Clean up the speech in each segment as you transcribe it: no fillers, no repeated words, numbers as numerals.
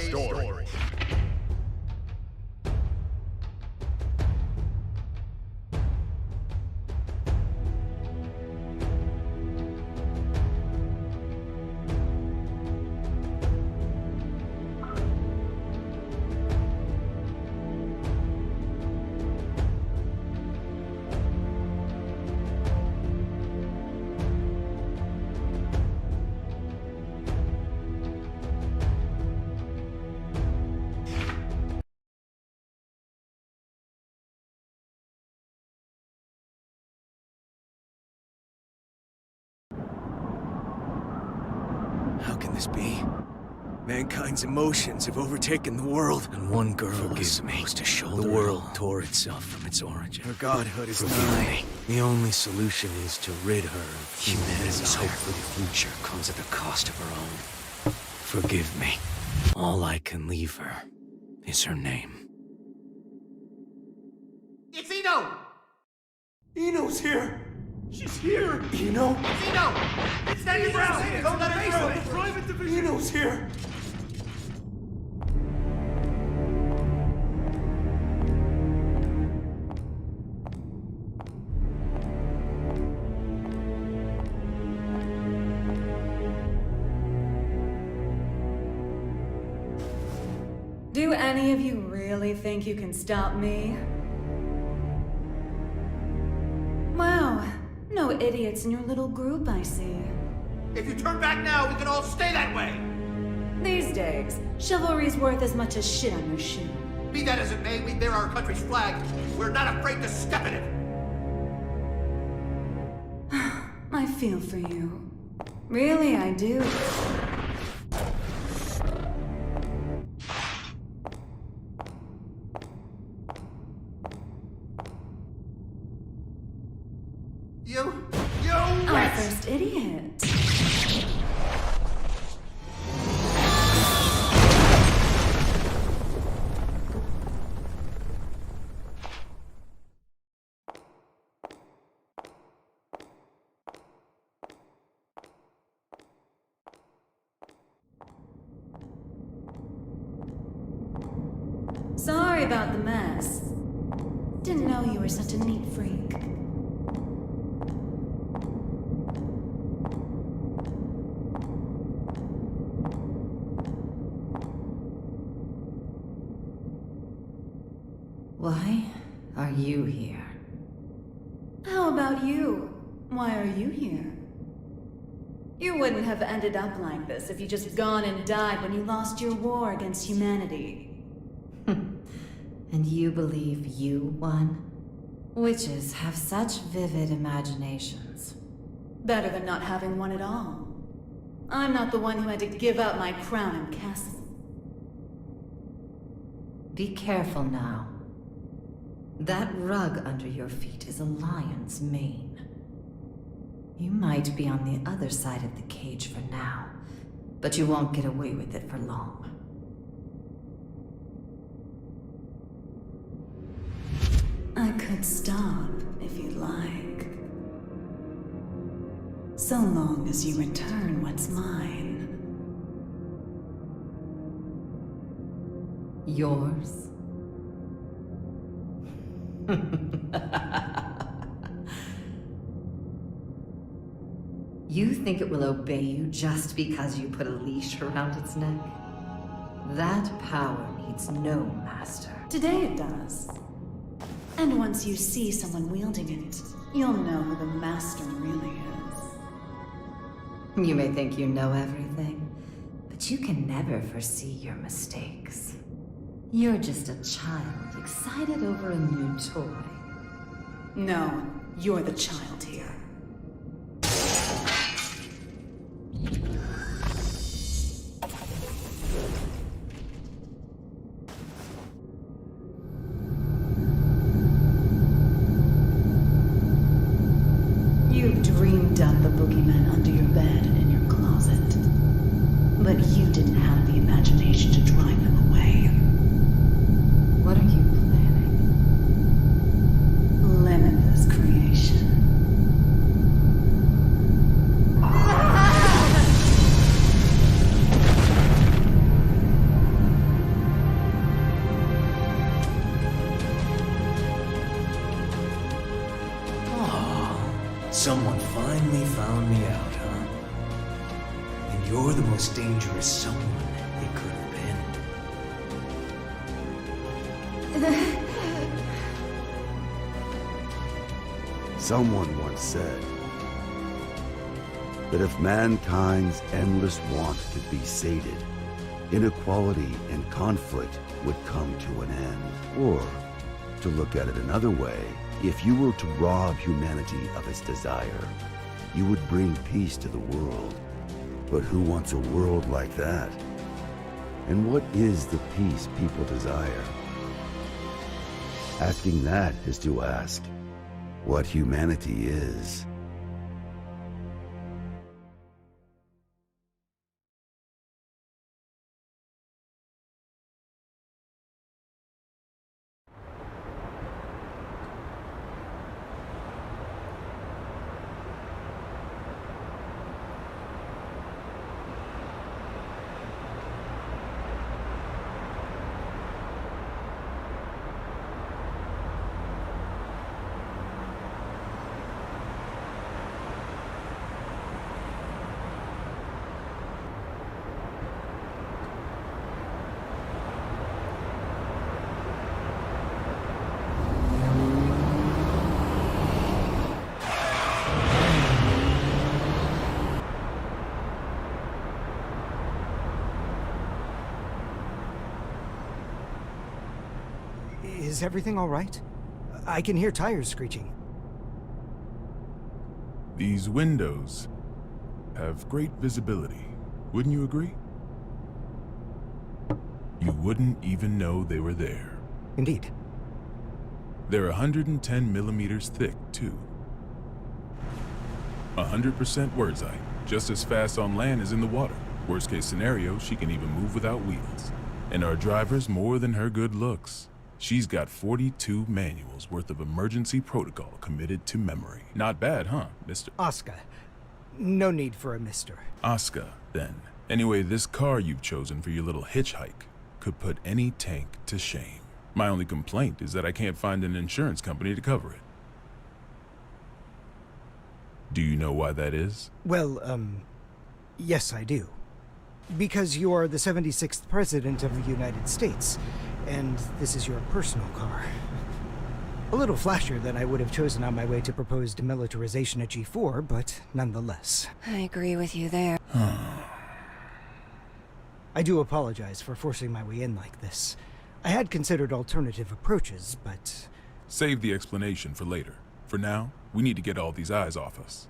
story. How can this be? Mankind's emotions have overtaken the world, and one girl is supposed to shoulder the world tore itself from its origin. Her godhood is nigh. The only solution is to rid her of humanity's hope for the future comes at the cost of her own. Forgive me. All I can leave her is her name. It's Eno! Eno's here! She's here! Eno? It's Eno! It's Eno Brown! Don't let her through! Private division! Eno's here! Do any of you really think you can stop me? Wow, no idiots in your little group, I see. If you turn back now, we can all stay that way! These days, chivalry's worth as much as shit on your shoe. Be that as it may, we bear our country's flag. We're not afraid to step in it! I feel for you. Really, I do. Our first idiot. Sorry about the mess. Didn't know you were such a neat freak. Why are you here? How about you? Why are you here? You wouldn't have ended up like this if you just gone and died when you lost your war against humanity. And you believe you won? Witches have such vivid imaginations. Better than not having one at all. I'm not the one who had to give up my crown and castle. Be careful now. That rug under your feet is a lion's mane. You might be on the other side of the cage for now, but you won't get away with it for long. I could stop if you'd like. So long as you return what's mine. Yours? You think it will obey you just because you put a leash around its neck? That power needs no master. Today it does. And once you see someone wielding it, you'll know who the master really is. You may think you know everything, but you can never foresee your mistakes. You're just a child excited over a new toy. No, you're the child here. You've dreamed up the boogeyman under your bed and in your closet. But you didn't have the imagination to drive them away. What are you planning? Limitless creation. me out, huh? And you're the most dangerous someone it could have been. Someone once said that if mankind's endless want could be sated, inequality and conflict would come to an end. Or, to look at it another way, if you were to rob humanity of its desire, you would bring peace to the world. But who wants a world like that? And what is the peace people desire? Asking that is to ask what humanity is. Is everything all right? I can hear tires screeching. These windows have great visibility, wouldn't you agree? You wouldn't even know they were there. Indeed. They're 110 millimeters thick, too. 100% word's eye, just as fast on land as in the water. Worst case scenario, she can even move without wheels. And our driver's more than her good looks. She's got 42 manuals worth of emergency protocol committed to memory. Not bad, huh, Mr. Oscar. No need for a mister. Oscar, then. Anyway, this car you've chosen for your little hitchhike could put any tank to shame. My only complaint is that I can't find an insurance company to cover it. Do you know why that is? Well, yes I do. Because you are the 76th President of the United States, and this is your personal car. A little flashier than I would have chosen on my way to proposed demilitarization at G4, but nonetheless. I agree with you there. I do apologize for forcing my way in like this. I had considered alternative approaches, but... Save the explanation for later. For now, we need to get all these eyes off us.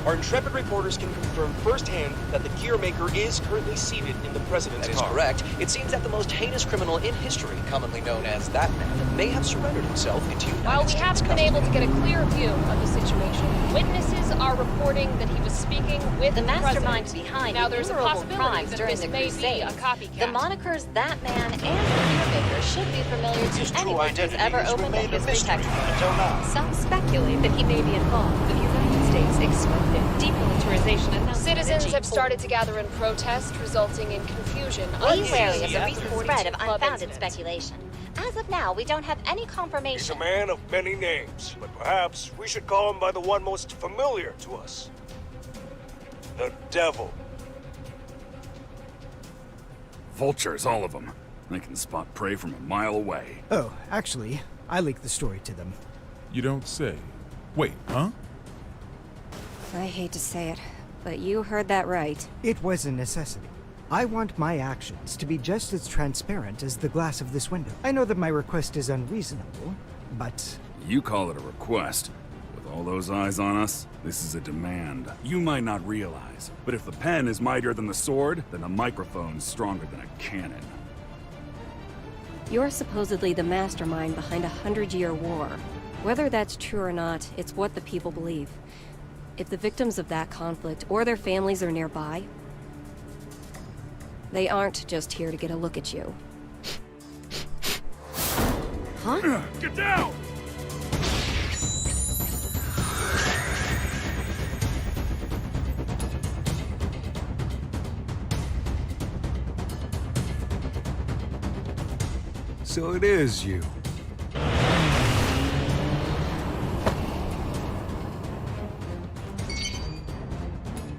Our intrepid reporters can confirm firsthand that the gear maker is currently seated in the president's car. That is correct. It seems that the most heinous criminal in history, commonly known as that man, may have surrendered himself into United While we States haven't been able to get a clear view of the situation, witnesses are reporting that he was speaking with The mastermind president. behind Now there's a innumerable possibility crimes that during this the may be a Crusades. copycat. The monikers That Man and the Gear Maker should be familiar His to true anyone who's identity ever has opened a remained a history mystery textbook. until now. Some speculate that he may be involved with United States excluded demilitarization announcement. Citizens have started to gather in protest, resulting in confusion. Be wary of the recent spread of unfounded speculation. As of now, we don't have any He's a confirmation. man of many names, but perhaps we should call him by the one most familiar to us. The Devil. Vultures, all of them. They can spot prey from a mile away. Oh, actually, I leaked the story to them. You don't say. Wait, huh? I hate to say it, but you heard that right. It was a necessity. I want my actions to be just as transparent as the glass of this window. I know that my request is unreasonable, but... You call it a request. With all those eyes on us, this is a demand. You might not realize, but if the pen is mightier than the sword, then the microphone's stronger than a cannon. You're supposedly the mastermind behind a 100-year war. Whether that's true or not, it's what the people believe. If the victims of that conflict or their families are nearby, they aren't just here to get a look at you. Huh? Get down! So it is you.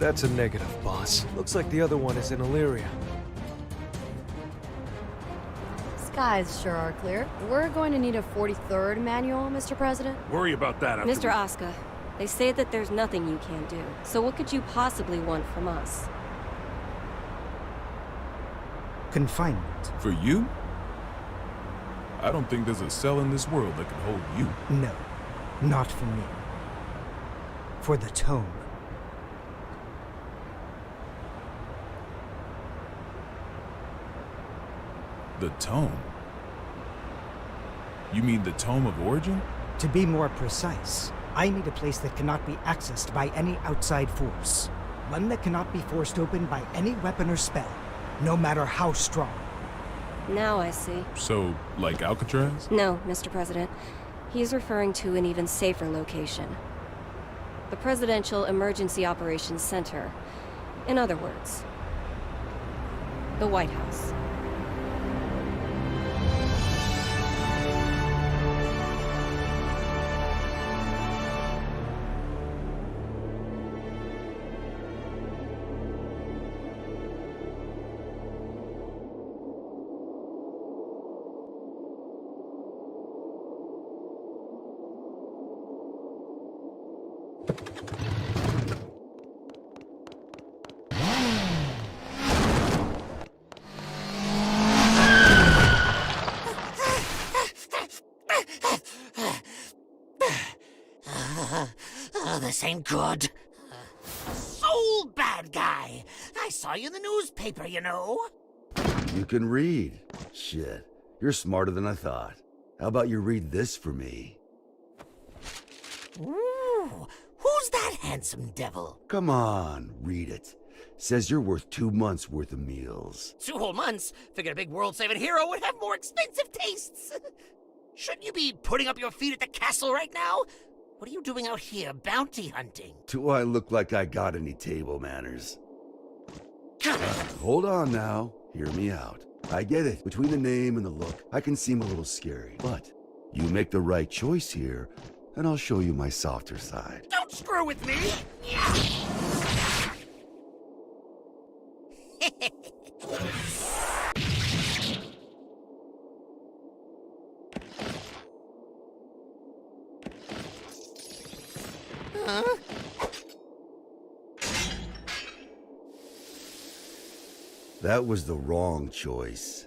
That's a negative, boss. Looks like the other one is in Illyria. Skies sure are clear. We're going to need a 43rd manual, Mr. President. Worry about that after Mr. Asuka, they say that there's nothing you can't do. So what could you possibly want from us? Confinement. For you? I don't think there's a cell in this world that can hold you. No, not for me. For the tome. The tome? You mean the tome of origin? To be more precise, I need a place that cannot be accessed by any outside force. One that cannot be forced open by any weapon or spell, no matter how strong. Now I see. So, like Alcatraz? No, Mr. President. He's referring to an even safer location. The Presidential Emergency Operations Center. In other words, the White House. This ain't good. Soul bad guy. I saw you in the newspaper, you know. You can read. Shit, you're smarter than I thought. How about you read this for me? Ooh, who's that handsome devil? Come on, read it. Says you're worth 2 months' worth of meals. 2 whole months? Figured a big world-saving hero would have more expensive tastes. Shouldn't you be putting up your feet at the castle right now? What are you doing out here, bounty hunting? Do I look like I got any table manners? Hold on now. Hear me out. I get it. Between the name and the look, I can seem a little scary. But you make the right choice here, and I'll show you my softer side. Don't screw with me! Huh? That was the wrong choice.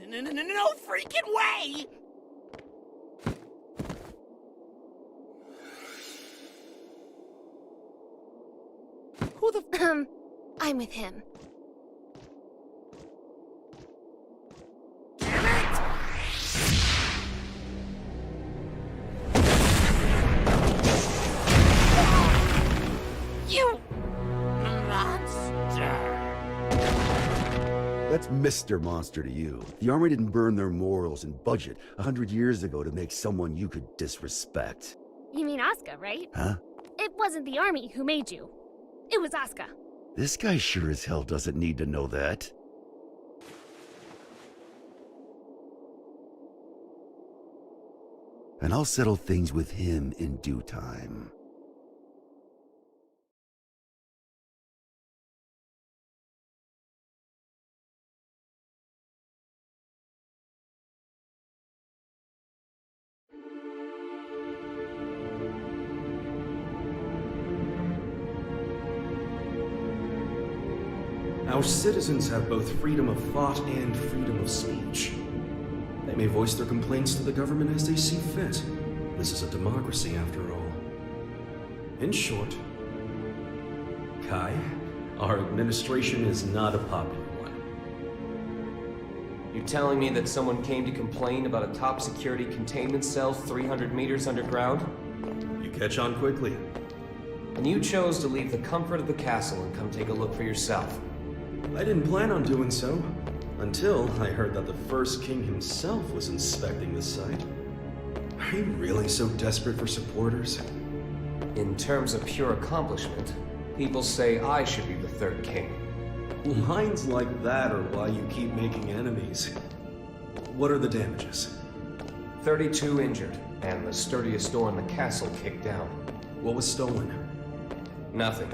No freaking way! Who the I'm with him. You monster! That's Mr. Monster to you. The Army didn't burn their morals and budget 100 years ago to make someone you could disrespect. You mean Asuka, right? Huh? It wasn't the Army who made you. It was Asuka. This guy sure as hell doesn't need to know that. And I'll settle things with him in due time. Our citizens have both freedom of thought and freedom of speech. They may voice their complaints to the government as they see fit. This is a democracy, after all. In short, Kai, our administration is not a popular one. You telling me that someone came to complain about a top security containment cell 300 meters underground? You catch on quickly. And you chose to leave the comfort of the castle and come take a look for yourself. I didn't plan on doing so, until I heard that the first king himself was inspecting the site. Are you really so desperate for supporters? In terms of pure accomplishment, people say I should be the third king. Lines like that are why you keep making enemies. What are the damages? 32 injured, and the sturdiest door in the castle kicked down. What was stolen? Nothing.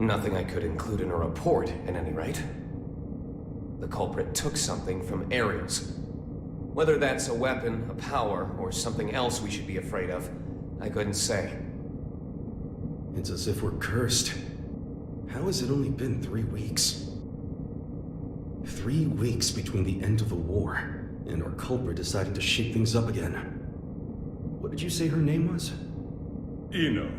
Nothing I could include in a report, at any rate. The culprit took something from Aerials. Whether that's a weapon, a power, or something else we should be afraid of, I couldn't say. It's as if we're cursed. How has it only been 3 weeks? 3 weeks between the end of the war and our culprit deciding to shake things up again. What did you say her name was? Eno.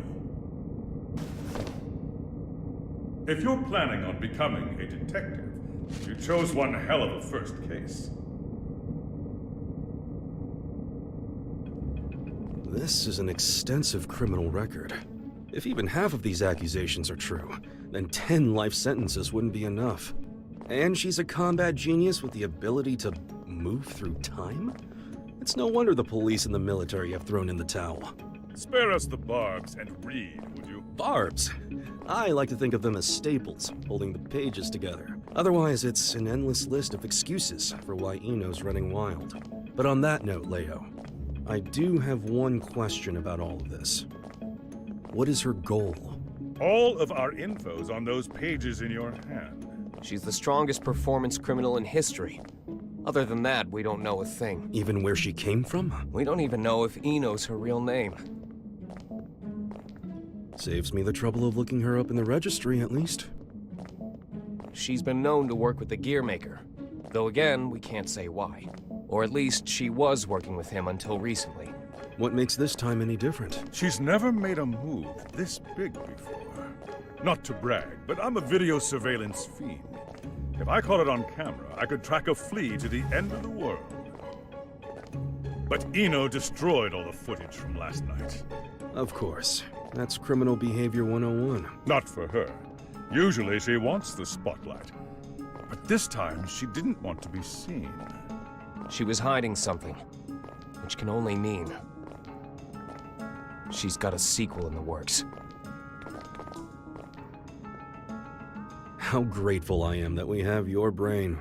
If you're planning on becoming a detective, you chose one hell of a first case. This is an extensive criminal record. If even half of these accusations are true, then 10 life sentences wouldn't be enough. And she's a combat genius with the ability to move through time? It's no wonder the police and the military have thrown in the towel. Spare us the barbs and read, would you? Barbs? I like to think of them as staples, holding the pages together. Otherwise, it's an endless list of excuses for why Eno's running wild. But on that note, Leo, I do have one question about all of this. What is her goal? All of our info's on those pages in your hand. She's the strongest performance criminal in history. Other than that, we don't know a thing. Even where she came from? We don't even know if Eno's her real name. Saves me the trouble of looking her up in the registry, at least. She's been known to work with the gear maker. Though again, we can't say why. Or at least she was working with him until recently. What makes this time any different? She's never made a move this big before. Not to brag, but I'm a video surveillance fiend. If I caught it on camera, I could track a flea to the end of the world. But Eno destroyed all the footage from last night. Of course. That's criminal behavior 101. Not for her. Usually she wants the spotlight. But this time, she didn't want to be seen. She was hiding something, which can only mean she's got a sequel in the works. How grateful I am that we have your brain.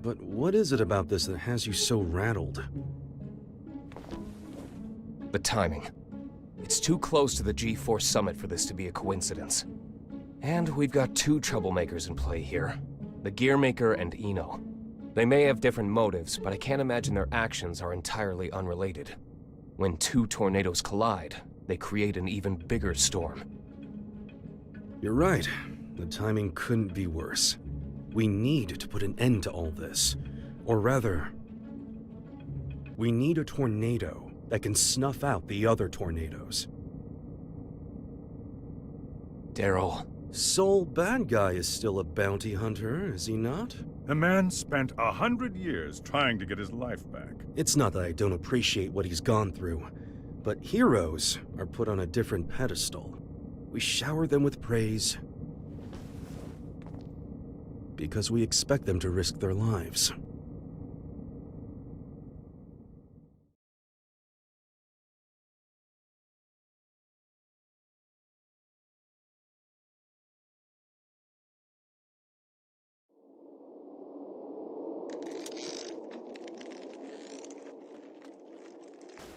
But what is it about this that has you so rattled? The timing. It's too close to the G4 summit for this to be a coincidence. And we've got 2 troublemakers in play here. The Gearmaker and Eno. They may have different motives, but I can't imagine their actions are entirely unrelated. When 2 tornadoes collide, they create an even bigger storm. You're right. The timing couldn't be worse. We need to put an end to all this. Or rather, we need a tornado that can snuff out the other tornadoes. Daryl. Sole bad guy is still a bounty hunter, is he not? The man spent 100 years trying to get his life back. It's not that I don't appreciate what he's gone through, but heroes are put on a different pedestal. We shower them with praise because we expect them to risk their lives.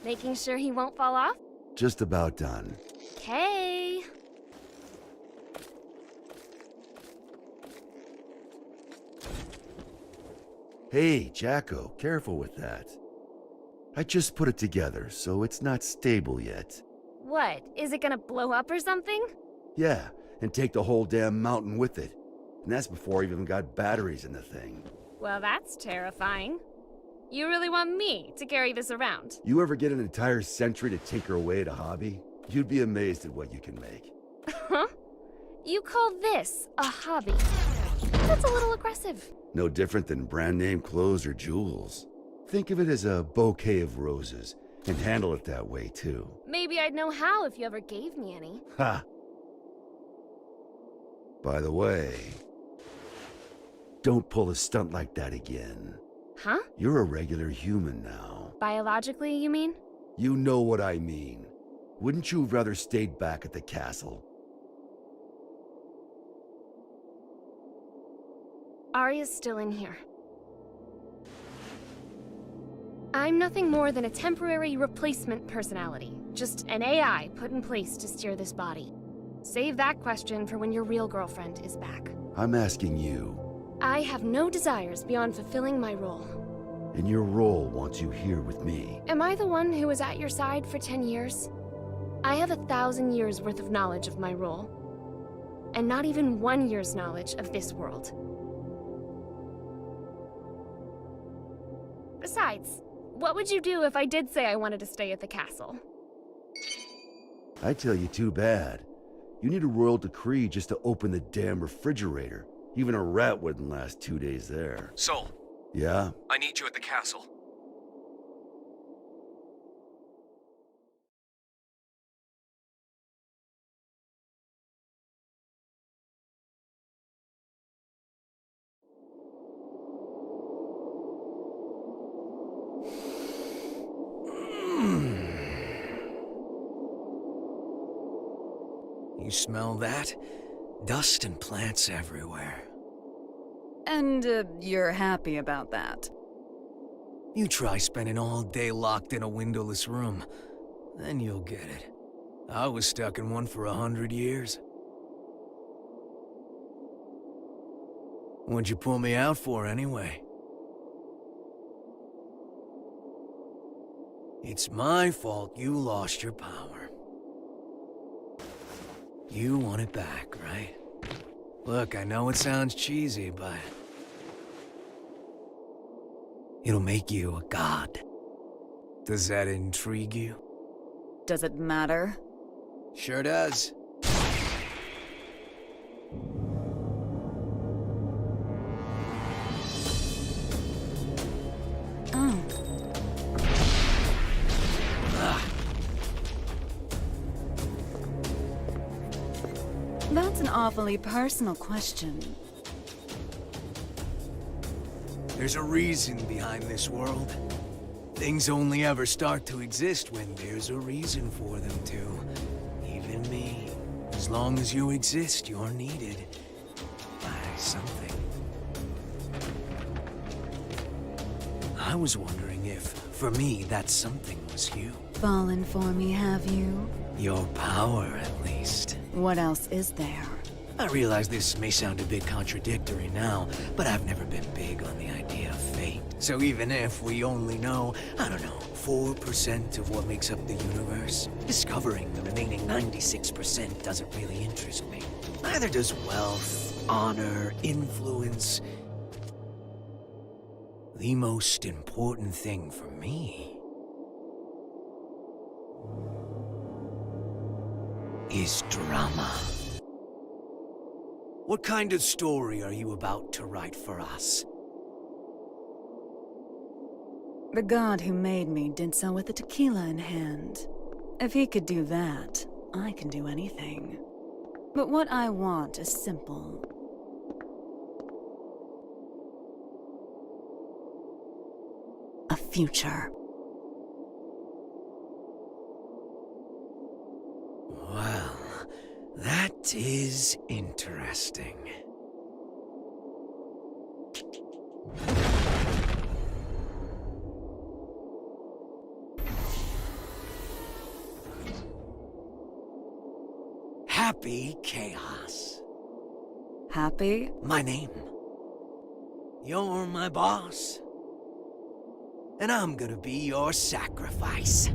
Making sure he won't fall off? Just about done. Okay. Hey, Jacko, careful with that. I just put it together, so it's not stable yet. What? Is it gonna blow up or something? Yeah, and take the whole damn mountain with it. And that's before I even got batteries in the thing. Well, that's terrifying. You really want me to carry this around? You ever get an entire century to tinker away at a hobby? You'd be amazed at what you can make. Huh? You call this a hobby? That's a little aggressive. No different than brand name clothes or jewels. Think of it as a bouquet of roses, and handle it that way too. Maybe I'd know how if you ever gave me any. Ha! By the way, don't pull a stunt like that again. Huh? You're a regular human now. Biologically, you mean? You know what I mean. Wouldn't you have rather stayed back at the castle? Arya's still in here. I'm nothing more than a temporary replacement personality. Just an AI put in place to steer this body. Save that question for when your real girlfriend is back. I'm asking you, I have no desires beyond fulfilling my role. and your role wants you here with me. Am I the one who was at your side for 10 years? I have 1,000 years worth of knowledge of my role, and not even 1 year's knowledge of this world. Besides, what would you do if I did say I wanted to stay at the castle? I tell you, too bad. You need a royal decree just to open the damn refrigerator. Even a rat wouldn't last 2 days there. Sol, Yeah? I need you at the castle. You smell that? Dust and plants everywhere. And, you're happy about that? You try spending all day locked in a windowless room, then you'll get it. I was stuck in one for 100 years. What'd you pull me out for, anyway? It's my fault you lost your power. You want it back, right? Look, I know it sounds cheesy, but it'll make you a god. Does that intrigue you? Does it matter? Sure does. Oh. That's an awfully personal question. There's a reason behind this world. Things only ever start to exist when there's a reason for them to. Even me. As long as you exist, you're needed by something. I was wondering if, for me, that something was you. Fallen for me, have you? Your power, at least. What else is there? I realize this may sound a bit contradictory now, but I've never been big on the idea of fate. So even if we only know, I don't know, 4% of what makes up the universe, discovering the remaining 96% doesn't really interest me. Neither does wealth, honor, influence. The most important thing for me is drama. What kind of story are you about to write for us? The god who made me did so with a tequila in hand. If he could do that, I can do anything. But what I want is simple. A future. Well, that is interesting. Happy Chaos. Happy? My name. You're my boss. And I'm gonna be your sacrifice.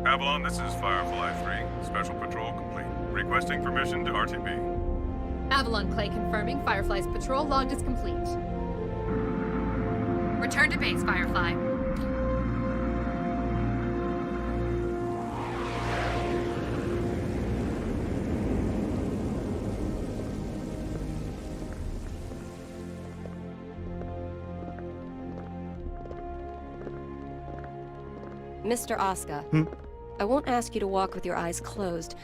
Avalon, this is Firefly 3. Special patrol complete. Requesting permission to RTB. Avalon Clay confirming Firefly's patrol logged is complete. Return to base, Firefly. Mr. Asuka, I won't ask you to walk with your eyes closed,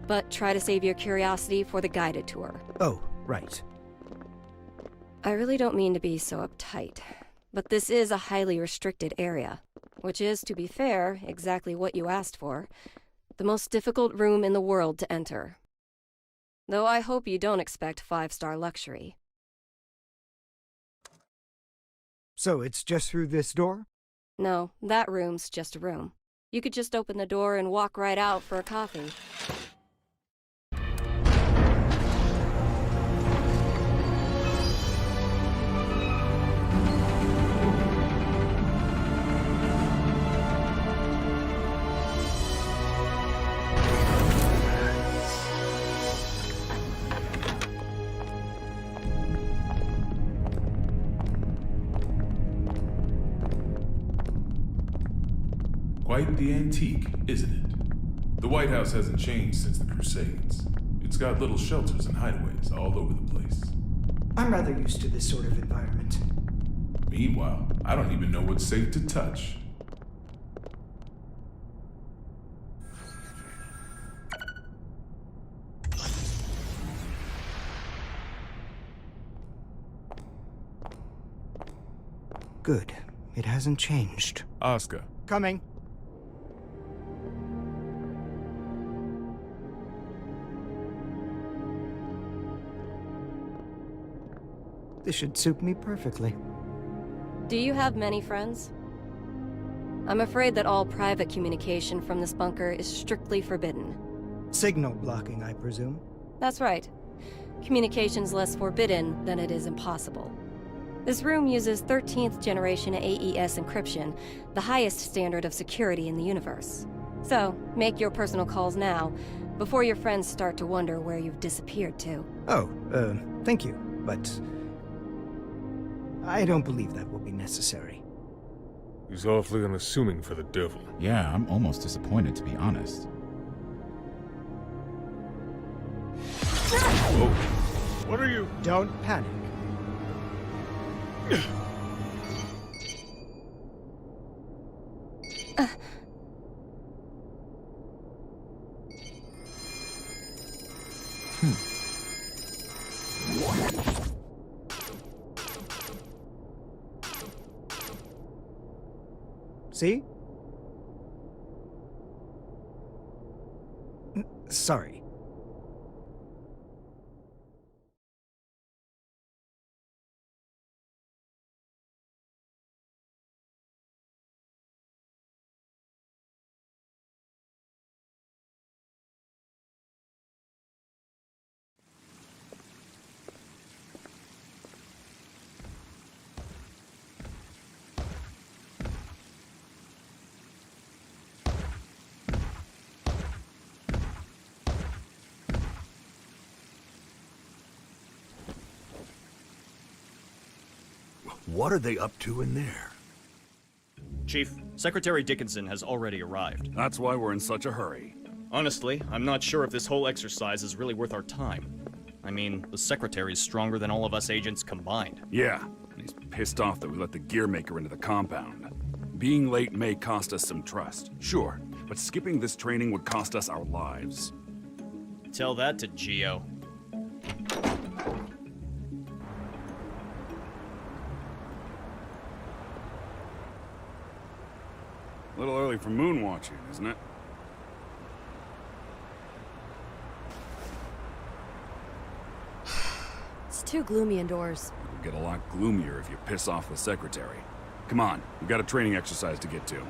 but try to save your curiosity for the guided tour. Oh, right. I really don't mean to be so uptight, but this is a highly restricted area, which is, to be fair, exactly what you asked for. The most difficult room in the world to enter. Though I hope you don't expect 5-star luxury. So it's just through this door? No, that room's just a room. You could just open the door and walk right out for a coffee. Quite the antique, isn't it? The White House hasn't changed since the Crusades. It's got little shelters and hideaways all over the place. I'm rather used to this sort of environment. Meanwhile, I don't even know what's safe to touch. Good. It hasn't changed. Asuka. Coming. This should suit me perfectly. Do you have many friends? I'm afraid that all private communication from this bunker is strictly forbidden. Signal blocking, I presume? That's right. Communication's less forbidden than it is impossible. This room uses 13th generation AES encryption, the highest standard of security in the universe. So, make your personal calls now, before your friends start to wonder where you've disappeared to. Oh, thank you, but I don't believe that will be necessary. He's awfully unassuming for the devil. Yeah, I'm almost disappointed, to be honest. Whoa. What are you? Don't panic. See? Sorry. What are they up to in there? Chief, Secretary Dickinson has already arrived. That's why we're in such a hurry. Honestly, I'm not sure if this whole exercise is really worth our time. I mean, the Secretary's stronger than all of us agents combined. Yeah, and he's pissed off that we let the gearmaker into the compound. Being late may cost us some trust, sure, but skipping this training would cost us our lives. Tell that to Geo. A little early for moon watching, isn't it? It's too gloomy indoors. It'll get a lot gloomier if you piss off the Secretary. Come on, we've got a training exercise to get to.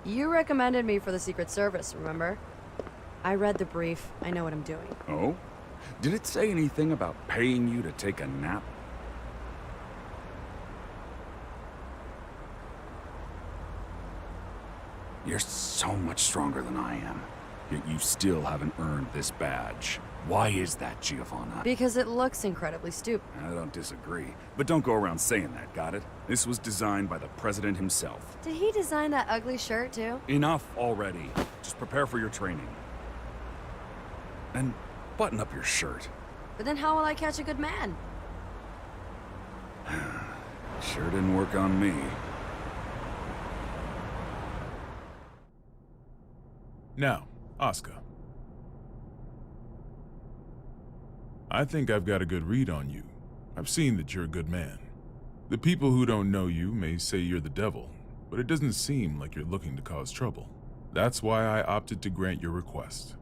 You recommended me for the Secret Service, remember? I read the brief. I know what I'm doing. Oh? Did it say anything about paying you to take a nap? You're so much stronger than I am, yet you still haven't earned this badge. Why is that, Giovanna? Because it looks incredibly stupid. I don't disagree, but don't go around saying that, got it? This was designed by the President himself. Did he design that ugly shirt, too? Enough already. Just prepare for your training. And button up your shirt. But then how will I catch a good man? Sure didn't work on me. Now, Oscar. I think I've got a good read on you. I've seen that you're a good man. The people who don't know you may say you're the devil, but it doesn't seem like you're looking to cause trouble. That's why I opted to grant your request.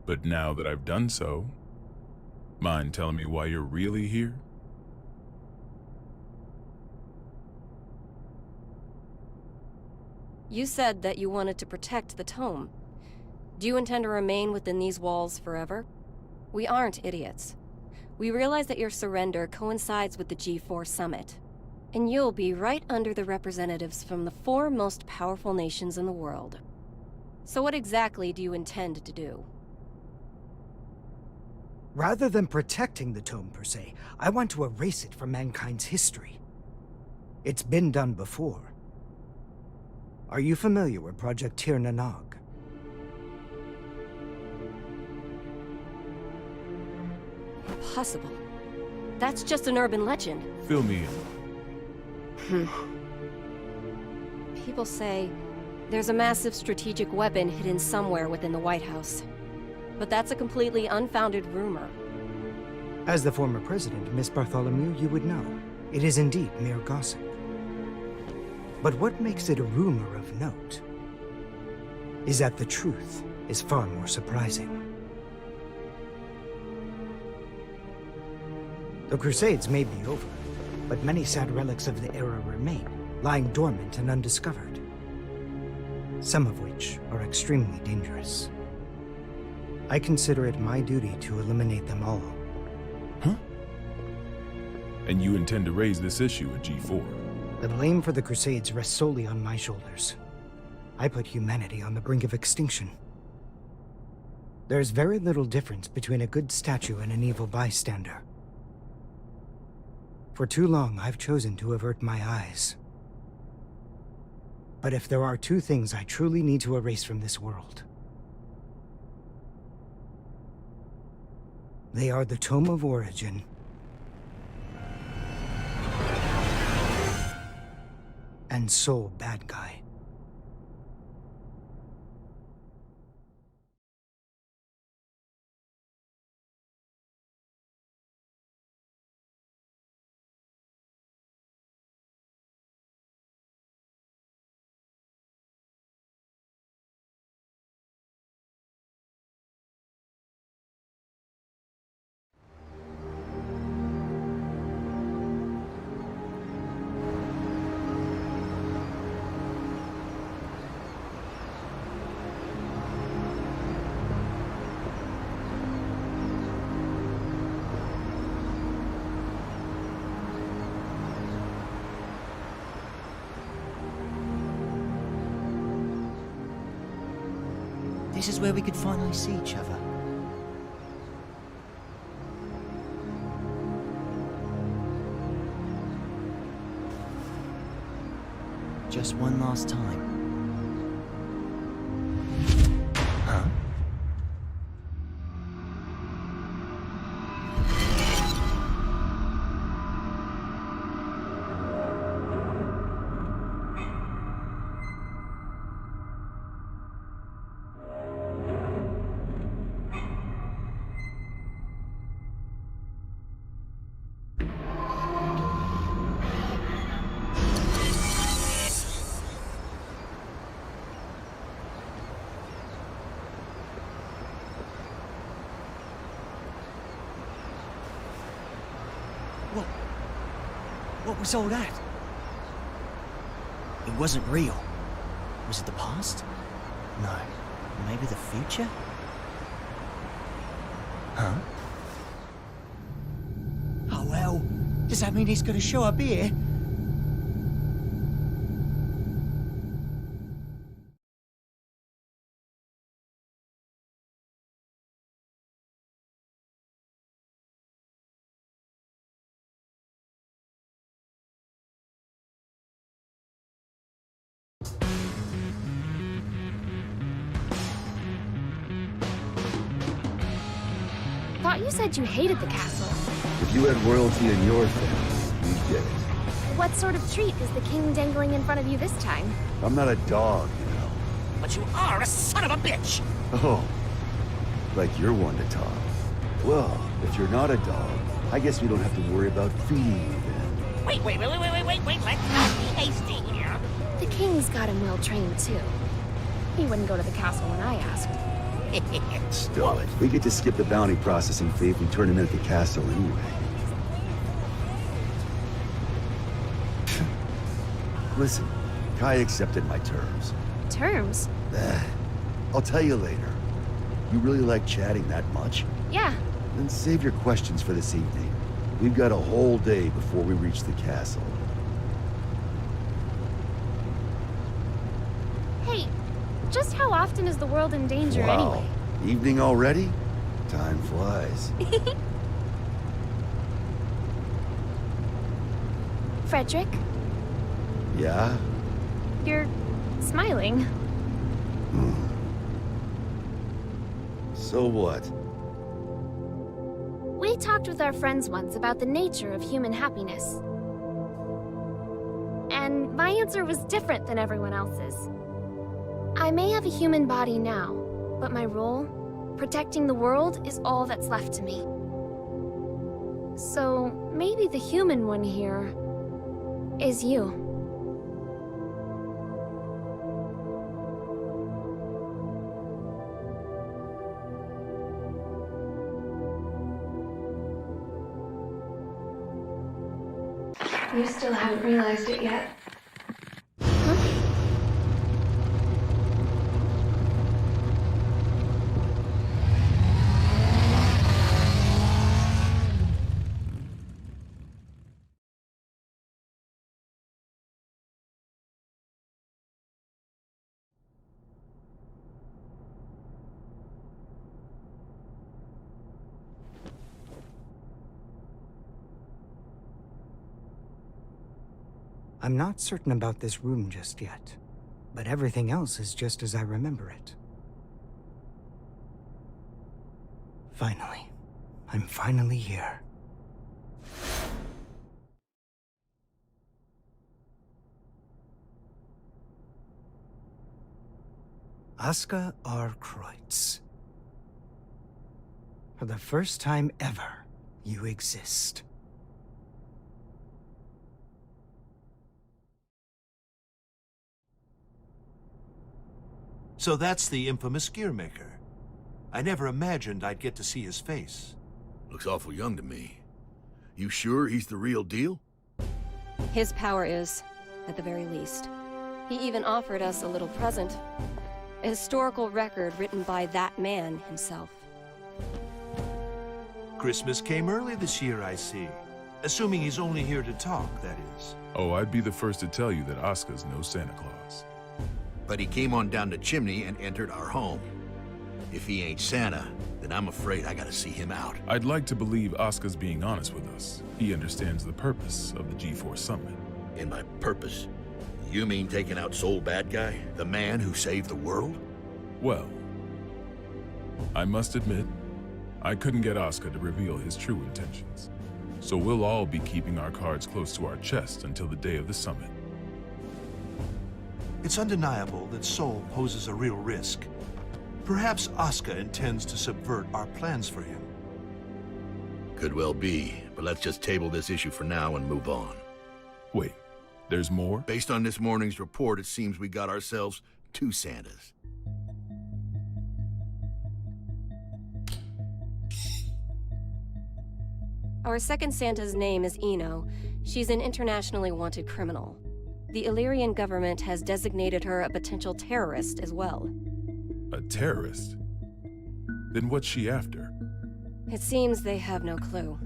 But now that I've done so, mind telling me why you're really here? You said that you wanted to protect the tome. Do you intend to remain within these walls forever? We aren't idiots. We realize that your surrender coincides with the G4 summit, and you'll be right under the representatives from the 4 most powerful nations in the world. So what exactly do you intend to do? Rather than protecting the tome per se, I want to erase it from mankind's history. It's been done before. Are you familiar with Project Tir Nanog? Impossible. That's just an urban legend. Fill me in. People say there's a massive strategic weapon hidden somewhere within the White House. But that's a completely unfounded rumor. As the former president, Miss Bartholomew, you would know. It is indeed mere gossip. But what makes it a rumor of note is that the truth is far more surprising. The Crusades may be over, but many sad relics of the era remain, lying dormant and undiscovered. Some of which are extremely dangerous. I consider it my duty to eliminate them all. Huh? And you intend to raise this issue at G4? The blame for the Crusades rests solely on my shoulders. I put humanity on the brink of extinction. There's very little difference between a good statue and an evil bystander. For too long, I've chosen to avert my eyes. But if there are 2 things I truly need to erase from this world, they are the Tome of Origin and Soul Bad Guy. This is where we could finally see each other. Just one last time. Huh? What was all that? It wasn't real. Was it the past? No. Maybe the future? Huh? Oh well, does that mean he's gonna show up here? Thought you said you hated the castle. If If you had royalty in your family, you'd get it. What sort of treat is the king dangling in front of you this time? I'm not a dog, you know. But you are a son of a bitch! Oh, like you're one to talk. Well, if you're not a dog, I guess we don't have to worry about feeding you then. Wait, let's not be hasty here. The king's got him well trained, too. He wouldn't go to the castle when I asked. Stow it. We get to skip the bounty processing fee if we turn him in at the castle anyway. Listen, Kai accepted my terms. Terms? I'll tell you later. You really like chatting that much? Yeah. Then save your questions for this evening. We've got a whole day before we reach the castle. Hey, just how often is the world in danger anyway? Evening already? Time flies. Frederick? Yeah? You're smiling. So what? We talked with our friends once about the nature of human happiness. And my answer was different than everyone else's. I may have a human body now, but my role, protecting the world, is all that's left to me. So maybe the human one here is you. You still haven't realized it yet? I'm not certain about this room just yet, but everything else is just as I remember it. Finally. I'm finally here. Asuka R. Kreutz. For the first time ever, you exist. So that's the infamous gear maker. I never imagined I'd get to see his face. Looks awful young to me. You sure he's the real deal? His power is, at the very least. He even offered us a little present. A historical record written by that man himself. Christmas came early this year, I see. Assuming he's only here to talk, that is. Oh, I'd be the first to tell you that Asuka's no Santa Claus. But he came on down the chimney and entered our home. If he ain't Santa, then I'm afraid I gotta see him out. I'd like to believe Asuka's being honest with us. He understands the purpose of the G4 summit. And by purpose, you mean taking out Soul Bad Guy? The man who saved the world? Well, I must admit, I couldn't get Asuka to reveal his true intentions. So we'll all be keeping our cards close to our chest until the day of the summit. It's undeniable that Soul poses a real risk. Perhaps Asuka intends to subvert our plans for him. Could well be, but let's just table this issue for now and move on. Wait, there's more? Based on this morning's report, it seems we got ourselves two Santas. Our second Santa's name is Eno. She's an internationally wanted criminal. The Illyrian government has designated her a potential terrorist as well. A terrorist? Then what's she after? It seems they have no clue.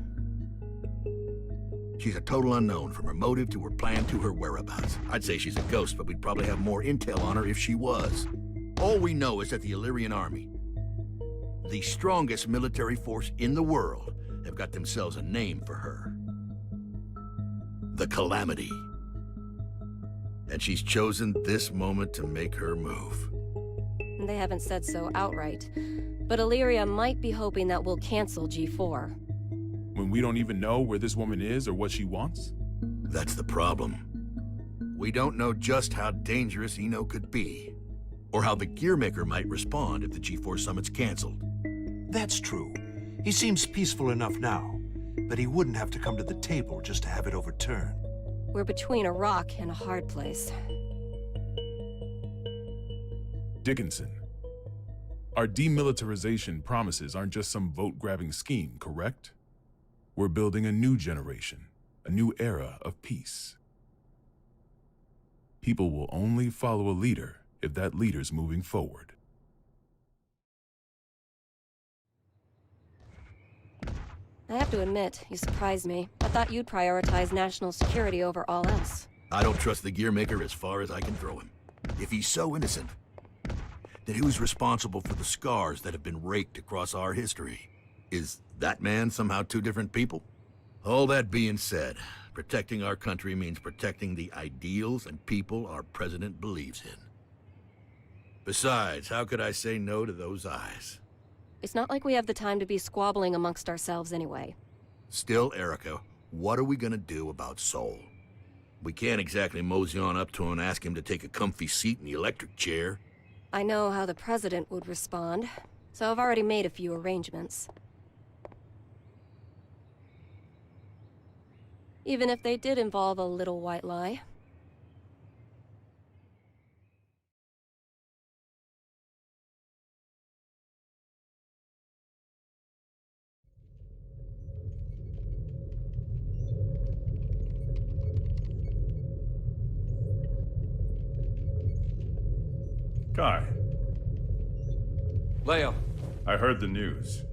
She's a total unknown, from her motive to her plan to her whereabouts. I'd say she's a ghost, but we'd probably have more intel on her if she was. All we know is that the Illyrian army, the strongest military force in the world, have got themselves a name for her. The Calamity. And she's chosen this moment to make her move. They haven't said so outright, but Illyria might be hoping that we'll cancel G4. When we don't even know where this woman is or what she wants? That's the problem. We don't know just how dangerous Eno could be, or how the Gearmaker might respond if the G4 Summit's canceled. That's true. He seems peaceful enough now, but he wouldn't have to come to the table just to have it overturned. We're between a rock and a hard place. Dickinson, our demilitarization promises aren't just some vote-grabbing scheme, correct? We're building a new generation, a new era of peace. People will only follow a leader if that leader's moving forward. I have to admit, you surprised me. I thought you'd prioritize national security over all else. I don't trust the Gearmaker as far as I can throw him. If he's so innocent, then who's responsible for the scars that have been raked across our history? Is that man somehow two different people? All that being said, protecting our country means protecting the ideals and people our president believes in. Besides, how could I say no to those eyes? It's not like we have the time to be squabbling amongst ourselves anyway. Still, Erica, what are we gonna do about Sol? We can't exactly mosey on up to him and ask him to take a comfy seat in the electric chair. I know how the president would respond, so I've already made a few arrangements. Even if they did involve a little white lie. Kai. Leo. I heard the news.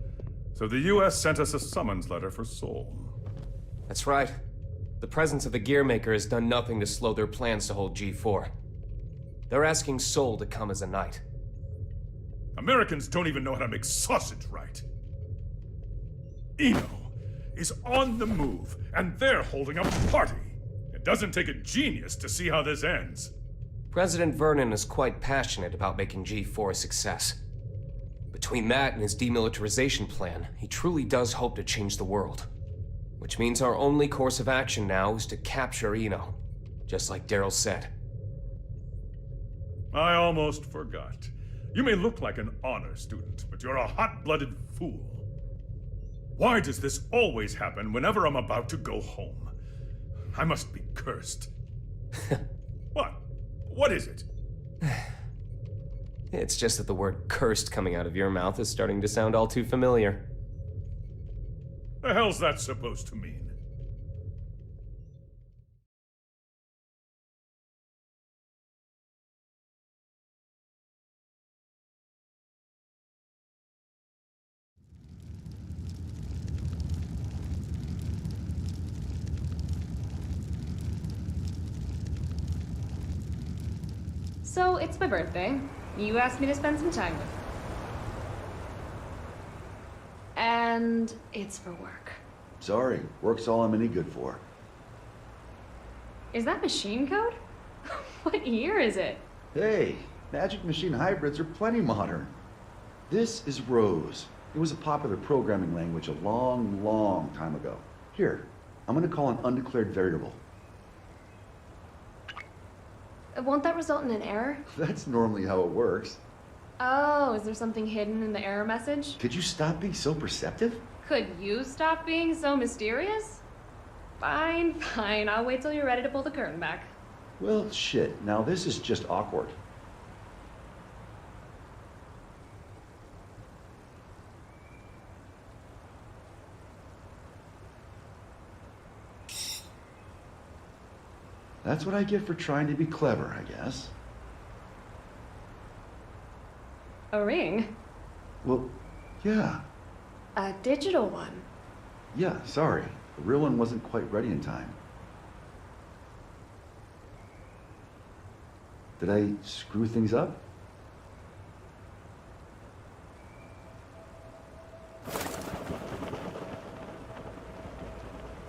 So the US sent us a summons letter for Sol. That's right. The presence of the Gearmaker has done nothing to slow their plans to hold G4. They're asking Sol to come as a knight. Americans don't even know how to make sausage right. Eno is on the move, and they're holding a party. It doesn't take a genius to see how this ends. President Vernon is quite passionate about making G4 a success. Between that and his demilitarization plan, he truly does hope to change the world. Which means our only course of action now is to capture Eno, just like Daryl said. I almost forgot. You may look like an honor student, but you're a hot-blooded fool. Why does this always happen whenever I'm about to go home? I must be cursed. What? What is it? It's just that the word cursed coming out of your mouth is starting to sound all too familiar. The hell's that supposed to mean? So, it's my birthday. You asked me to spend some time with you. And it's for work. Sorry, work's all I'm any good for. Is that machine code? What year is it? Hey, Magic Machine hybrids are plenty modern. This is Rose. It was a popular programming language a long, long time ago. Here, I'm gonna call an undeclared variable. Won't that result in an error? That's normally how it works. Oh, is there something hidden in the error message? Could you stop being so perceptive? Could you stop being so mysterious? Fine, fine. I'll wait till you're ready to pull the curtain back. Well, shit. Now this is just awkward. That's what I get for trying to be clever, I guess. A ring? Well, yeah. A digital one? Yeah, sorry. The real one wasn't quite ready in time. Did I screw things up?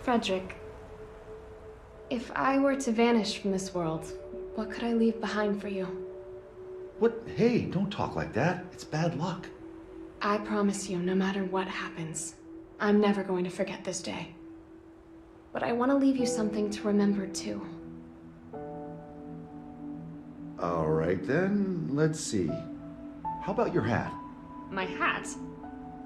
Frederick, if I were to vanish from this world, what could I leave behind for you? What? Hey, don't talk like that. It's bad luck. I promise you, no matter what happens, I'm never going to forget this day. But I want to leave you something to remember too. All right then, let's see. How about your hat? My hat?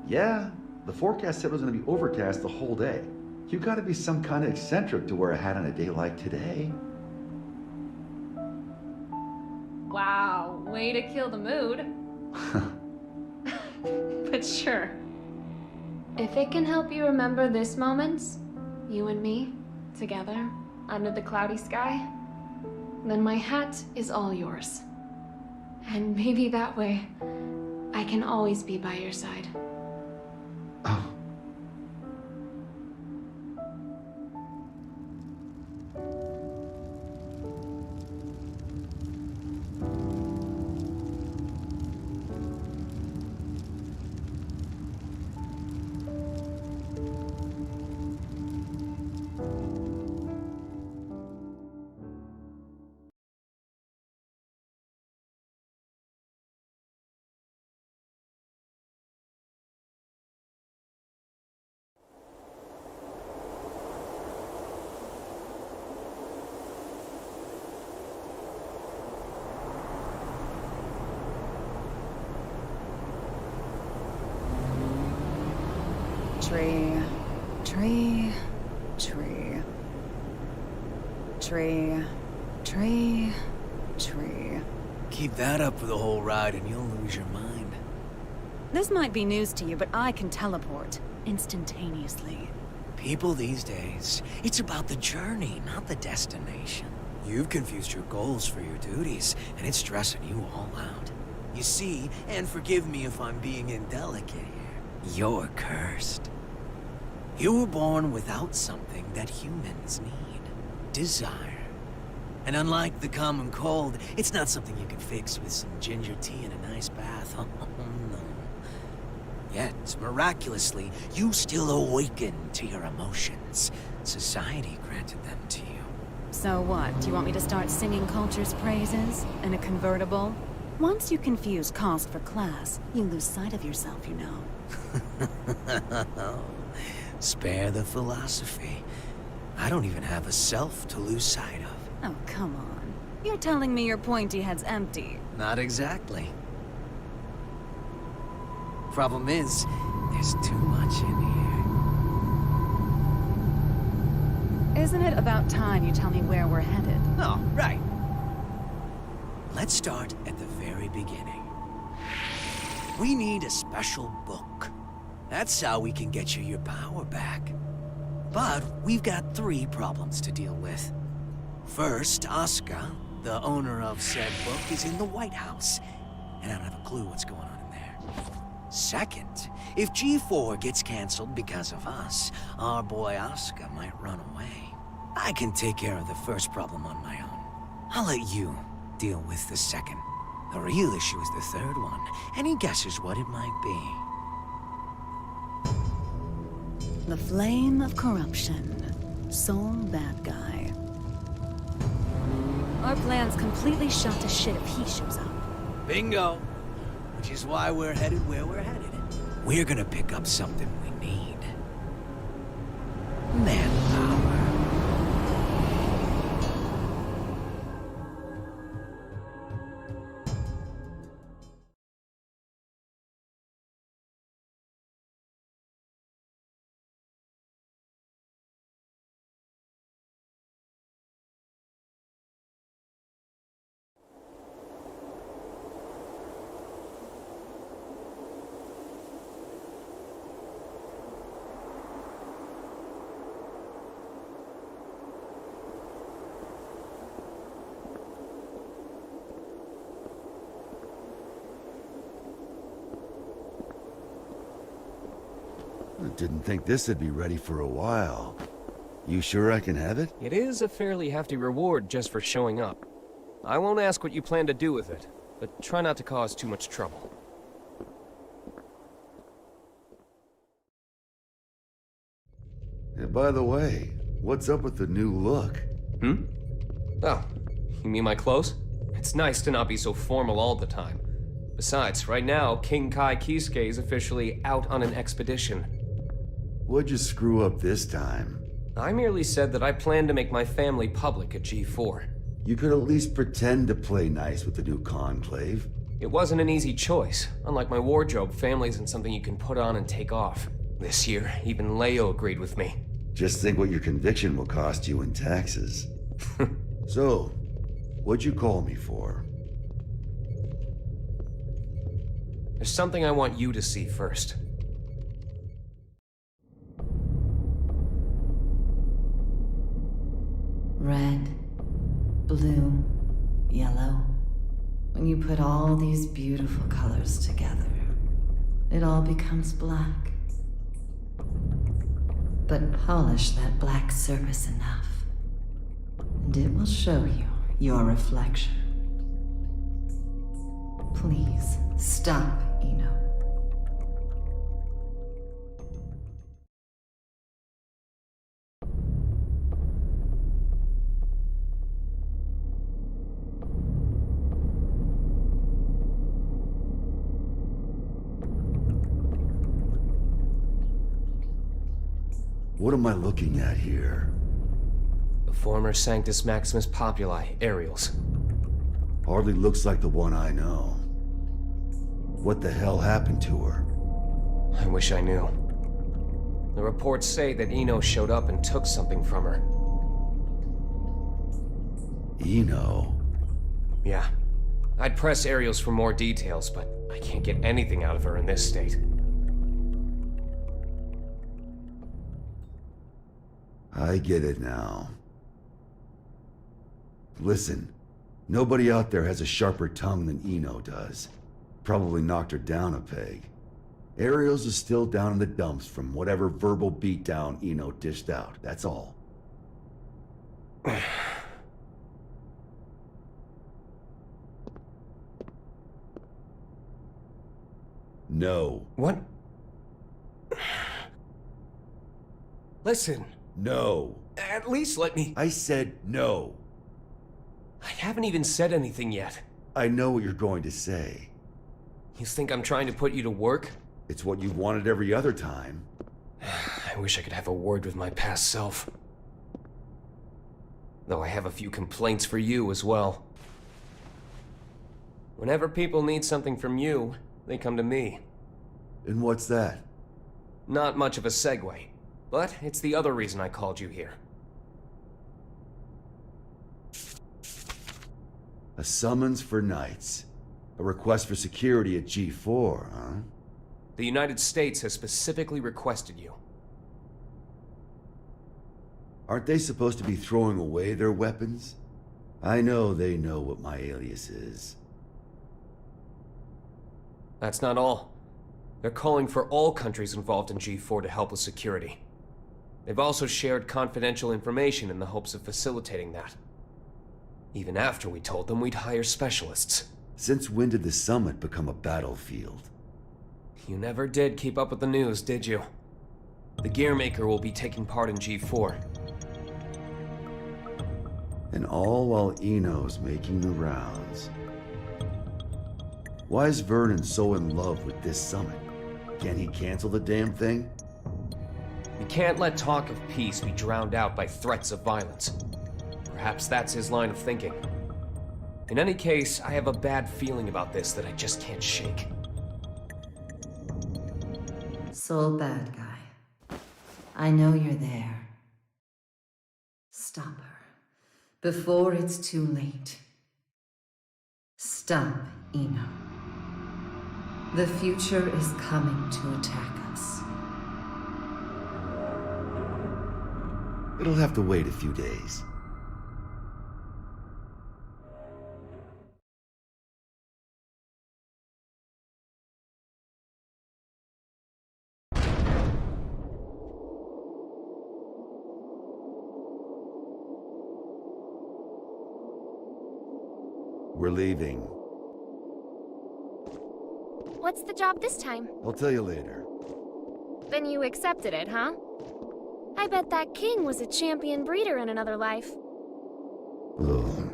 Yeah, the forecast said it was going to be overcast the whole day. You gotta be some kind of eccentric to wear a hat on a day like today. Wow, way to kill the mood. But sure. If it can help you remember this moment, you and me, together, under the cloudy sky, then my hat is all yours. And maybe that way, I can always be by your side. Oh. Tree, tree, tree. Tree, tree, tree. Keep that up for the whole ride and you'll lose your mind. This might be news to you, but I can teleport instantaneously. People these days, it's about the journey, not the destination. You've confused your goals for your duties, and it's stressing you all out. You see, and forgive me if I'm being indelicate here, you're cursed. You were born without something that humans need. Desire. And unlike the common cold, it's not something you can fix with some ginger tea and a nice bath. Oh, no. Yet, miraculously, you still awaken to your emotions. Society granted them to you. So what? Do you want me to start singing culture's praises in a convertible? Once you confuse cost for class, you lose sight of yourself, you know. Spare the philosophy. I don't even have a self to lose sight of. Oh, come on. You're telling me your pointy head's empty. Not exactly. Problem is, there's too much in here. Isn't it about time you tell me where we're headed? Oh, right. Let's start at the very beginning. We need a special book. That's how we can get you your power back. But we've got 3 problems to deal with. First, Asuka, the owner of said book, is in the White House, and I don't have a clue what's going on in there. Second, if G4 gets canceled because of us, our boy Asuka might run away. I can take care of the first problem on my own. I'll let you deal with the second. The real issue is the third one. Any guesses what it might be? The flame of corruption. Sole bad guy. Our plan's completely shot to shit if he shows up. Bingo! Which is why we're headed where we're headed. We're gonna pick up something we need. Manpower. I didn't think this would be ready for a while. You sure I can have it? It is a fairly hefty reward just for showing up. I won't ask what you plan to do with it, but try not to cause too much trouble. And by the way, what's up with the new look? Hmm? Oh, you mean my clothes? It's nice to not be so formal all the time. Besides, right now, King Kai Kisuke is officially out on an expedition. What'd you screw up this time? I merely said that I plan to make my family public at G4. You could at least pretend to play nice with the new conclave. It wasn't an easy choice. Unlike my wardrobe, family isn't something you can put on and take off. This year, even Leo agreed with me. Just think what your conviction will cost you in taxes. So, what'd you call me for? There's something I want you to see first. Red, blue, yellow. When you put all these beautiful colors together, it all becomes black. But polish that black surface enough, and it will show you your reflection. Please, stop, Eno. What am I looking at here? The former Sanctus Maximus Populi, aerials. Hardly looks like the one I know. What the hell happened to her? I wish I knew. The reports say that Eno showed up and took something from her. Eno? Yeah. I'd press aerials for more details, but I can't get anything out of her in this state. I get it now. Listen, nobody out there has a sharper tongue than Eno does. Probably knocked her down a peg. Ariels is still down in the dumps from whatever verbal beatdown Eno dished out, that's all. No. What? Listen. No. At least let me... I said no. I haven't even said anything yet. I know what you're going to say. You think I'm trying to put you to work? It's what you've wanted every other time. I wish I could have a word with my past self. Though I have a few complaints for you as well. Whenever people need something from you, they come to me. And what's that? Not much of a segue, but it's the other reason I called you here. A summons for knights. A request for security at G4, huh? The United States has specifically requested you. Aren't they supposed to be throwing away their weapons? I know they know what my alias is. That's not all. They're calling for all countries involved in G4 to help with security. They've also shared confidential information in the hopes of facilitating that. Even after we told them we'd hire specialists. Since when did the summit become a battlefield? You never did keep up with the news, did you? The Gearmaker will be taking part in G4. And all while Eno's making the rounds. Why is Vernon so in love with this summit? Can he cancel the damn thing? We can't let talk of peace be drowned out by threats of violence. Perhaps that's his line of thinking. In any case, I have a bad feeling about this that I just can't shake. Soul bad guy. I know you're there. Stop her. Before it's too late. Stop, Eno. The future is coming to attack us. It'll have to wait a few days. We're leaving. What's the job this time? I'll tell you later. Then you accepted it, huh? I bet that king was a champion breeder in another life. Ugh.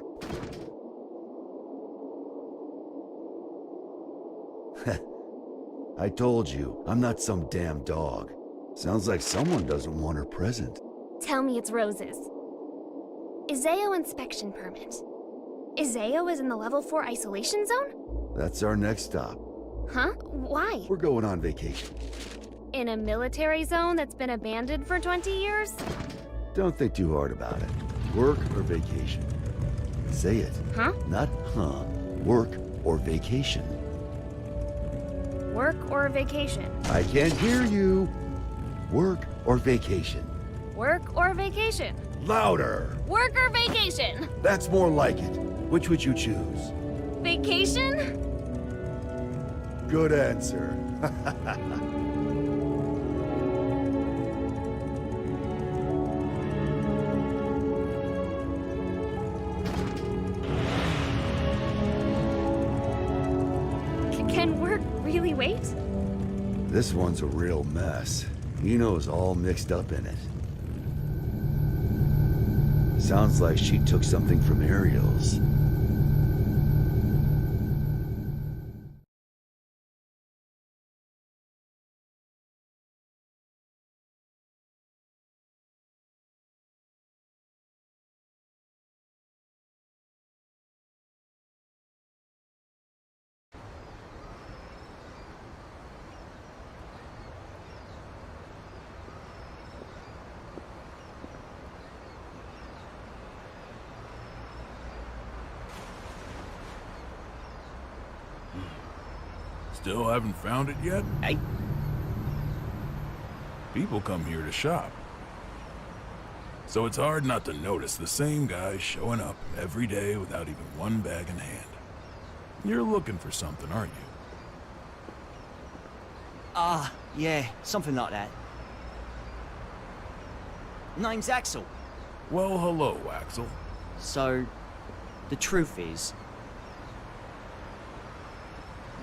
I told you, I'm not some damn dog. Sounds like someone doesn't want her present. Tell me it's roses. Izeo inspection permit. Izeo is in the level 4 isolation zone? That's our next stop. Huh? Why? We're going on vacation. In a military zone that's been abandoned for 20 years? Don't think too hard about it. Work or vacation? Say it. Huh? Not huh. Work or vacation. Work or vacation? I can't hear you. Work or vacation? Work or vacation? Louder. Work or vacation? That's more like it. Which would you choose? Vacation? Good answer. Can work really wait? This one's a real mess. Eno's all mixed up in it. Sounds like she took something from Ariel's. Still haven't found it yet? Hey. People come here to shop. So it's hard not to notice the same guy showing up every day without even one bag in hand. You're looking for something, aren't you? Yeah, something like that. Name's Axel. Well, hello, Axel. So, the truth is,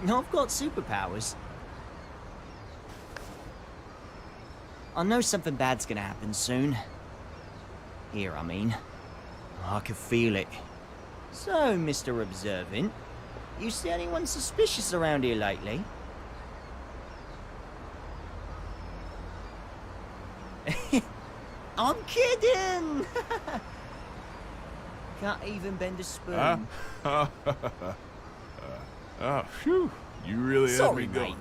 I've got superpowers. I know something bad's gonna happen soon. Here, I mean. I can feel it. So, Mr. Observant, you see anyone suspicious around here lately? I'm kidding! Can't even bend a spoon. Oh, phew. You really had me going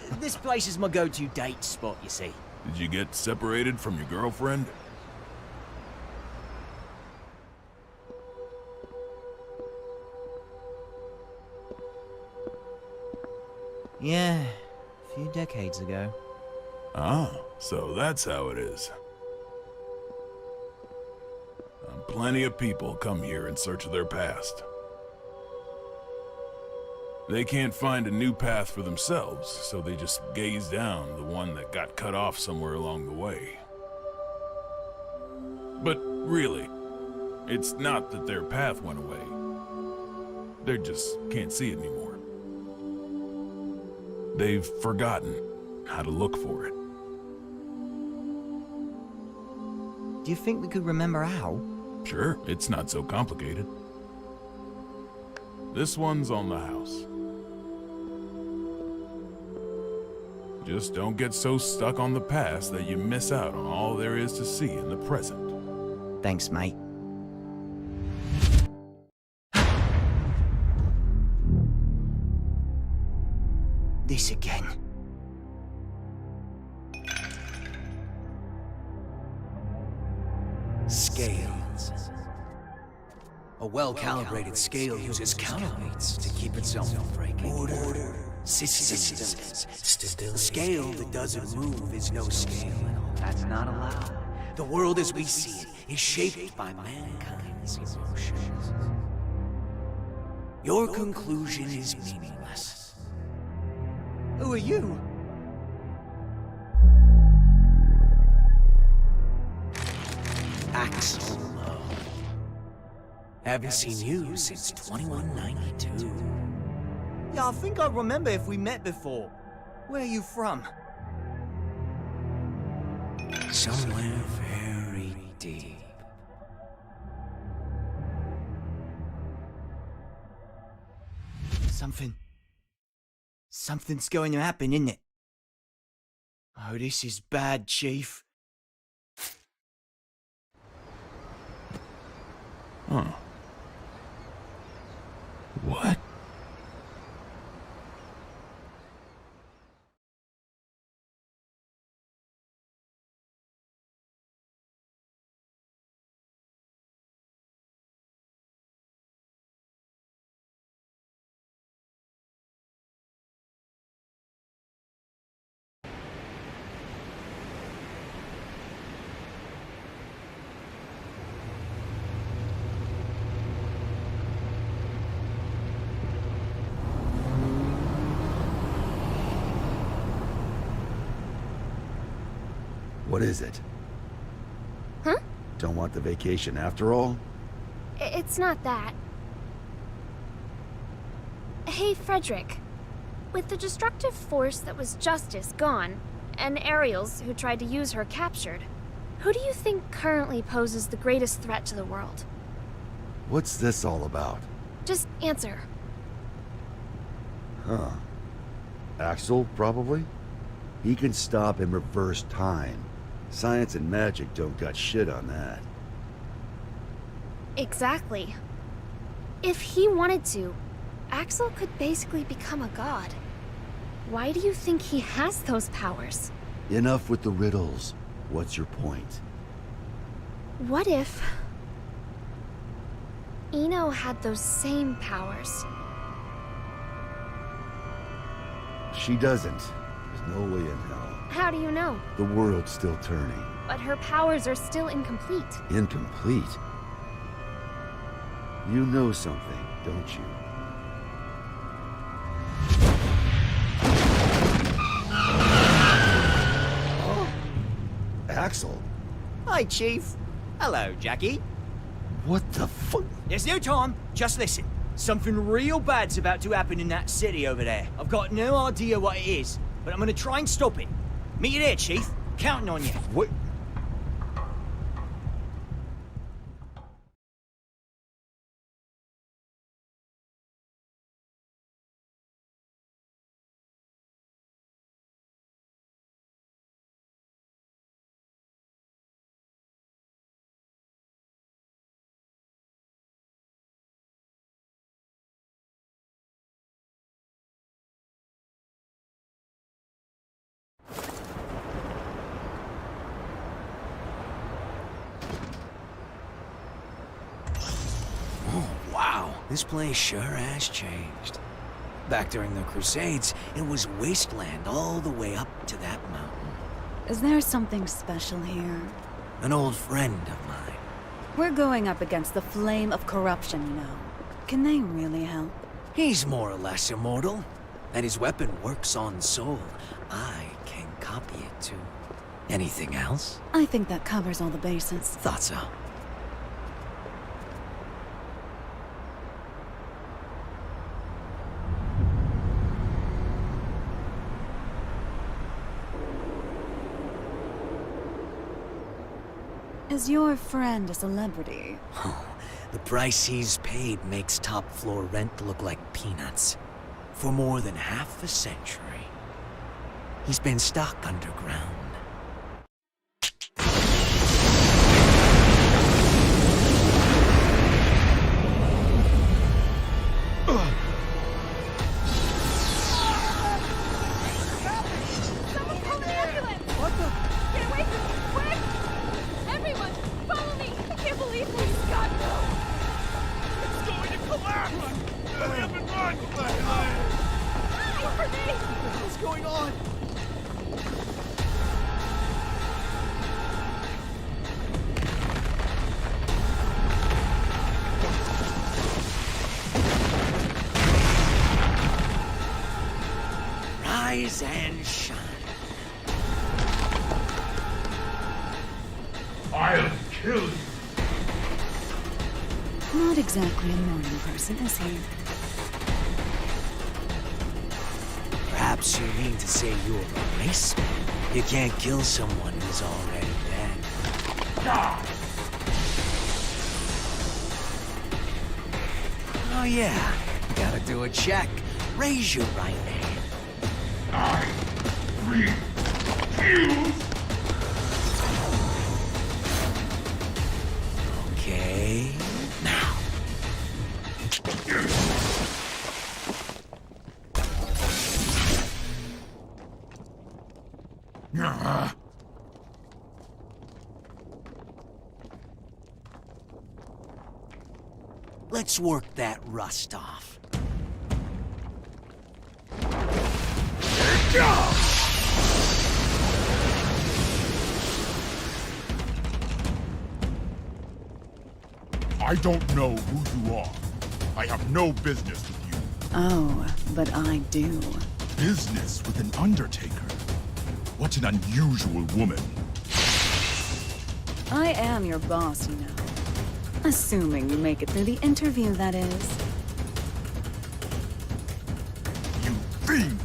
there. This place is my go-to date spot, you see. Did you get separated from your girlfriend? Yeah, a few decades ago. Ah, so that's how it is. Plenty of people come here in search of their past. They can't find a new path for themselves, so they just gaze down the one that got cut off somewhere along the way. But really, it's not that their path went away. They just can't see it anymore. They've forgotten how to look for it. Do you think we could remember how? Sure, it's not so complicated. This one's on the house. Just don't get so stuck on the past that you miss out on all there is to see in the present. Thanks, mate. This again. Scales. A well-calibrated scale uses counterweights to keep itself from breaking. Order. Systems. A scale that doesn't move is no scale at all. That's not allowed. The world as we see it is shaped by mankind's emotions. Your conclusion is meaningless. Who are you? Axel. Haven't seen you since 2192. Yeah, I think I remember if we met before. Where are you from? Somewhere very deep. Something's going to happen, isn't it? Oh, this is bad, Chief. Huh. What? What is it? Huh? Don't want the vacation after all? It's not that. Hey, Frederick. With the destructive force that was Justice gone, and Ariel's, who tried to use her, captured, who do you think currently poses the greatest threat to the world? What's this all about? Just answer. Huh. Axel, probably? He can stop and reverse time. Science and magic don't got shit on that. Exactly. If he wanted to, Axel could basically become a god. Why do you think he has those powers? Enough with the riddles. What's your point? What if Eno had those same powers? She doesn't. There's no way in hell. How do you know? The world's still turning. But her powers are still incomplete. Incomplete? You know something, don't you? Oh. Axel? Hi, Chief. Hello, Jackie. What the fuck? There's no time. Just listen. Something real bad's about to happen in that city over there. I've got no idea what it is, but I'm gonna try and stop it. Meet you there, Chief. Counting on you. What? Wow, this place sure has changed. Back during the Crusades, it was wasteland all the way up to that mountain. Is there something special here? An old friend of mine. We're going up against the flame of corruption, you know. Can they really help? He's more or less immortal, and his weapon works on soul. I can copy it too. Anything else? I think that covers all the bases. Thought so. Is your friend a celebrity? Oh, the price he's paid makes top floor rent look like peanuts. For more than half a century, he's been stuck underground. Rise and shine. I'll kill you. Not exactly a morning person, is he? Perhaps you mean to say you're a raceman. You can't kill someone who's already dead. Oh yeah, gotta do a check. Raise your right hand. I refuse! Okay, now. Let's work that rust off. I don't know who you are. I have no business with you. Oh, but I do. Business with an Undertaker? What an unusual woman. I am your boss, you know. Assuming you make it through the interview, that is. You fiend!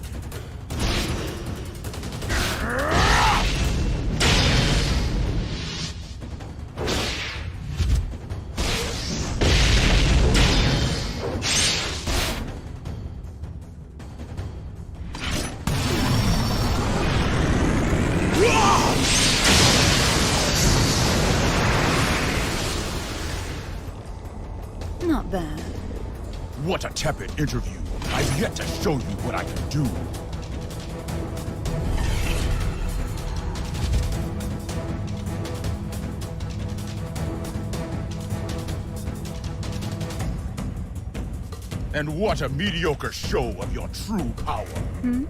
Not bad. What a tepid interview. I've yet to show you what I can do. And what a mediocre show of your true power. Hmm?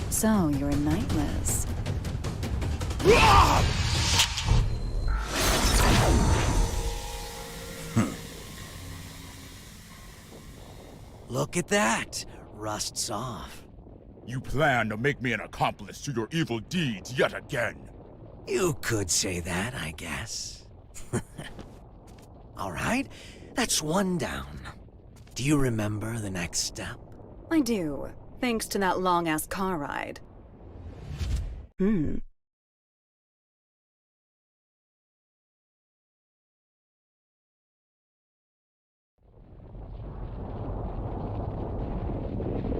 So, you're a Nightless. Look at that. Rust's off. You plan to make me an accomplice to your evil deeds yet again. You could say that, I guess. All right, that's one down. Do you remember the next step? I do, thanks to that long-ass car ride.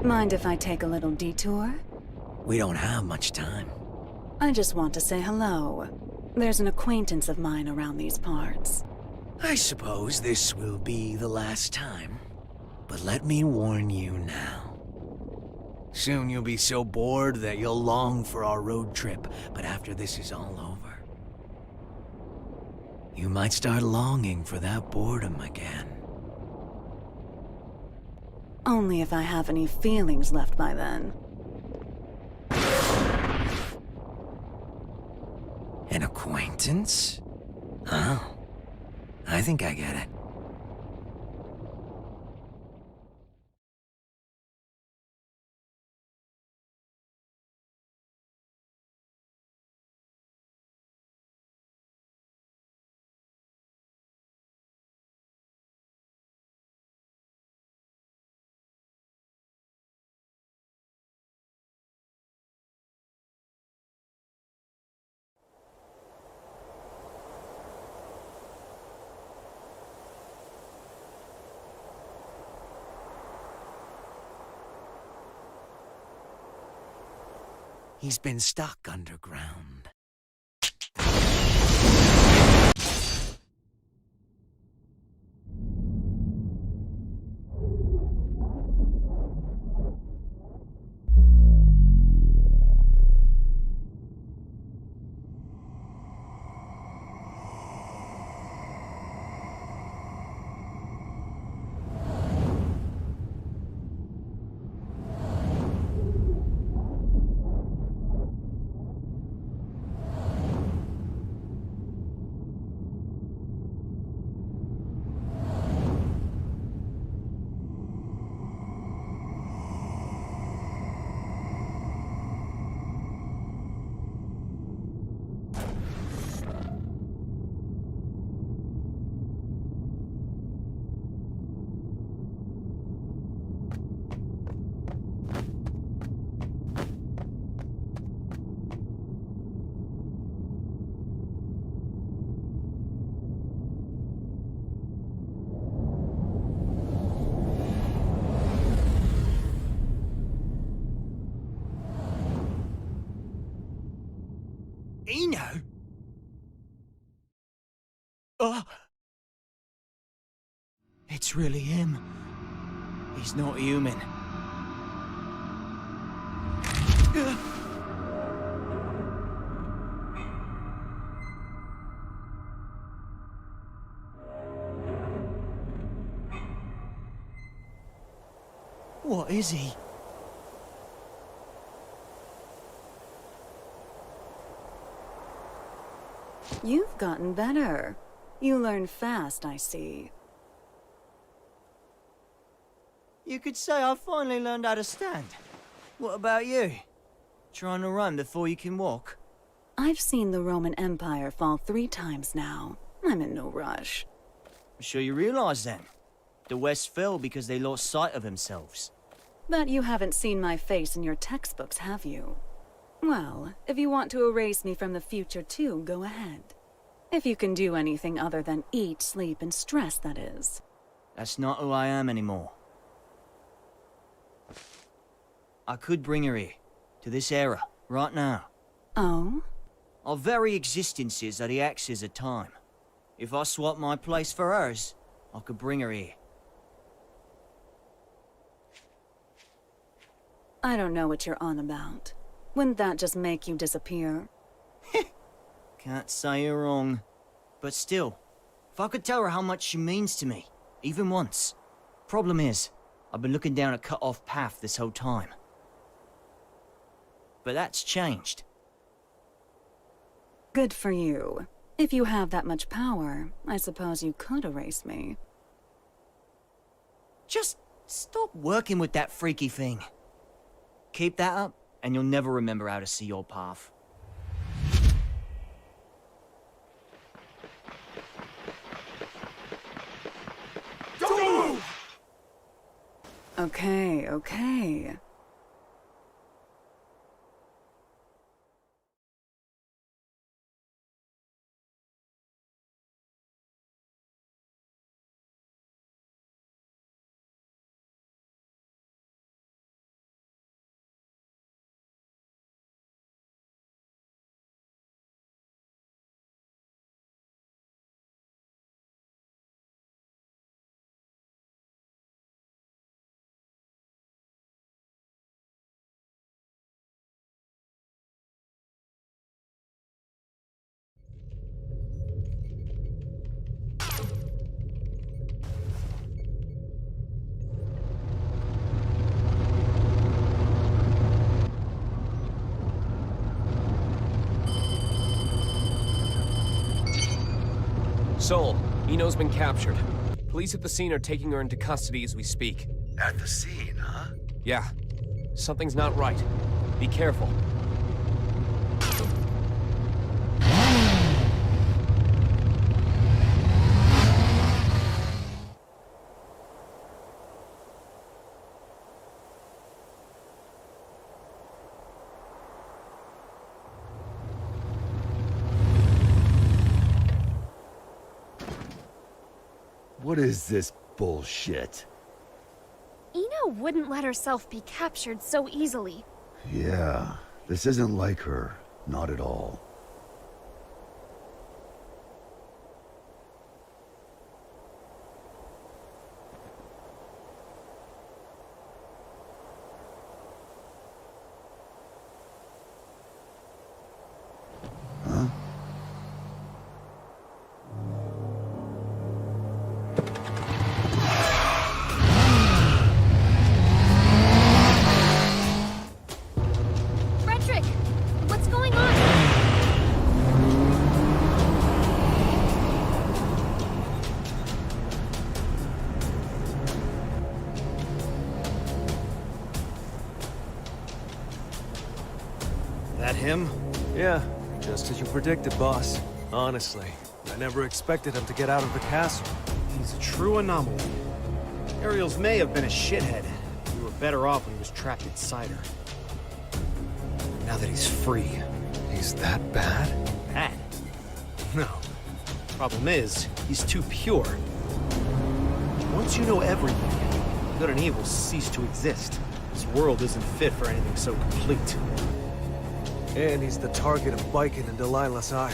Mind if I take a little detour? We don't have much time. I just want to say hello. There's an acquaintance of mine around these parts. I suppose this will be the last time. But let me warn you now. Soon you'll be so bored that you'll long for our road trip, but after this is all over, you might start longing for that boredom again. Only if I have any feelings left by then. An acquaintance? Oh, I think I get it. He's been stuck underground. Eno? Oh! It's really him. He's not human. What is he? You've gotten better. You learn fast, I see. You could say I finally learned how to stand. What about you? Trying to run before you can walk? I've seen the Roman Empire fall 3 times now. I'm in no rush. I'm sure you realize then. The West fell because they lost sight of themselves. But you haven't seen my face in your textbooks, have you? Well, if you want to erase me from the future too, go ahead. If you can do anything other than eat, sleep, and stress, that is. That's not who I am anymore. I could bring her here, to this era, right now. Oh? Our very existences are the axes of time. If I swap my place for hers, I could bring her here. I don't know what you're on about. Wouldn't that just make you disappear? Can't say you're wrong. But still, if I could tell her how much she means to me, even once. Problem is, I've been looking down a cut-off path this whole time. But that's changed. Good for you. If you have that much power, I suppose you could erase me. Just stop working with that freaky thing. Keep that up, and you'll never remember how to see your path. Okay, okay. Soul, Eno's been captured. Police at the scene are taking her into custody as we speak. At the scene, huh? Yeah. Something's not right. Be careful. What is this bullshit? Eno wouldn't let herself be captured so easily. Yeah, this isn't like her. Not at all. Huh? Frederick! What's going on? That him? Yeah, just as you predicted, boss. Honestly, I never expected him to get out of the castle. He's a true anomaly. Ariels may have been a shithead. We were better off when he was trapped inside her. Now that he's free. He's that bad? Bad? No. Problem is, he's too pure. Once you know everything, good and evil cease to exist. This world isn't fit for anything so complete. And he's the target of Biken and Delilah's ire.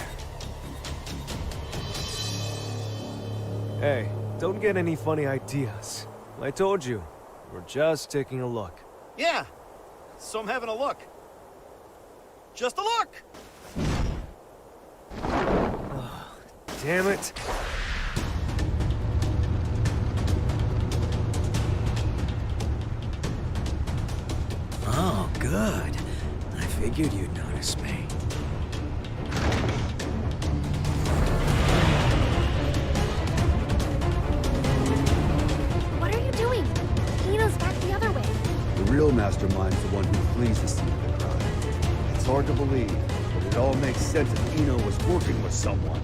Hey, don't get any funny ideas. I told you, we're just taking a look. Yeah, so I'm having a look. Just a look! Oh, damn it. Oh, good. I figured you'd notice me. What are you doing? Eno's back the other way. The real mastermind's the one who flees the scene of the crime. It's hard to believe, but it all makes sense if Eno was working with someone.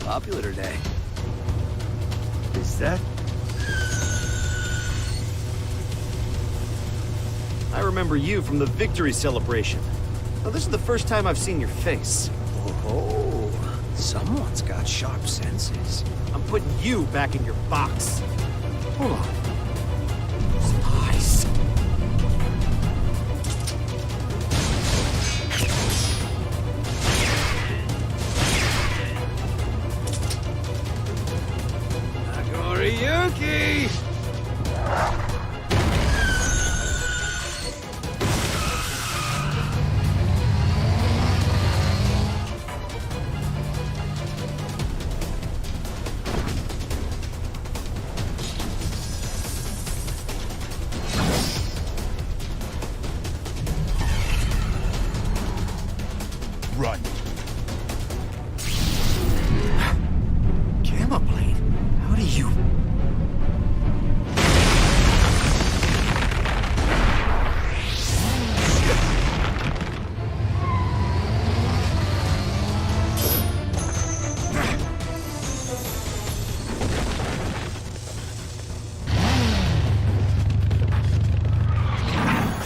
Popular today. Is that? I remember you from the victory celebration. Now, this is the first time I've seen your face. Oh, someone's got sharp senses. I'm putting you back in your box. Hold on. Spies. Yuki! Run. Gamma blade? How do you...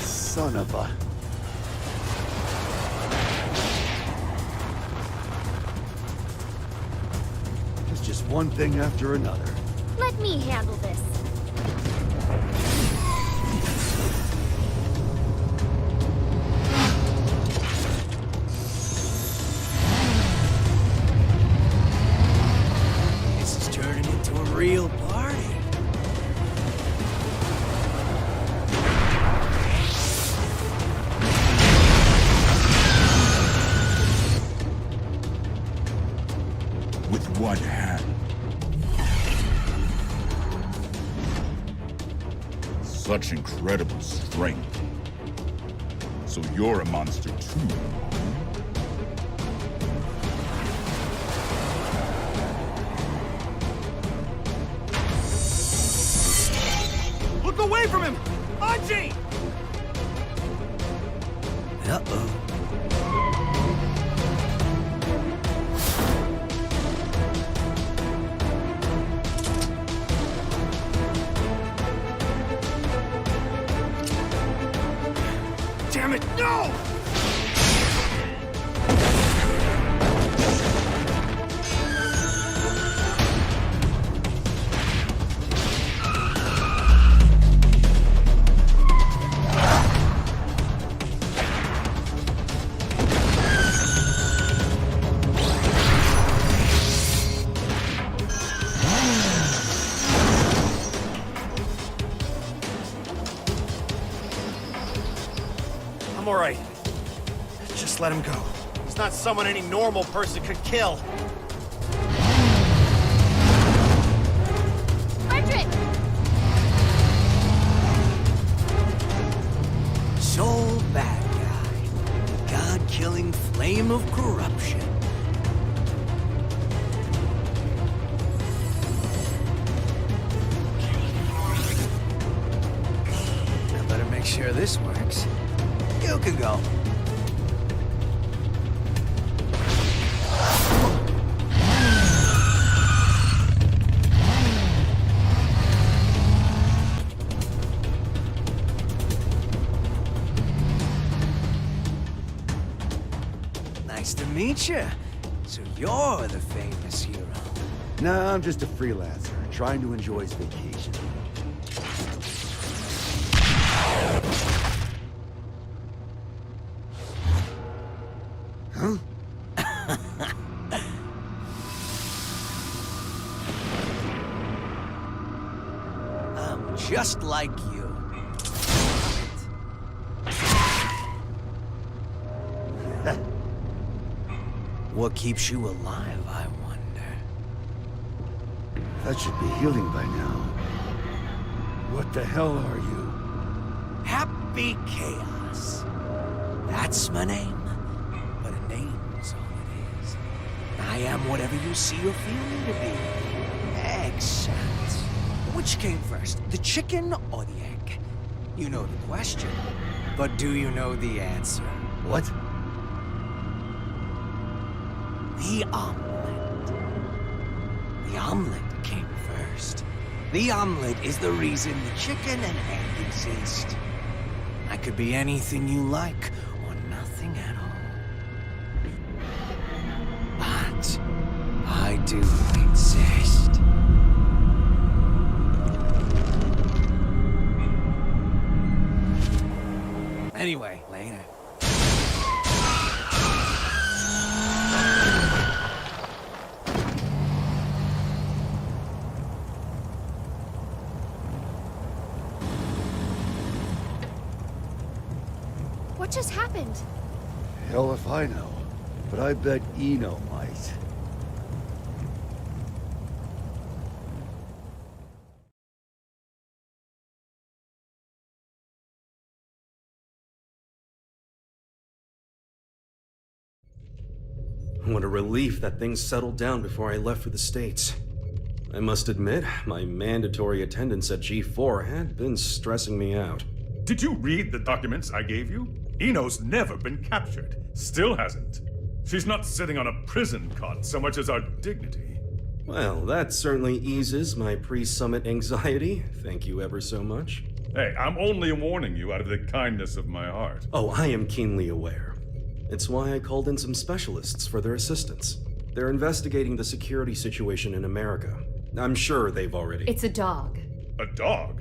Son of a... It's just one thing after another. Let me handle this. This is turning into a real party. With one hand. Such incredible strength. So you're a monster too. Look away from him! Anji! Uh-oh. Damn it, no! I'm all right. Just let him go. He's not someone any normal person could kill. Frederick! Sole bad guy. God-killing flame of corruption. sure this works. You can go. Nice to meet you. So you're the famous hero. No, I'm just a freelancer, trying to enjoy his vacation. Huh? I'm just like you. What keeps you alive, I wonder? That should be healing by now. What the hell are you? Happy Chaos. That's my name. But a name's all it is. I am whatever you see or feel me to be. Except, which came first, the chicken or the egg? You know the question, but do you know the answer? What? The omelet. The omelet came first. The omelet is the reason the chicken and egg exist. I could be anything you like, or nothing at all. But I do exist. Anyway, later. What just happened? Hell if I know. But I bet Eno might. What a relief that things settled down before I left for the States. I must admit, my mandatory attendance at G4 had been stressing me out. Did you read the documents I gave you? Eno's never been captured. Still hasn't. She's not sitting on a prison cot so much as our dignity. Well, that certainly eases my pre-summit anxiety. Thank you ever so much. Hey, I'm only warning you out of the kindness of my heart. Oh, I am keenly aware. It's why I called in some specialists for their assistance. They're investigating the security situation in America. I'm sure they've already... It's a dog. A dog?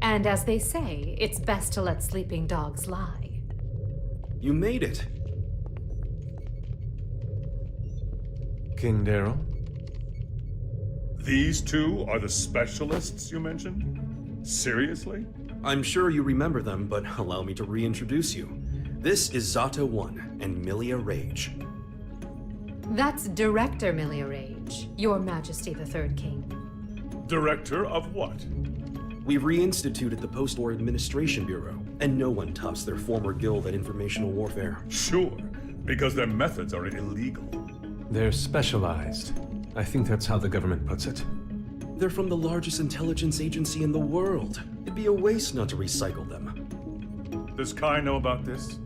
And as they say, it's best to let sleeping dogs lie. You made it. King Daryl? These two are the specialists you mentioned? Seriously? I'm sure you remember them, but allow me to reintroduce you. This is Zata 1 and Milia Rage. That's Director Milia Rage, Your Majesty the Third King. Director of what? We reinstituted the Post-War Administration Bureau, and no one tops their former guild at informational warfare. Sure, because their methods are illegal. They're specialized. I think that's how the government puts it. They're from the largest intelligence agency in the world. It'd be a waste not to recycle them. Does Kai know about this?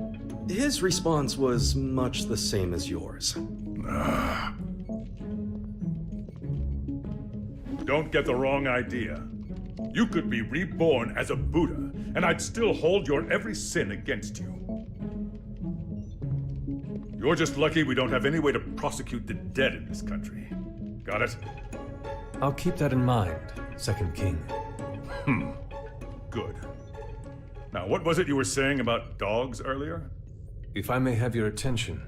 His response was much the same as yours. Don't get the wrong idea. You could be reborn as a Buddha, and I'd still hold your every sin against you. You're just lucky we don't have any way to prosecute the dead in this country. Got it? I'll keep that in mind, Second King. Good. Now, what was it you were saying about dogs earlier? If I may have your attention.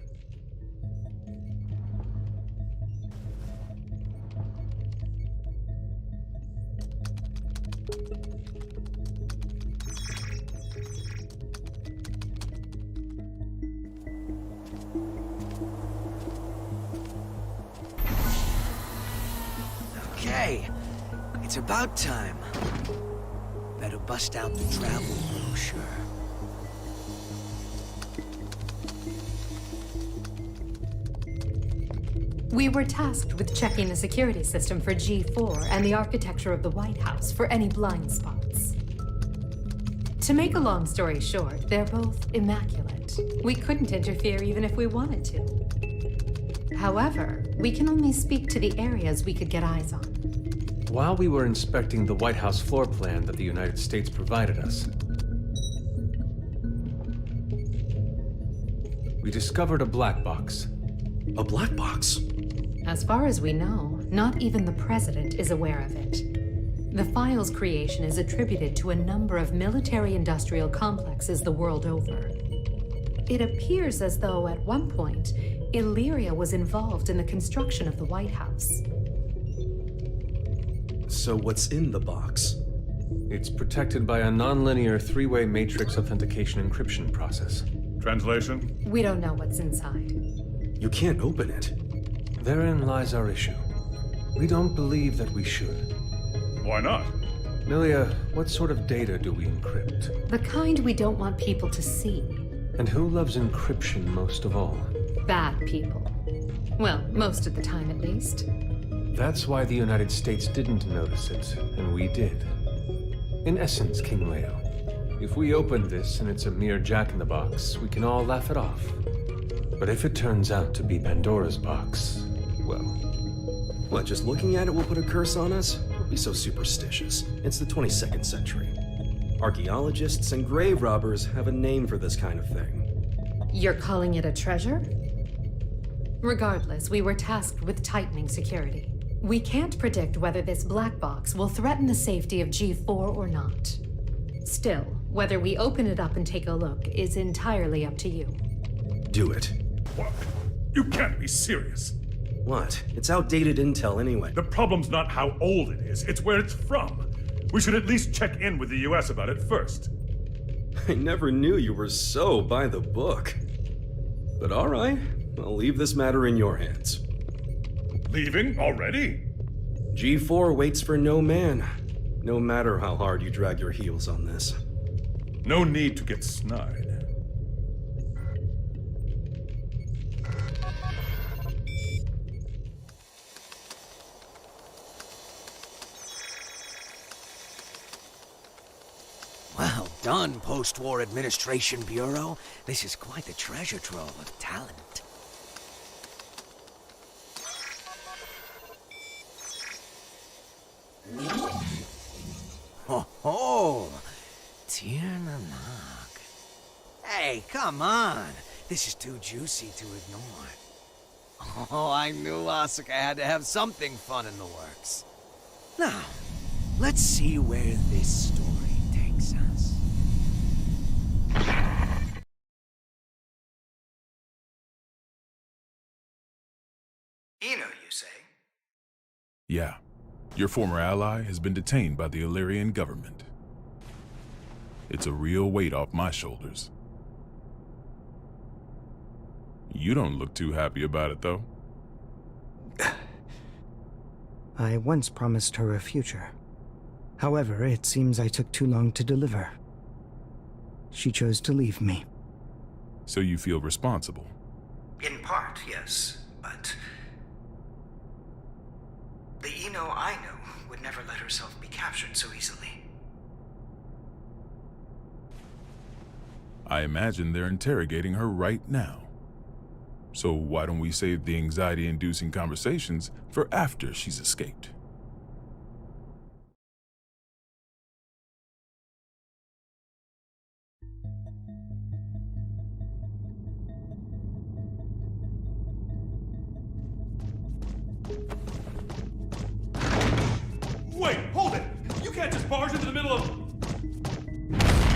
Okay, it's about time. Better bust out the travel brochure. We were tasked with checking the security system for G4 and the architecture of the White House for any blind spots. To make a long story short, they're both immaculate. We couldn't interfere even if we wanted to. However, we can only speak to the areas we could get eyes on. While we were inspecting the White House floor plan that the United States provided us, we discovered a black box. A black box? As far as we know, not even the president is aware of it. The file's creation is attributed to a number of military-industrial complexes the world over. It appears as though, at one point, Illyria was involved in the construction of the White House. So what's in the box? It's protected by a non-linear three-way matrix authentication encryption process. Translation? We don't know what's inside. You can't open it. Therein lies our issue. We don't believe that we should. Why not? Milia, what sort of data do we encrypt? The kind we don't want people to see. And who loves encryption most of all? Bad people. Well, most of the time at least. That's why the United States didn't notice it, and we did. In essence, King Leo, if we open this and it's a mere jack-in-the-box, we can all laugh it off. But if it turns out to be Pandora's box, well... What, just looking at it will put a curse on us? Don't be so superstitious. It's the 22nd century. Archaeologists and grave robbers have a name for this kind of thing. You're calling it a treasure? Regardless, we were tasked with tightening security. We can't predict whether this black box will threaten the safety of G4 or not. Still, whether we open it up and take a look is entirely up to you. Do it. What? You can't be serious. What? It's outdated intel anyway. The problem's not how old it is, it's where it's from. We should at least check in with the US about it first. I never knew you were so by the book. But all right, I'll leave this matter in your hands. Leaving already? G4 waits for no man, no matter how hard you drag your heels on this. No need to get snide. Well done, Post-War Administration Bureau. This is quite the treasure trove of talent. Ho ho! Tiernamak. Hey, come on! This is too juicy to ignore. Oh, I knew Asuka had to have something fun in the works. Now, let's see where this story takes us. Eno, you say? Yeah. Your former ally has been detained by the Illyrian government. It's a real weight off my shoulders. You don't look too happy about it, though. I once promised her a future. However, it seems I took too long to deliver. She chose to leave me. So you feel responsible? In part, yes, but... the Eno I know would never let herself be captured so easily. I imagine they're interrogating her right now. So why don't we save the anxiety-inducing conversations for after she's escaped? Wait, hold it! You can't just barge into the middle of...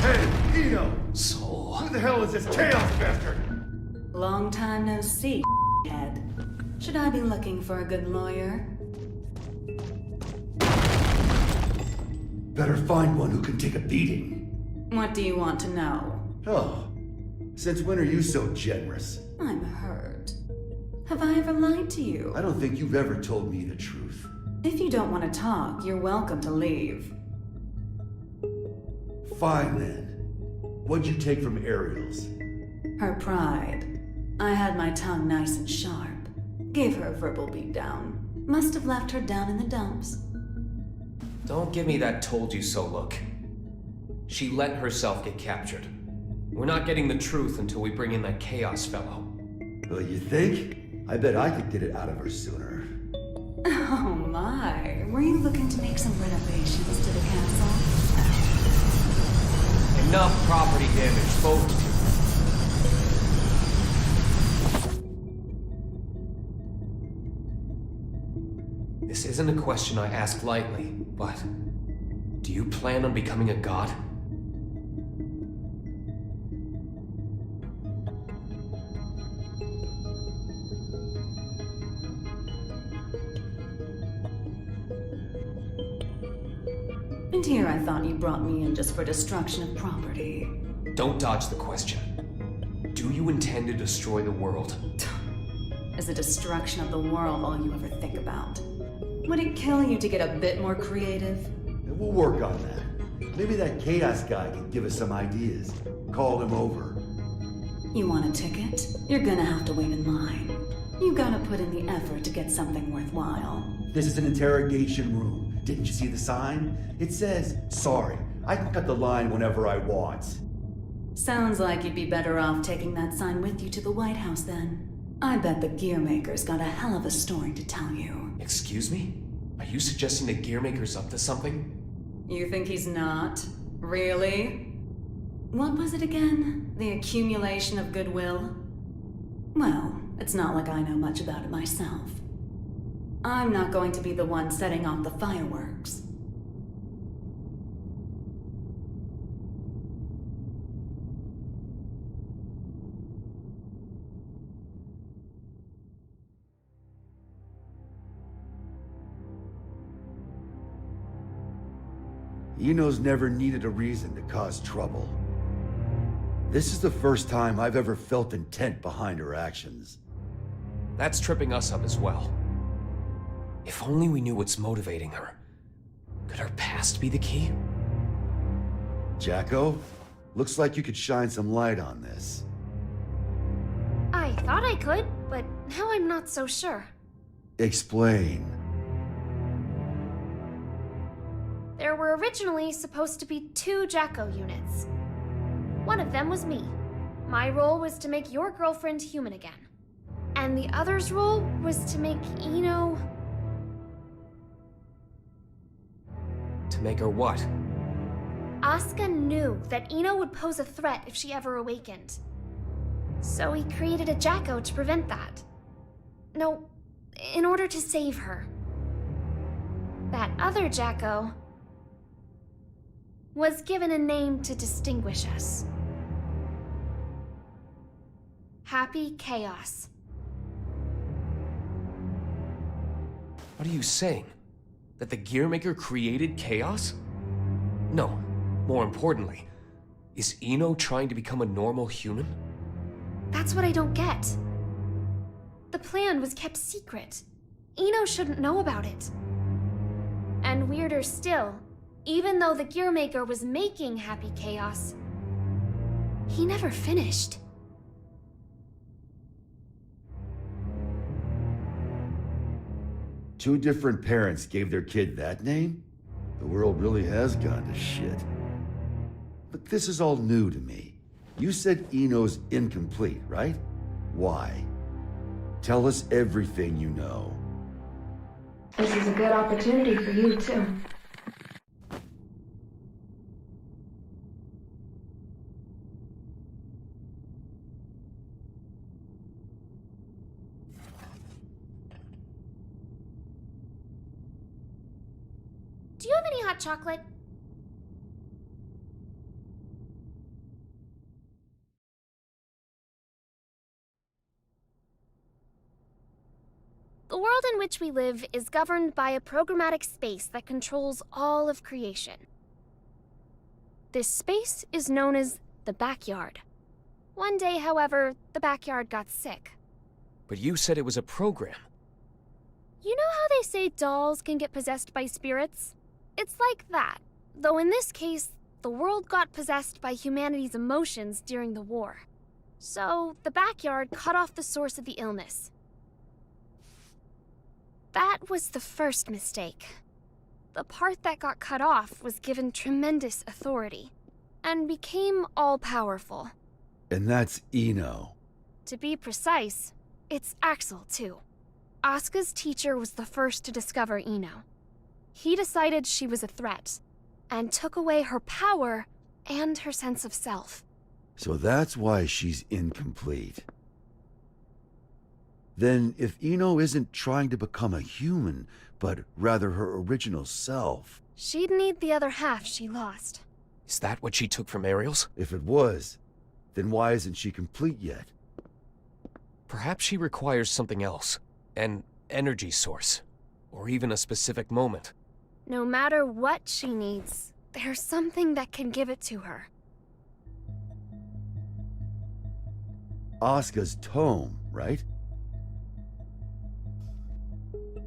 Hey, Eno! So... who the hell is this chaos bastard? Long time no see, head. Should I be looking for a good lawyer? Better find one who can take a beating. What do you want to know? Oh, since when are you so generous? I'm hurt. Have I ever lied to you? I don't think you've ever told me the truth. If you don't want to talk, you're welcome to leave. Fine then. What'd you take from Ariel's? Her pride. I had my tongue nice and sharp. Gave her a verbal beatdown. Must have left her down in the dumps. Don't give me that told you so look. She let herself get captured. We're not getting the truth until we bring in that Chaos fellow. Well, you think? I bet I could get it out of her sooner. Oh my, were you looking to make some renovations to the castle? Enough property damage, folks. This isn't a question I ask lightly, but do you plan on becoming a god? And here I thought you brought me in just for destruction of property. Don't dodge the question. Do you intend to destroy the world? Is the destruction of the world all you ever think about? Would it kill you to get a bit more creative? We'll work on that. Maybe that Chaos guy can give us some ideas. Call him over. You want a ticket? You're gonna have to wait in line. You gotta put in the effort to get something worthwhile. This is an interrogation room. Didn't you see the sign? It says, sorry, I can cut the line whenever I want. Sounds like you'd be better off taking that sign with you to the White House then. I bet the Gearmaker's got a hell of a story to tell you. Excuse me? Are you suggesting the Gearmaker's up to something? You think he's not? Really? What was it again? The accumulation of goodwill? Well, it's not like I know much about it myself. I'm not going to be the one setting off the fireworks. Eno's never needed a reason to cause trouble. This is the first time I've ever felt intent behind her actions. That's tripping us up as well. If only we knew what's motivating her. Could her past be the key? Jacko, looks like you could shine some light on this. I thought I could, but now I'm not so sure. Explain. There were originally supposed to be 2 Jacko units. One of them was me. My role was to make your girlfriend human again. And the other's role was to make Eno... To make her what? Asuka knew that Eno would pose a threat if she ever awakened. So he created a Jacko to prevent that. No, in order to save her. That other Jacko was given a name to distinguish us. Happy Chaos. What are you saying? That the Gearmaker created chaos? No, more importantly, is Eno trying to become a normal human? That's what I don't get. The plan was kept secret. Eno shouldn't know about it. And weirder still, even though the Gearmaker was making Happy Chaos, he never finished. Two different parents gave their kid that name? The world really has gone to shit. But this is all new to me. You said Eno's incomplete, right? Why? Tell us everything you know. This is a good opportunity for you, too. Do you have any hot chocolate? The world in which we live is governed by a programmatic space that controls all of creation. This space is known as the backyard. One day, however, the backyard got sick. But you said it was a program. You know how they say dolls can get possessed by spirits? It's like that, though in this case, the world got possessed by humanity's emotions during the war. So, the backyard cut off the source of the illness. That was the first mistake. The part that got cut off was given tremendous authority, and became all-powerful. And that's Eno. To be precise, it's Axel, too. Asuka's teacher was the first to discover Eno. He decided she was a threat, and took away her power and her sense of self. So that's why she's incomplete. Then if Eno isn't trying to become a human, but rather her original self... She'd need the other half she lost. Is that what she took from Ariel's? If it was, then why isn't she complete yet? Perhaps she requires something else. An energy source. Or even a specific moment. No matter what she needs, there's something that can give it to her. Asuka's tome, right?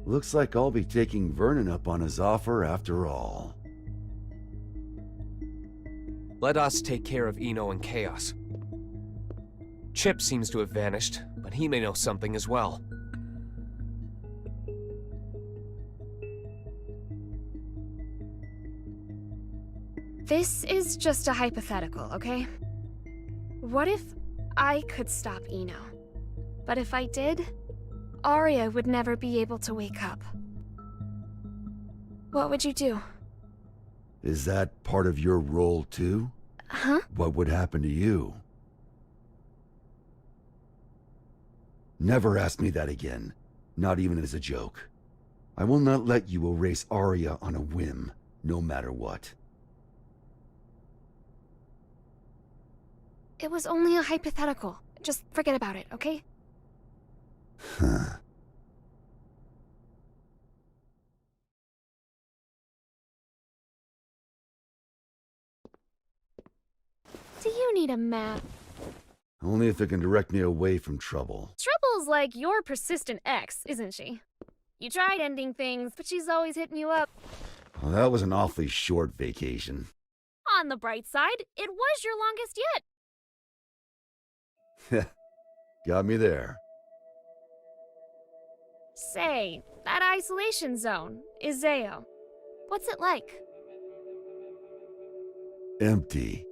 Looks like I'll be taking Vernon up on his offer after all. Let us take care of Eno and Chaos. Chip seems to have vanished, but he may know something as well. This is just a hypothetical, okay? What if I could stop Eno? But if I did, Arya would never be able to wake up. What would you do? Is that part of your role too? Huh? What would happen to you? Never ask me that again. Not even as a joke. I will not let you erase Arya on a whim, no matter what. It was only a hypothetical. Just forget about it, okay? Huh. Do you need a map? Only if it can direct me away from trouble. Trouble's like your persistent ex, isn't she? You tried ending things, but she's always hitting you up. Well, that was an awfully short vacation. On the bright side, it was your longest yet. Got me there. Say, that isolation zone, Izeo. What's it like? Empty.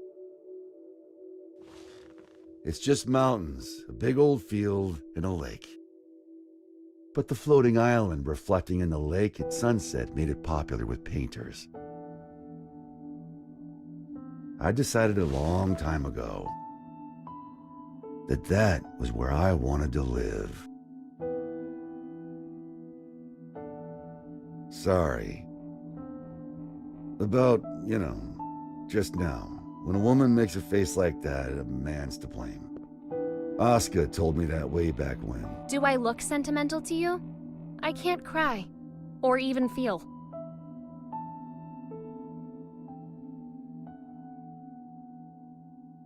It's just mountains, a big old field, and a lake. But the floating island reflecting in the lake at sunset made it popular with painters. I decided a long time ago that was where I wanted to live. Sorry. About, just now. When a woman makes a face like that, a man's to blame. Asuka told me that way back when. Do I look sentimental to you? I can't cry. Or even feel.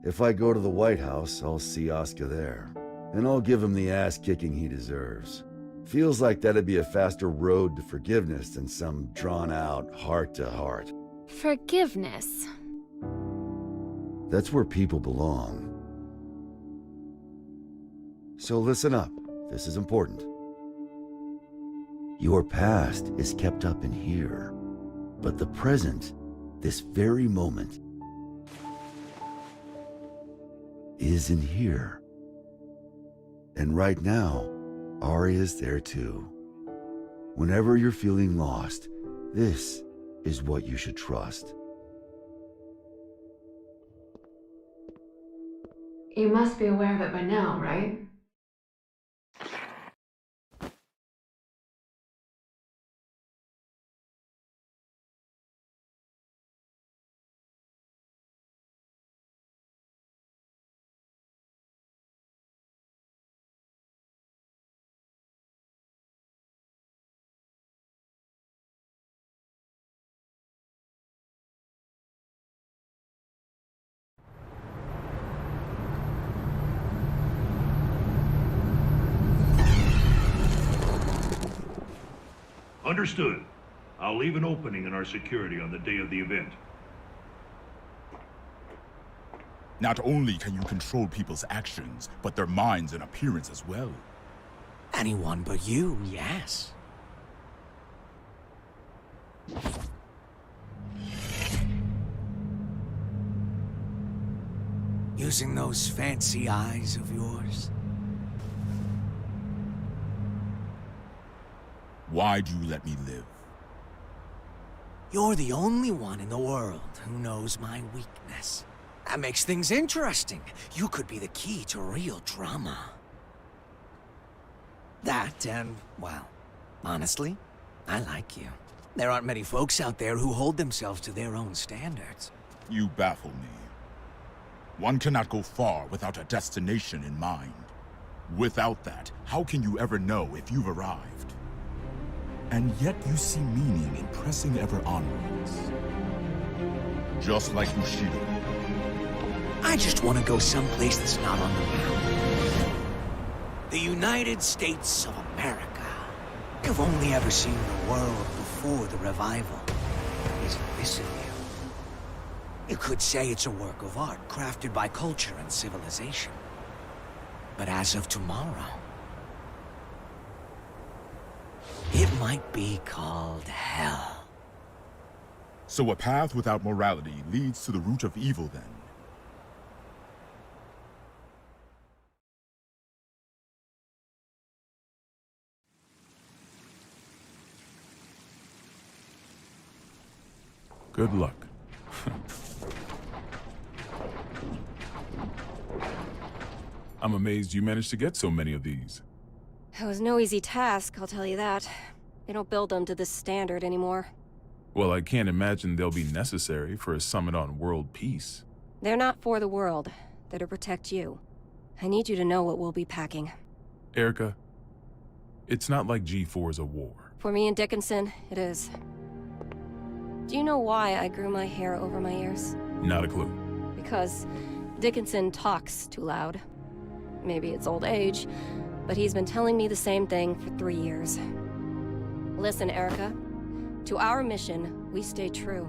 If I go to the White House, I'll see Asuka there. And I'll give him the ass-kicking he deserves. Feels like that'd be a faster road to forgiveness than some drawn-out heart-to-heart. Forgiveness? That's where people belong. So listen up. This is important. Your past is kept up in here. But the present, this very moment, is in here. And right now, Arya's there too. Whenever you're feeling lost, this is what you should trust. You must be aware of it by now, right? Understood. I'll leave an opening in our security on the day of the event. Not only can you control people's actions, but their minds and appearance as well. Anyone but you, yes. Using those fancy eyes of yours? Why do you let me live? You're the only one in the world who knows my weakness. That makes things interesting. You could be the key to real drama. That and, well, honestly, I like you. There aren't many folks out there who hold themselves to their own standards. You baffle me. One cannot go far without a destination in mind. Without that, how can you ever know if you've arrived? And yet you see meaning in pressing ever onwards. Just like Bushido. I just want to go someplace that's not on the map. The United States of America. You've only ever seen the world before the revival. Isn't this of you? You could say it's a work of art crafted by culture and civilization. But as of tomorrow, it might be called hell. So a path without morality leads to the root of evil then? Good luck. I'm amazed you managed to get so many of these. It was no easy task, I'll tell you that. They don't build them to this standard anymore. Well, I can't imagine they'll be necessary for a summit on world peace. They're not for the world. They're to protect you. I need you to know what we'll be packing. Erica, it's not like G4 is a war. For me and Dickinson, it is. Do you know why I grew my hair over my ears? Not a clue. Because Dickinson talks too loud. Maybe it's old age, but he's been telling me the same thing for 3 years. Listen, Erica. To our mission, we stay true.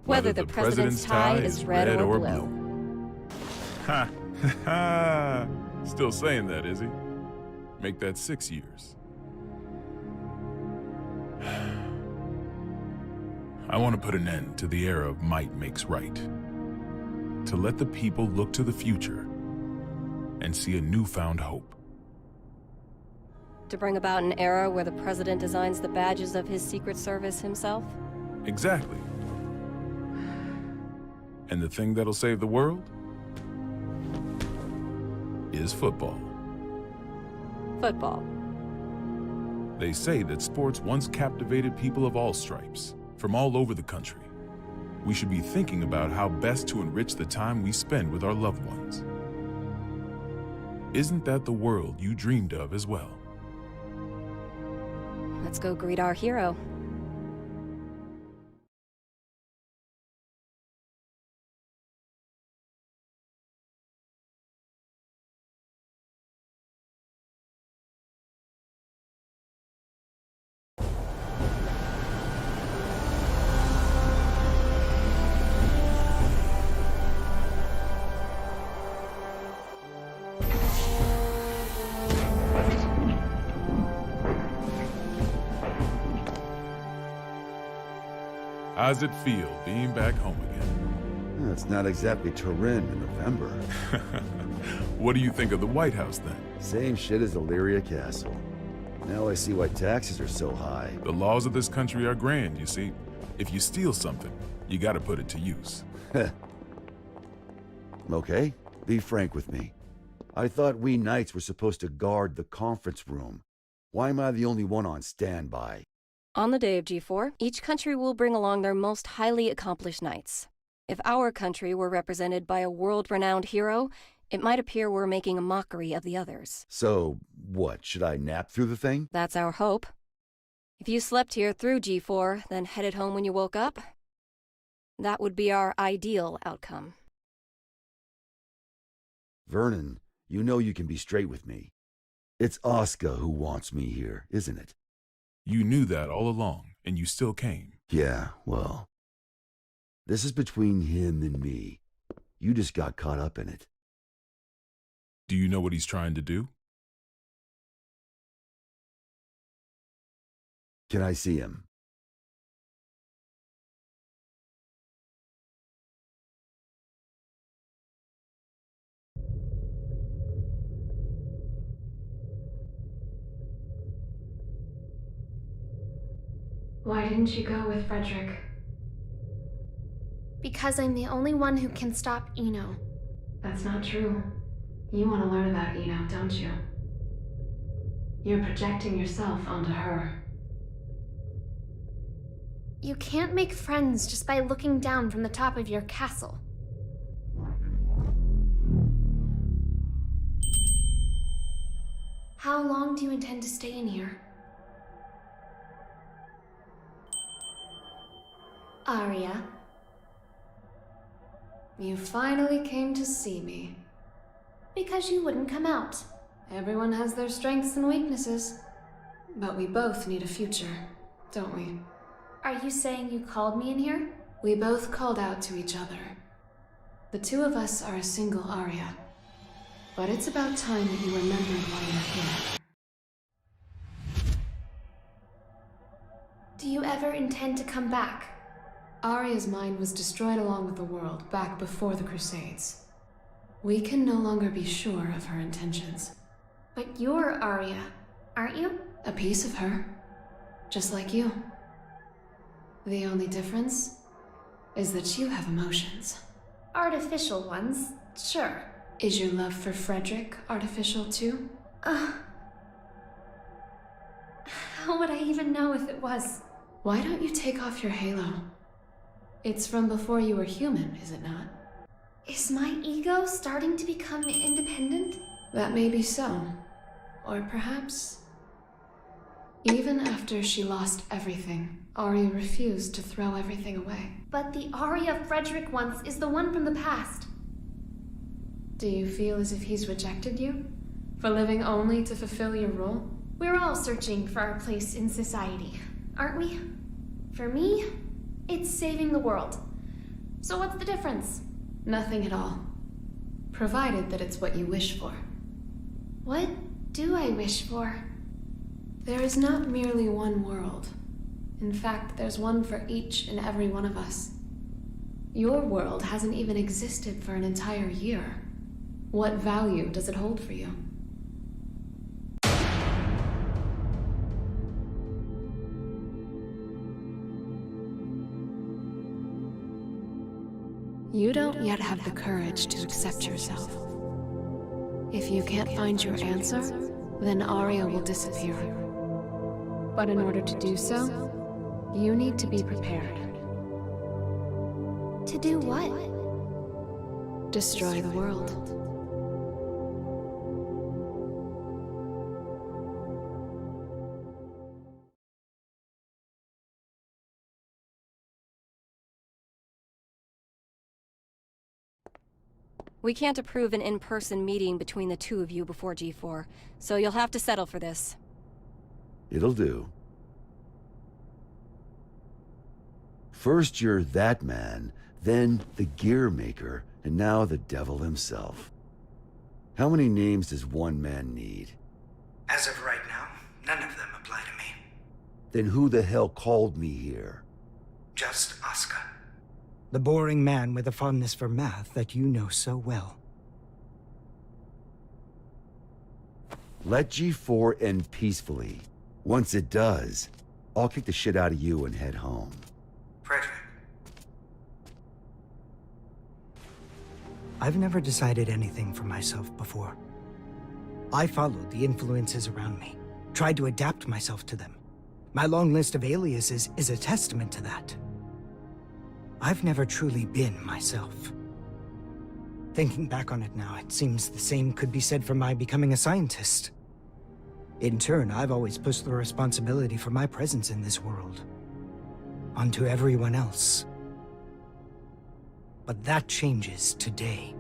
Whether the president's tie is red or blue. Ha! Ha! Still saying that, is he? Make that 6 years. I want to put an end to the era of might makes right. To let the people look to the future and see a newfound hope. To bring about an era where the president designs the badges of his Secret Service himself? Exactly. And the thing that'll save the world is football. Football. They say that sports once captivated people of all stripes, from all over the country. We should be thinking about how best to enrich the time we spend with our loved ones. Isn't that the world you dreamed of as well? Let's go greet our hero. How's it feel being back home again? It's not exactly Turin in November. What do you think of the White House then? Same shit as Illyria Castle. Now I see why taxes are so high. The laws of this country are grand, you see. If you steal something, you gotta put it to use. Okay, be frank with me. I thought we knights were supposed to guard the conference room. Why am I the only one on standby? On the day of G4, each country will bring along their most highly accomplished knights. If our country were represented by a world-renowned hero, it might appear we're making a mockery of the others. So, what, should I nap through the thing? That's our hope. If you slept here through G4, then headed home when you woke up, that would be our ideal outcome. Vernon, you know you can be straight with me. It's Asuka who wants me here, isn't it? You knew that all along, and you still came. Yeah, well, this is between him and me. You just got caught up in it. Do you know what he's trying to do? Can I see him? Why didn't you go with Frederick? Because I'm the only one who can stop Eno. That's not true. You want to learn about Eno, don't you? You're projecting yourself onto her. You can't make friends just by looking down from the top of your castle. How long do you intend to stay in here? Arya. You finally came to see me. Because you wouldn't come out. Everyone has their strengths and weaknesses. But we both need a future, don't we? Are you saying you called me in here? We both called out to each other. The two of us are a single Arya. But it's about time that you remembered why you're here. Do you ever intend to come back? Arya's mind was destroyed along with the world back before the Crusades. We can no longer be sure of her intentions. But you're Arya, aren't you? A piece of her. Just like you. The only difference is that you have emotions. Artificial ones, sure. Is your love for Frederick artificial too? How would I even know if it was? Why don't you take off your halo? It's from before you were human, is it not? Is my ego starting to become independent? That may be so. Or perhaps... Even after she lost everything, Arya refused to throw everything away. But the Arya Frederick wants is the one from the past. Do you feel as if he's rejected you? For living only to fulfill your role? We're all searching for our place in society, aren't we? For me, it's saving the world. So what's the difference? Nothing at all. Provided that it's what you wish for. What do I wish for? There is not merely one world. In fact, there's one for each and every one of us. Your world hasn't even existed for an entire year. What value does it hold for you? You don't yet have the courage to accept yourself. If you can't find your answer, then Arya will disappear. But in order to do so, you need to be prepared. To do what? Destroy the world. We can't approve an in-person meeting between the two of you before G4, so you'll have to settle for this. It'll do. First you're that man, then the gear maker, and now the devil himself. How many names does one man need? As of right now, none of them apply to me. Then who the hell called me here? Just Asuka. The boring man with a fondness for math that you know so well. Let G4 end peacefully. Once it does, I'll kick the shit out of you and head home. Frederick. I've never decided anything for myself before. I followed the influences around me, tried to adapt myself to them. My long list of aliases is a testament to that. I've never truly been myself. Thinking back on it now, it seems the same could be said for my becoming a scientist. In turn, I've always pushed the responsibility for my presence in this world onto everyone else. But that changes today.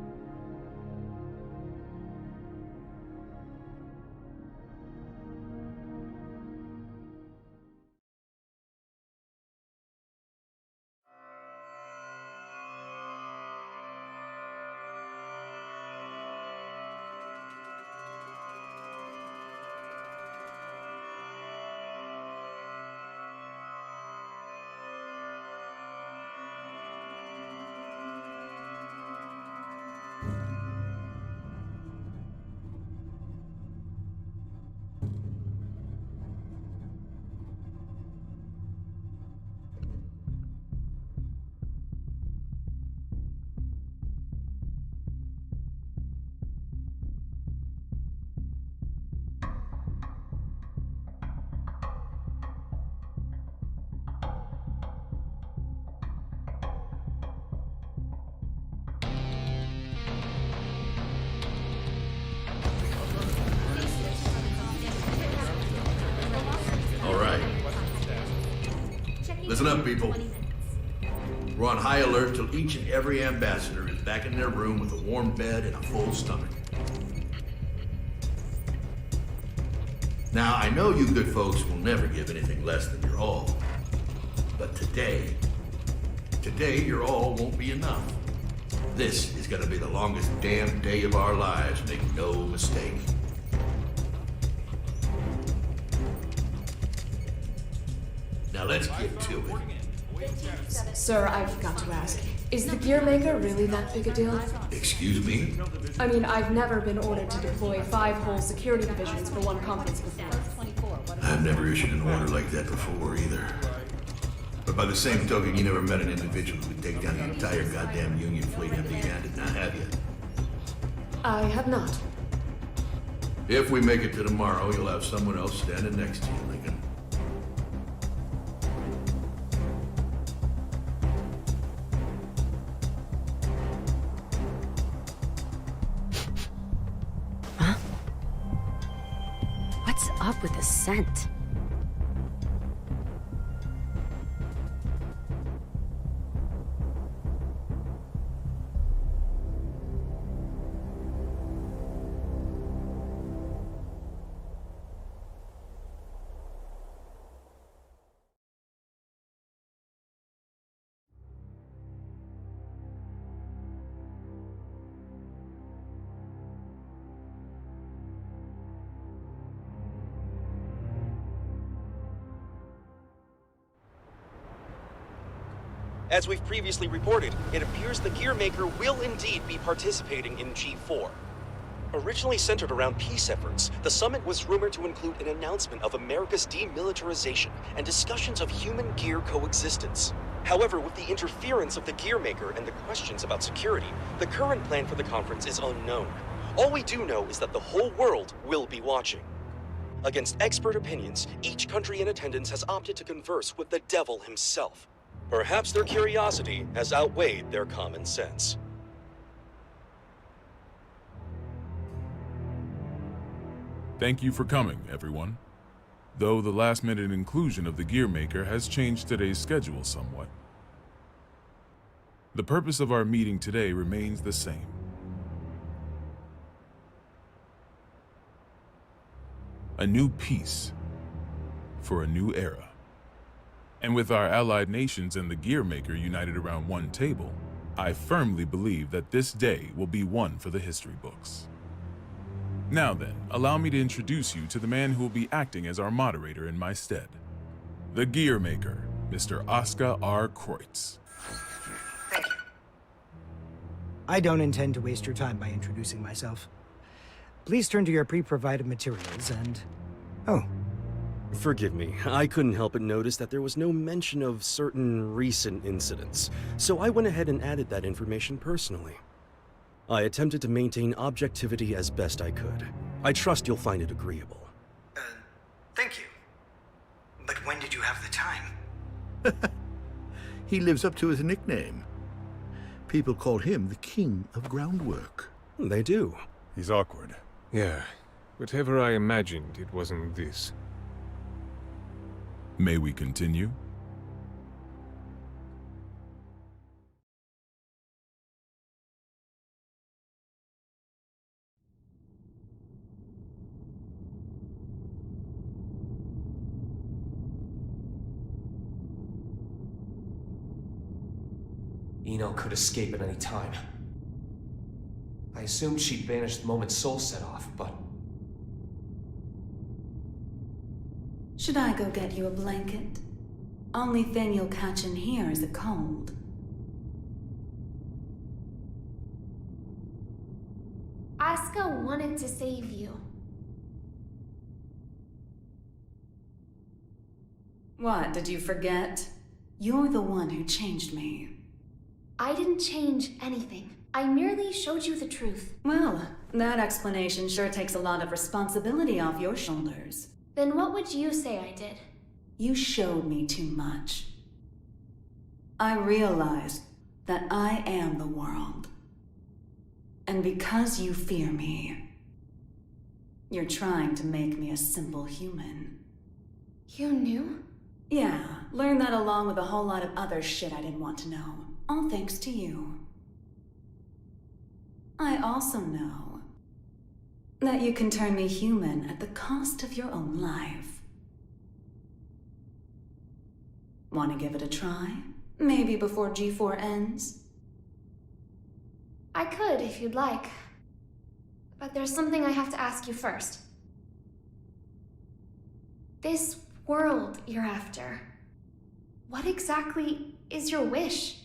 Listen up, people. We're on high alert till each and every ambassador is back in their room with a warm bed and a full stomach. Now, I know you good folks will never give anything less than your all. But today, your all won't be enough. This is gonna be the longest damn day of our lives, make no mistake. Now let's get to it. Sir, I forgot to ask. Is the gear maker really that big a deal? Excuse me? I mean, I've never been ordered to deploy 5 whole security divisions for one conference before. I've never issued an order like that before either. But by the same token, you never met an individual who would take down the entire goddamn Union fleet empty-handed, now have you? I have not. If we make it to tomorrow, you'll have someone else standing next to you, Lincoln. What's up with the scent? As we've previously reported, it appears the Gearmaker will indeed be participating in G4. Originally centered around peace efforts, the summit was rumored to include an announcement of America's demilitarization and discussions of human-gear coexistence. However, with the interference of the Gearmaker and the questions about security, the current plan for the conference is unknown. All we do know is that the whole world will be watching. Against expert opinions, each country in attendance has opted to converse with the devil himself. Perhaps their curiosity has outweighed their common sense. Thank you for coming, everyone. Though the last-minute inclusion of the Gearmaker has changed today's schedule somewhat. The purpose of our meeting today remains the same. A new peace for a new era. And with our allied nations and the Gearmaker united around one table, I firmly believe that this day will be one for the history books. Now then, allow me to introduce you to the man who will be acting as our moderator in my stead. The Gearmaker, Mr. Oscar R. Kreutz. Thank you. I don't intend to waste your time by introducing myself. Please turn to your pre-provided materials and... Oh. Forgive me, I couldn't help but notice that there was no mention of certain recent incidents, so I went ahead and added that information personally. I attempted to maintain objectivity as best I could. I trust you'll find it agreeable. Thank you. But when did you have the time? He lives up to his nickname. People call him the King of Groundwork. They do. He's awkward. Yeah. Whatever I imagined, it wasn't this. May we continue? Eno could escape at any time. I assumed she'd vanished the moment Soul set off, but... Should I go get you a blanket? Only thing you'll catch in here is a cold. Asuka wanted to save you. What, did you forget? You're the one who changed me. I didn't change anything. I merely showed you the truth. Well, that explanation sure takes a lot of responsibility off your shoulders. Then what would you say I did? You showed me too much. I realized that I am the world. And because you fear me, you're trying to make me a simple human. You knew? Yeah, learned that along with a whole lot of other shit I didn't want to know. All thanks to you. I also know that you can turn me human at the cost of your own life. Want to give it a try? Maybe before G4 ends? I could, if you'd like. But there's something I have to ask you first. This world you're after, what exactly is your wish?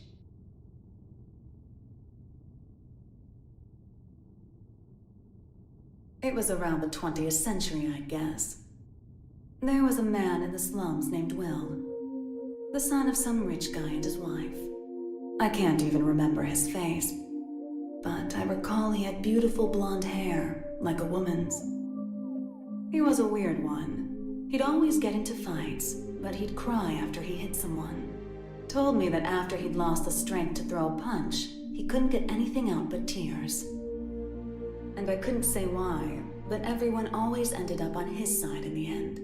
It was around the 20th century, I guess. There was a man in the slums named Will, the son of some rich guy and his wife. I can't even remember his face, but I recall he had beautiful blonde hair, like a woman's. He was a weird one. He'd always get into fights, but he'd cry after he hit someone. Told me that after he'd lost the strength to throw a punch, he couldn't get anything out but tears. And I couldn't say why, but everyone always ended up on his side in the end.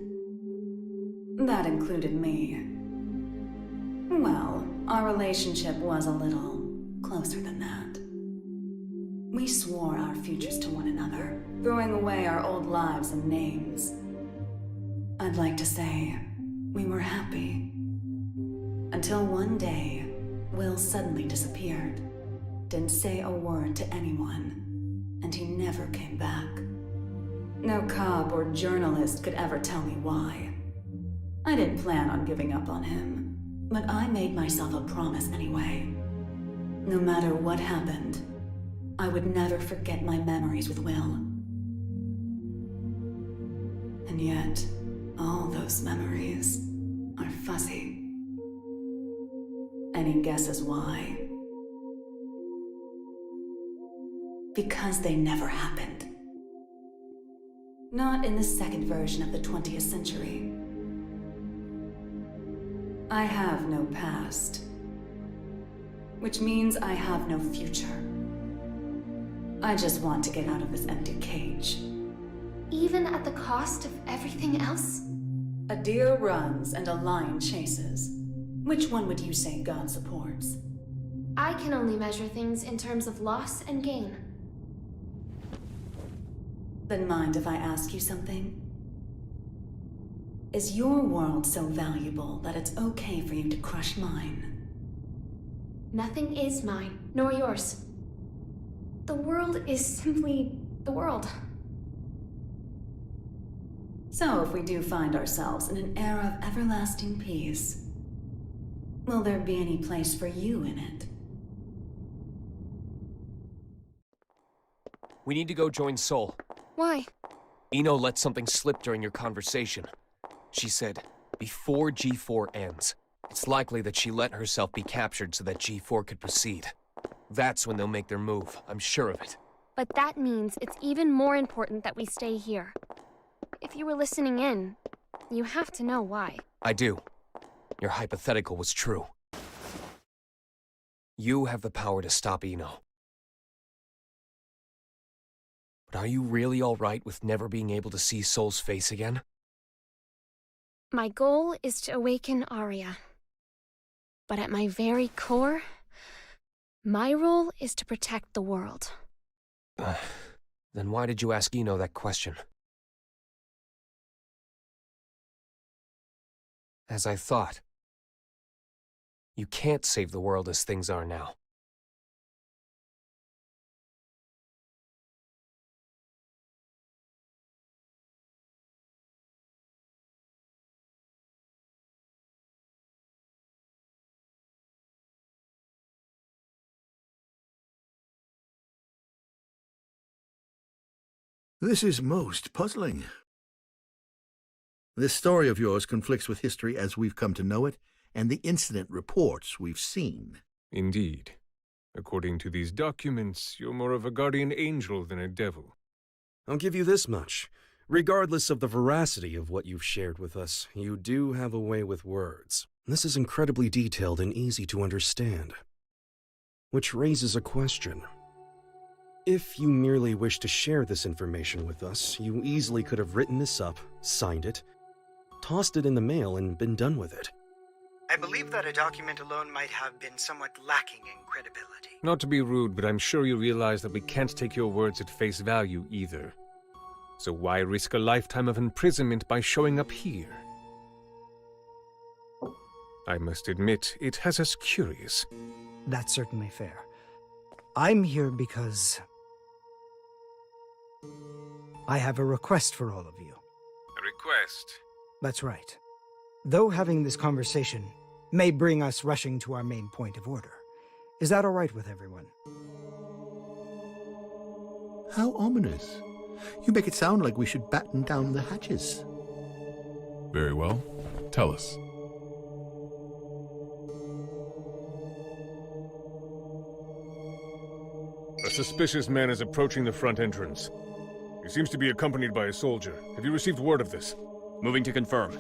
That included me. Well, our relationship was a little closer than that. We swore our futures to one another, throwing away our old lives and names. I'd like to say we were happy. Until one day, Will suddenly disappeared. Didn't say a word to anyone. And he never came back. No cop or journalist could ever tell me why. I didn't plan on giving up on him, but I made myself a promise anyway. No matter what happened, I would never forget my memories with Will. And yet, all those memories are fuzzy. Any guesses why? Because they never happened. Not in the second version of the 20th century. I have no past, which means I have no future. I just want to get out of this empty cage. Even at the cost of everything else? A deer runs and a lion chases. Which one would you say God supports? I can only measure things in terms of loss and gain. Then mind if I ask you something? Is your world so valuable that it's okay for you to crush mine? Nothing is mine, nor yours. The world is simply the world. So if we do find ourselves in an era of everlasting peace, will there be any place for you in it? We need to go join Sol. Why? Eno let something slip during your conversation. She said, before G4 ends. It's likely that she let herself be captured so that G4 could proceed. That's when they'll make their move, I'm sure of it. But that means it's even more important that we stay here. If you were listening in, you have to know why. I do. Your hypothetical was true. You have the power to stop Eno. But are you really all right with never being able to see Sol's face again? My goal is to awaken Arya. But at my very core, my role is to protect the world. Then why did you ask Eno that question? As I thought, you can't save the world as things are now. This is most puzzling. This story of yours conflicts with history as we've come to know it, and the incident reports we've seen. Indeed. According to these documents, you're more of a guardian angel than a devil. I'll give you this much. Regardless of the veracity of what you've shared with us, you do have a way with words. This is incredibly detailed and easy to understand. Which raises a question. If you merely wish to share this information with us, you easily could have written this up, signed it, tossed it in the mail and been done with it. I believe that a document alone might have been somewhat lacking in credibility. Not to be rude, but I'm sure you realize that we can't take your words at face value either. So why risk a lifetime of imprisonment by showing up here? I must admit, it has us curious. That's certainly fair. I'm here because I have a request for all of you. A request? That's right. Though having this conversation may bring us rushing to our main point of order, is that all right with everyone? How ominous. You make it sound like we should batten down the hatches. Very well. Tell us. A suspicious man is approaching the front entrance. He seems to be accompanied by a soldier. Have you received word of this? Moving to confirm.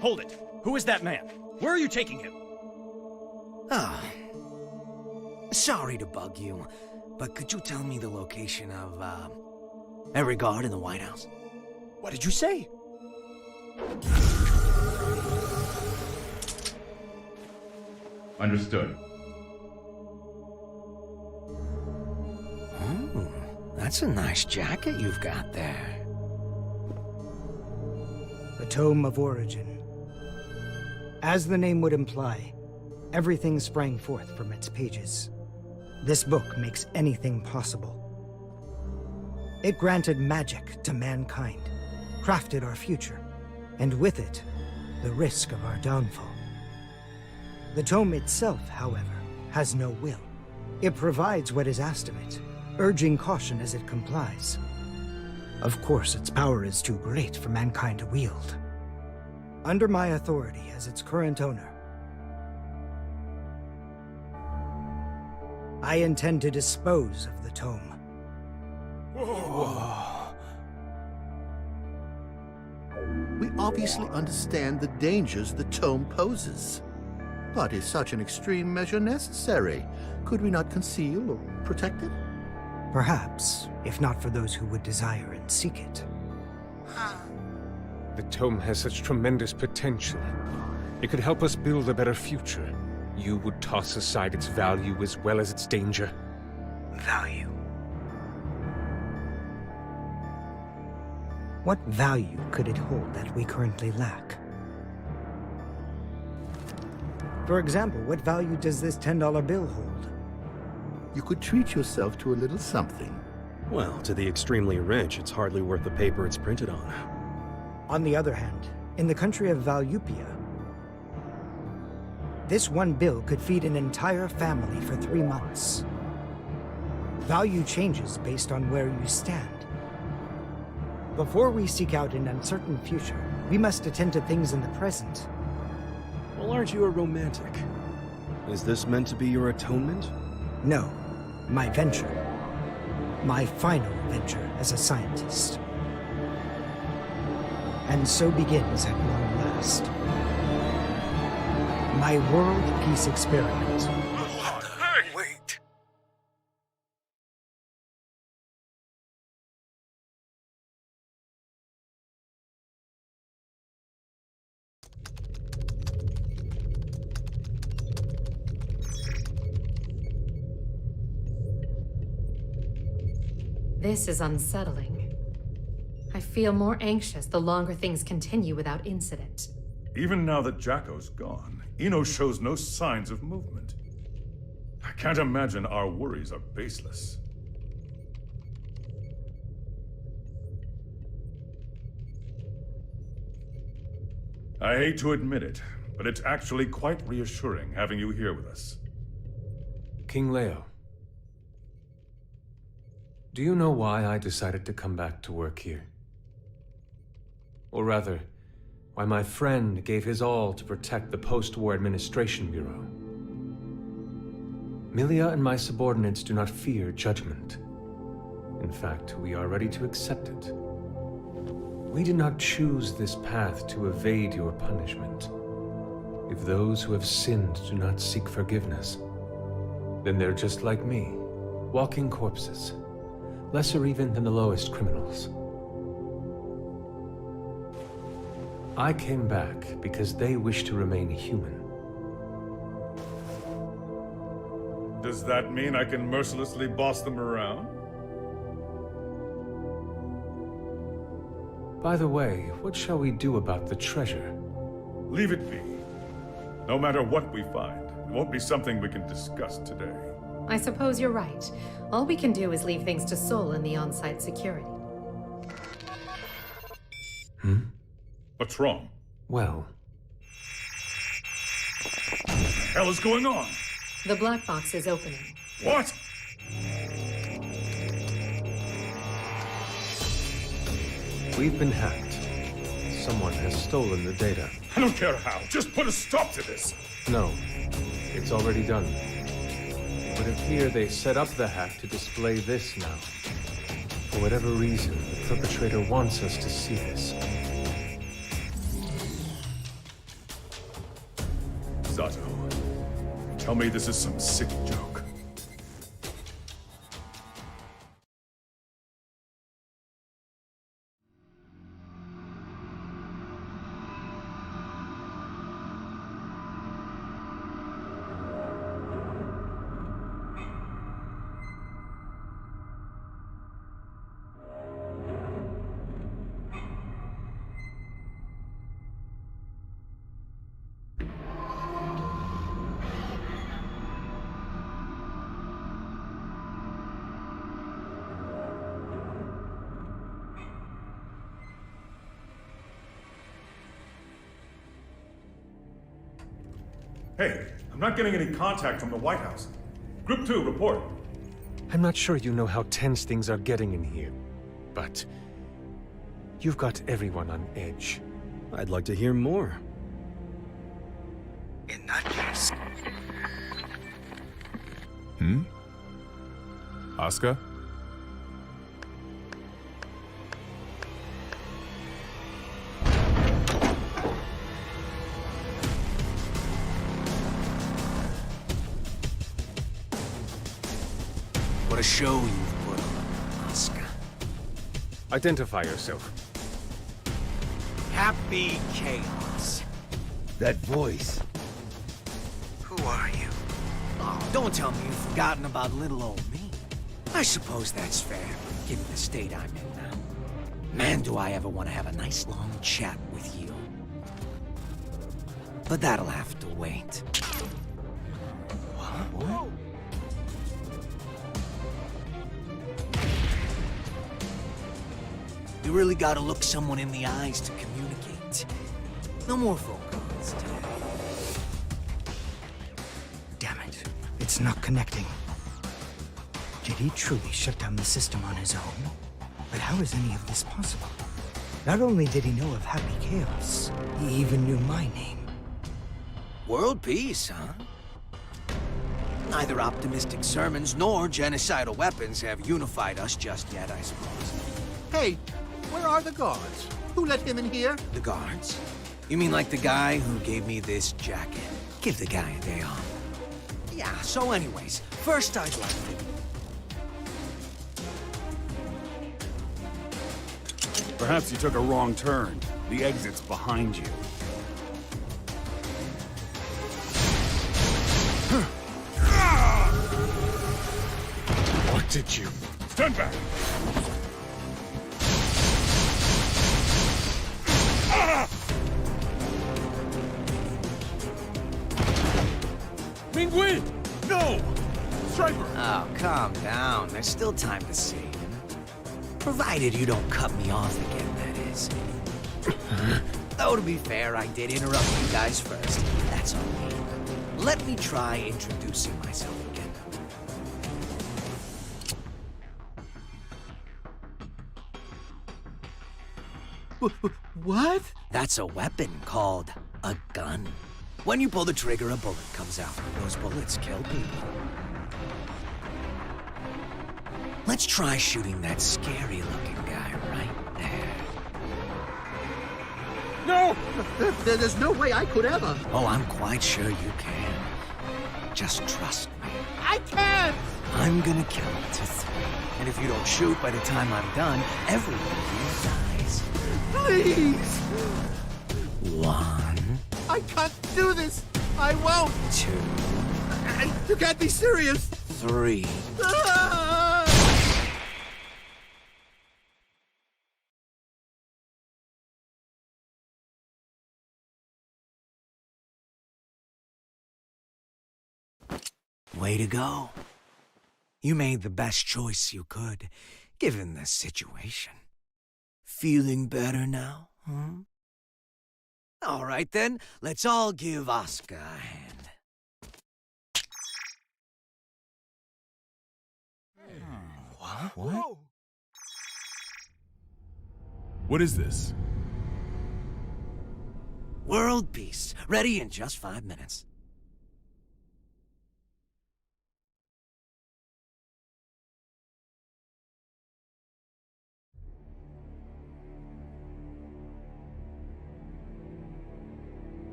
Hold it! Who is that man? Where are you taking him? Ah. Sorry to bug you, but could you tell me the location of, every guard in the White House? What did you say? Understood. Oh, that's a nice jacket you've got there. The Tome of Origin. As the name would imply, everything sprang forth from its pages. This book makes anything possible. It granted magic to mankind, crafted our future, and with it, the risk of our downfall. The tome itself, however, has no will. It provides what is asked of it, urging caution as it complies. Of course, its power is too great for mankind to wield. Under my authority as its current owner, I intend to dispose of the tome. Whoa. We obviously understand the dangers the tome poses. But is such an extreme measure necessary? Could we not conceal or protect it? Perhaps, if not for those who would desire and seek it. The tome has such tremendous potential. It could help us build a better future. You would toss aside its value as well as its danger. Value? What value could it hold that we currently lack? For example, what value does this $10 bill hold? You could treat yourself to a little something. Well, to the extremely rich, it's hardly worth the paper it's printed on. On the other hand, in the country of Valyupia, this one bill could feed an entire family for 3 months. Value changes based on where you stand. Before we seek out an uncertain future, we must attend to things in the present. Well, aren't you a romantic? Is this meant to be your atonement? No, my venture. My final venture as a scientist. And so begins at long last my world peace experiment. Hey! Wait! This is unsettling. I feel more anxious the longer things continue without incident. Even now that Jacko's gone, Eno shows no signs of movement. I can't imagine our worries are baseless. I hate to admit it, but it's actually quite reassuring having you here with us. King Leo, do you know why I decided to come back to work here? Or rather, why my friend gave his all to protect the Post-War Administration Bureau. Milia and my subordinates do not fear judgment. In fact, we are ready to accept it. We did not choose this path to evade your punishment. If those who have sinned do not seek forgiveness, then they're just like me, walking corpses, lesser even than the lowest criminals. I came back because they wish to remain human. Does that mean I can mercilessly boss them around? By the way, what shall we do about the treasure? Leave it be. No matter what we find, it won't be something we can discuss today. I suppose you're right. All we can do is leave things to Sol and the on-site security. What's wrong? Well... What the hell is going on? The black box is opening. What? We've been hacked. Someone has stolen the data. I don't care how. Just put a stop to this. No. It's already done. It would appear they set up the hack to display this now. For whatever reason, the perpetrator wants us to see this. Zato, tell me this is some sick joke. Hey, I'm not getting any contact from the White House. Group 2, report. I'm not sure you know how tense things are getting in here, but you've got everyone on edge. I'd like to hear more. In that case... Oscar? What a show you've put on, Oscar. Identify yourself. Happy Chaos. That voice. Who are you? Oh, don't tell me you've forgotten about little old me. I suppose that's fair, given the state I'm in now. Man, do I ever want to have a nice long chat with you. But that'll have to wait. What? You really gotta look someone in the eyes to communicate. No more phone calls today. Damn it. It's not connecting. Did he truly shut down the system on his own? But how is any of this possible? Not only did he know of Happy Chaos, he even knew my name. World peace, huh? Neither optimistic sermons nor genocidal weapons have unified us just yet, I suppose. Hey, where are the guards? Who let him in here? The guards? You mean like the guy who gave me this jacket? Give the guy a day off. Yeah, so anyways, first I'd like to... Perhaps you took a wrong turn. The exit's behind you. What did you... Stand back! Penguin! No! Striper! Oh, calm down. There's still time to save. Provided you don't cut me off again, that is. Though to be fair, I did interrupt you guys first. That's on me. Let me try introducing myself again. What? That's a weapon called a gun. When you pull the trigger, a bullet comes out. Those bullets kill people. Let's try shooting that scary-looking guy right there. No! There's no way I could ever. Oh, I'm quite sure you can. Just trust me. I can't! I'm gonna count to 3. And if you don't shoot by the time I'm done, everyone here dies. Please! 1. I can't do this! I won't! 2. You can't be serious! 3. Ah! Way to go. You made the best choice you could, given the situation. Feeling better now, huh? All right then, let's all give Oscar a hand. What? What is this? World peace, ready in just 5 minutes.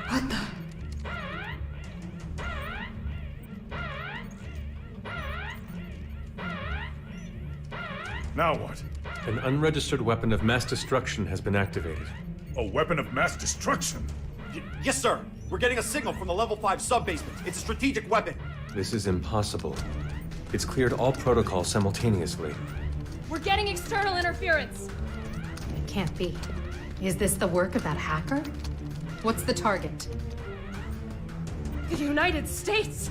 What the? Now what? An unregistered weapon of mass destruction has been activated. A weapon of mass destruction? Yes, sir. We're getting a signal from the level 5 sub-basement. It's a strategic weapon. This is impossible. It's cleared all protocols simultaneously. We're getting external interference. It can't be. Is this the work of that hacker? What's the target? The United States!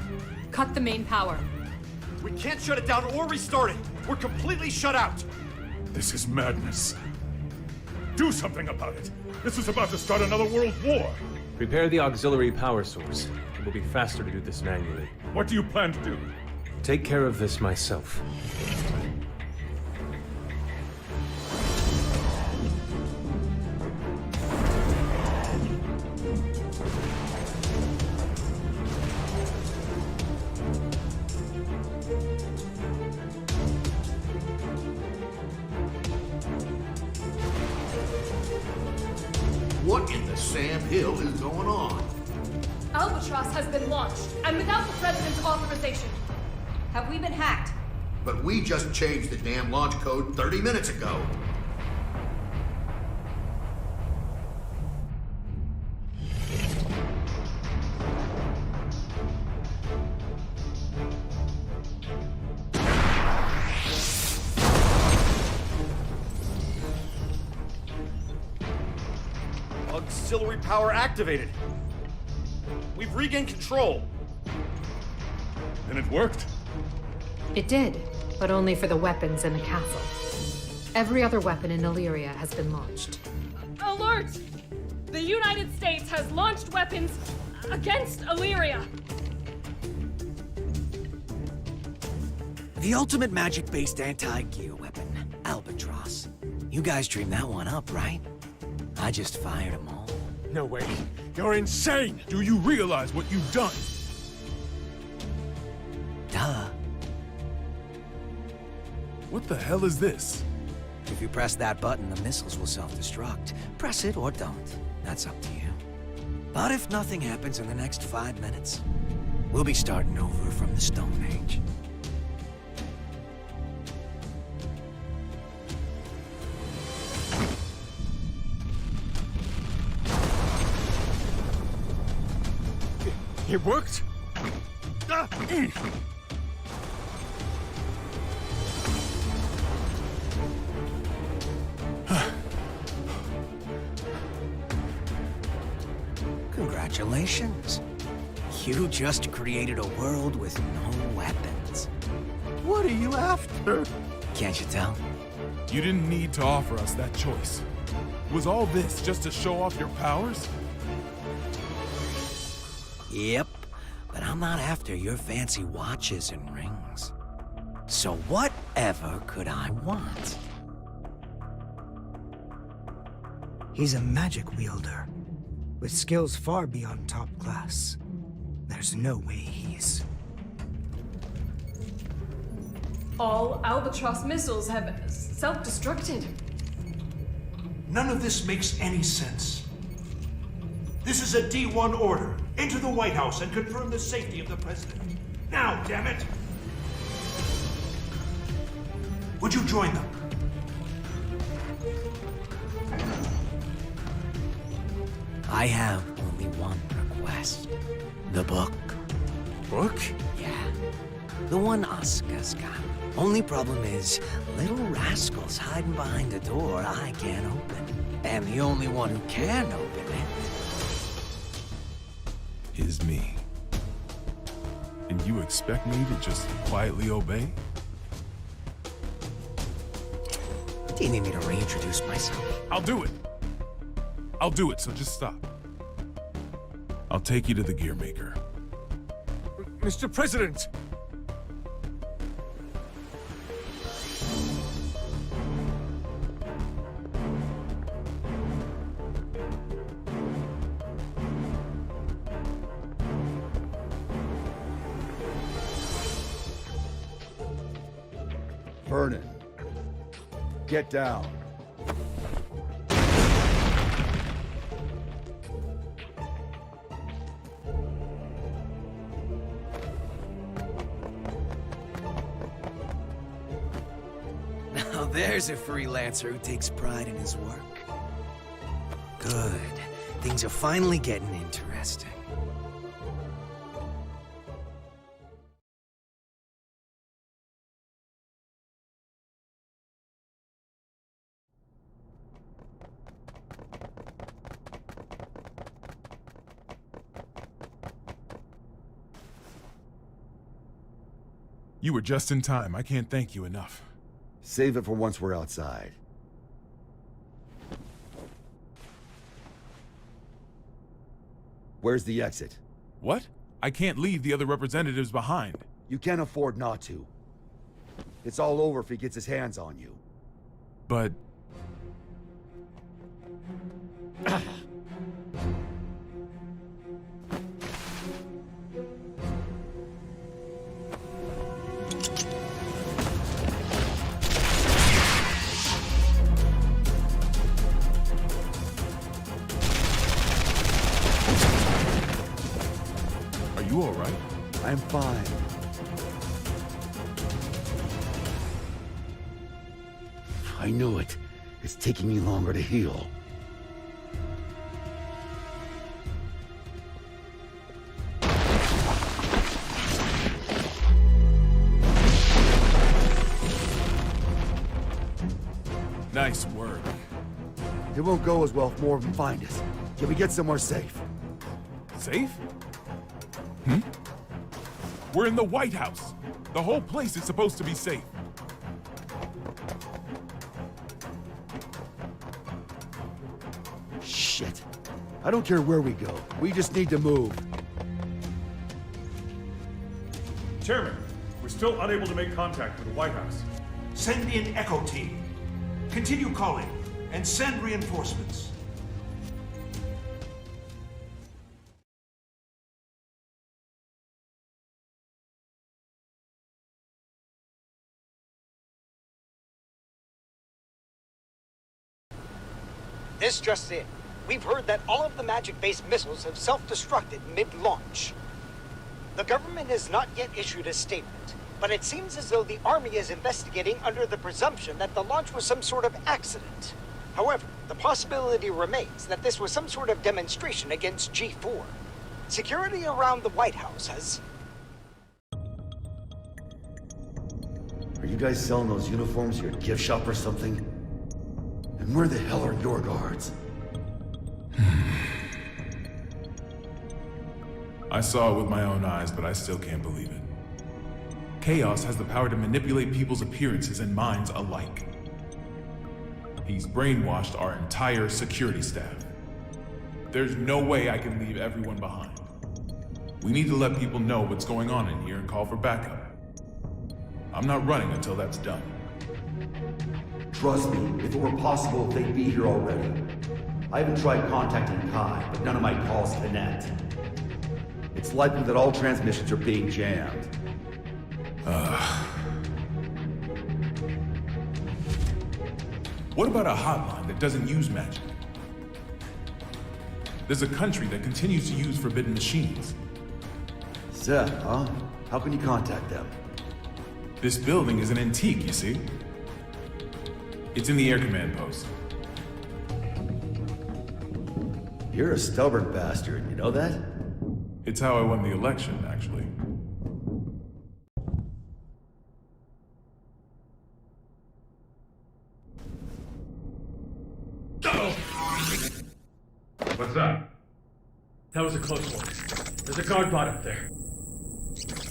Cut the main power. We can't shut it down or restart it. We're completely shut out. This is madness. Do something about it. This is about to start another world war. Prepare the auxiliary power source. It will be faster to do this manually. What do you plan to do? Take care of this myself. What in the Sam Hill is going on? Albatross has been launched, and without the President's authorization. Have we been hacked? But we just changed the damn launch code 30 minutes ago. Auxiliary power activated. We've regained control. And it worked? It did, but only for the weapons in the castle. Every other weapon in Illyria has been launched. Alert! The United States has launched weapons against Illyria. The ultimate magic-based anti-gear weapon, Albatross. You guys dreamed that one up, right? I just fired them all. No way. You're insane! Do you realize what you've done? Duh. What the hell is this? If you press that button, the missiles will self-destruct. Press it or don't. That's up to you. But if nothing happens in the next 5 minutes, we'll be starting over from the Stone Age. It worked? Congratulations. You just created a world with no weapons. What are you after? Can't you tell? You didn't need to offer us that choice. Was all this just to show off your powers? Yep, but I'm not after your fancy watches and rings. So whatever could I want? He's a magic wielder, with skills far beyond top class. There's no way he's... All Albatross missiles have self-destructed. None of this makes any sense. This is a D1 order. Enter the White House and confirm the safety of the president. Now, damn it! Would you join them? I have only one request. The book. Book? Yeah. The one Oscar's got. Only problem is, little rascal's hiding behind a door I can't open. And the only one who can open it is me. And you expect me to just quietly obey? Do you need me to reintroduce myself? I'll do it. I'll do it, so just stop. I'll take you to the gear maker. Mr. President! Vernon, get down. Now there's a freelancer who takes pride in his work. Good. Things are finally getting interesting. You were just in time. I can't thank you enough. Save it for once we're outside. Where's the exit? What? I can't leave the other representatives behind. You can't afford not to. It's all over if he gets his hands on you. But... You all right? I'm fine. I knew it. It's taking me longer to heal. Nice work. It won't go as well if more of them find us. Can we get somewhere safe? Safe? We're in the White House. The whole place is supposed to be safe. Shit. I don't care where we go. We just need to move. Chairman, we're still unable to make contact with the White House. Send in Echo Team. Continue calling and send reinforcements. This just in. We've heard that all of the magic-based missiles have self-destructed mid-launch. The government has not yet issued a statement, but it seems as though the Army is investigating under the presumption that the launch was some sort of accident. However, the possibility remains that this was some sort of demonstration against G4. Security around the White House has... Are you guys selling those uniforms at your gift shop or something? And where the hell are your guards? I saw it with my own eyes, but I still can't believe it. Chaos has the power to manipulate people's appearances and minds alike. He's brainwashed our entire security staff. There's no way I can leave everyone behind. We need to let people know what's going on in here and call for backup. I'm not running until that's done. Trust me, if it were possible, they'd be here already. I haven't tried contacting Kai, but none of my calls connect. It's likely that all transmissions are being jammed. What about a hotline that doesn't use magic? There's a country that continues to use forbidden machines. Seth, huh? How can you contact them? This building is an antique, you see? It's in the air command post. You're a stubborn bastard, you know that? It's how I won the election, actually. What's that? That was a close one. There's a guard bot up there.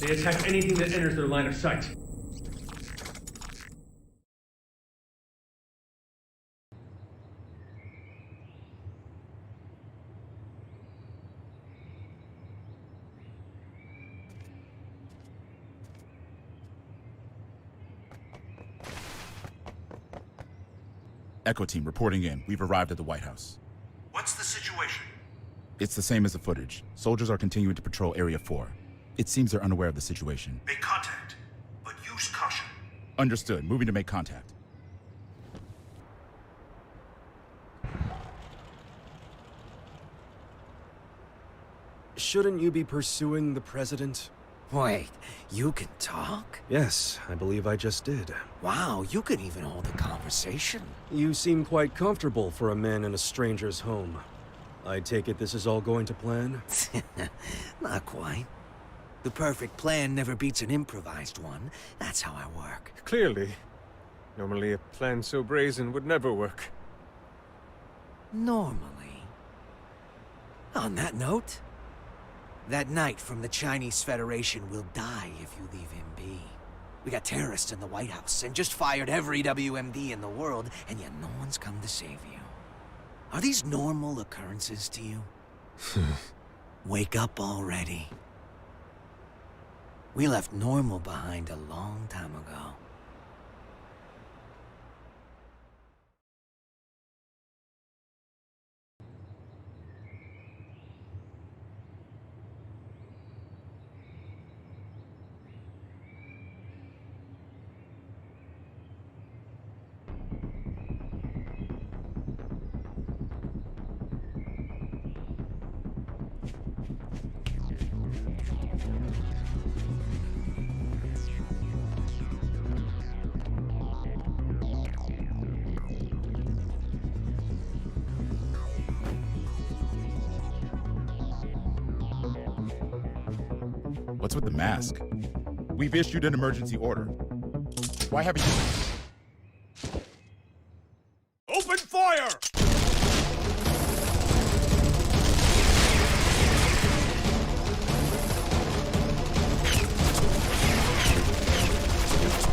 They attack anything that enters their line of sight. Echo team reporting in. We've arrived at the White House. What's the situation? It's the same as the footage. Soldiers are continuing to patrol Area 4. It seems they're unaware of the situation. Make contact, but use caution. Understood. Moving to make contact. Shouldn't you be pursuing the president? Wait, you can talk? Yes, I believe I just did. Wow, you can even hold a conversation. You seem quite comfortable for a man in a stranger's home. I take it this is all going to plan? Not quite. The perfect plan never beats an improvised one. That's how I work. Clearly. Normally a plan so brazen would never work. Normally. On that note, that knight from the Chinese Federation will die if you leave him be. We got terrorists in the White House and just fired every WMD in the world, and yet no one's come to save you. Are these normal occurrences to you? Wake up already. We left normal behind a long time ago. What's with the mask? We've issued an emergency order. Why haven't you... Open fire!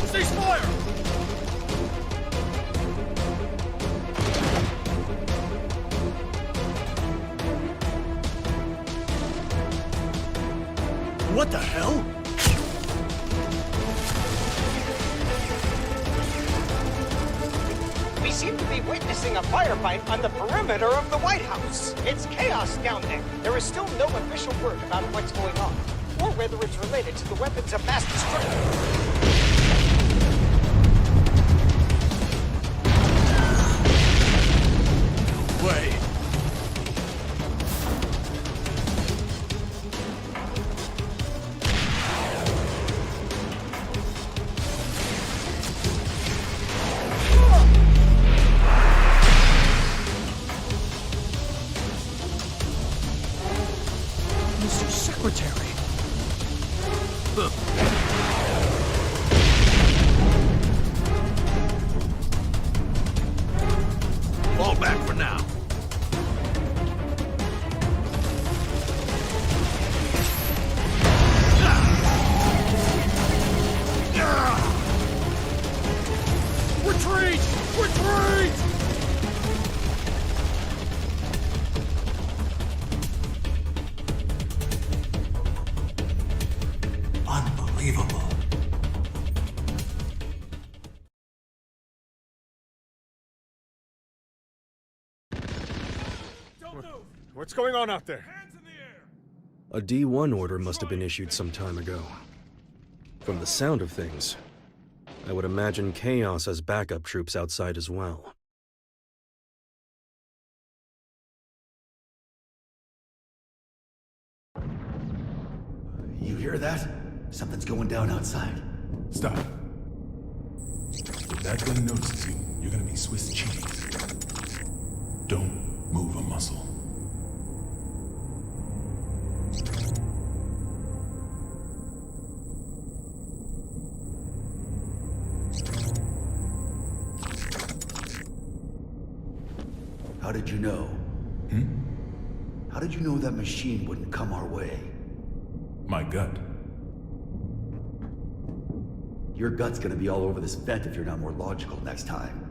Cease fire! What the hell? We seem to be witnessing a firefight on the perimeter of the White House. It's chaos down there. There is still no official word about what's going on, or whether it's related to the weapons of mass destruction. Wait. Mr. Secretary. Fall back for now. Retreat! Retreat! Unbelievable. What's going on out there? A D1 order must have been issued some time ago. From the sound of things, I would imagine Chaos has backup troops outside as well. You hear that? Something's going down outside. Stop. If that thing notices you, you're gonna be Swiss cheese. Don't move a muscle. How did you know? How did you know that machine wouldn't come our way? My gut. Your gut's gonna be all over this vent if you're not more logical next time.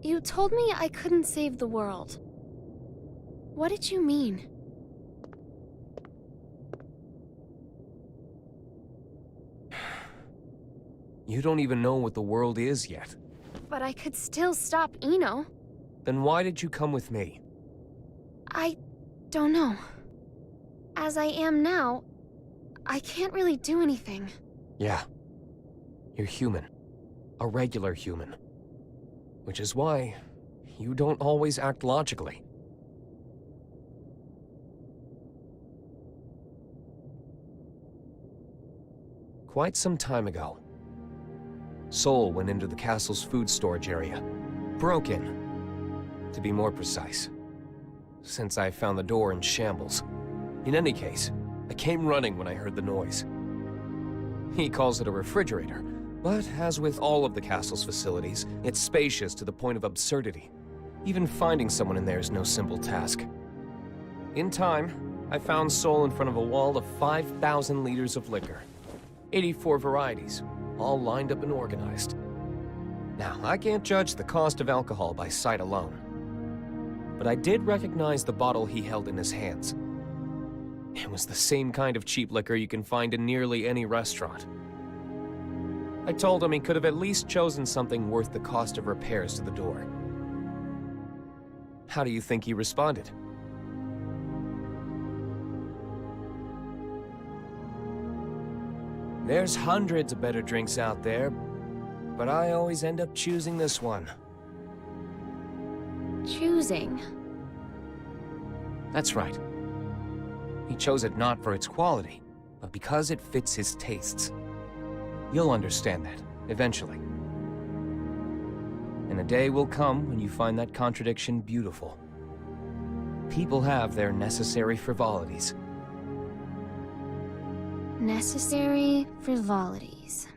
You told me I couldn't save the world. What did you mean? You don't even know what the world is yet. But I could still stop Eno. Then why did you come with me? I don't know. As I am now, I can't really do anything. Yeah. You're human. A regular human. Which is why you don't always act logically. Quite some time ago, Sol went into the castle's food storage area. Broke in, to be more precise. Since I found the door in shambles. In any case, I came running when I heard the noise. He calls it a refrigerator, but as with all of the castle's facilities, it's spacious to the point of absurdity. Even finding someone in there is no simple task. In time, I found Sol in front of a wall of 5,000 liters of liquor. 84 varieties, all lined up and organized. Now, I can't judge the cost of alcohol by sight alone, but I did recognize the bottle he held in his hands. It was the same kind of cheap liquor you can find in nearly any restaurant. I told him he could have at least chosen something worth the cost of repairs to the door. How do you think he responded? There's hundreds of better drinks out there, but I always end up choosing this one. Choosing? That's right. He chose it not for its quality, but because it fits his tastes. You'll understand that, eventually. And a day will come when you find that contradiction beautiful. People have their necessary frivolities. Necessary frivolities.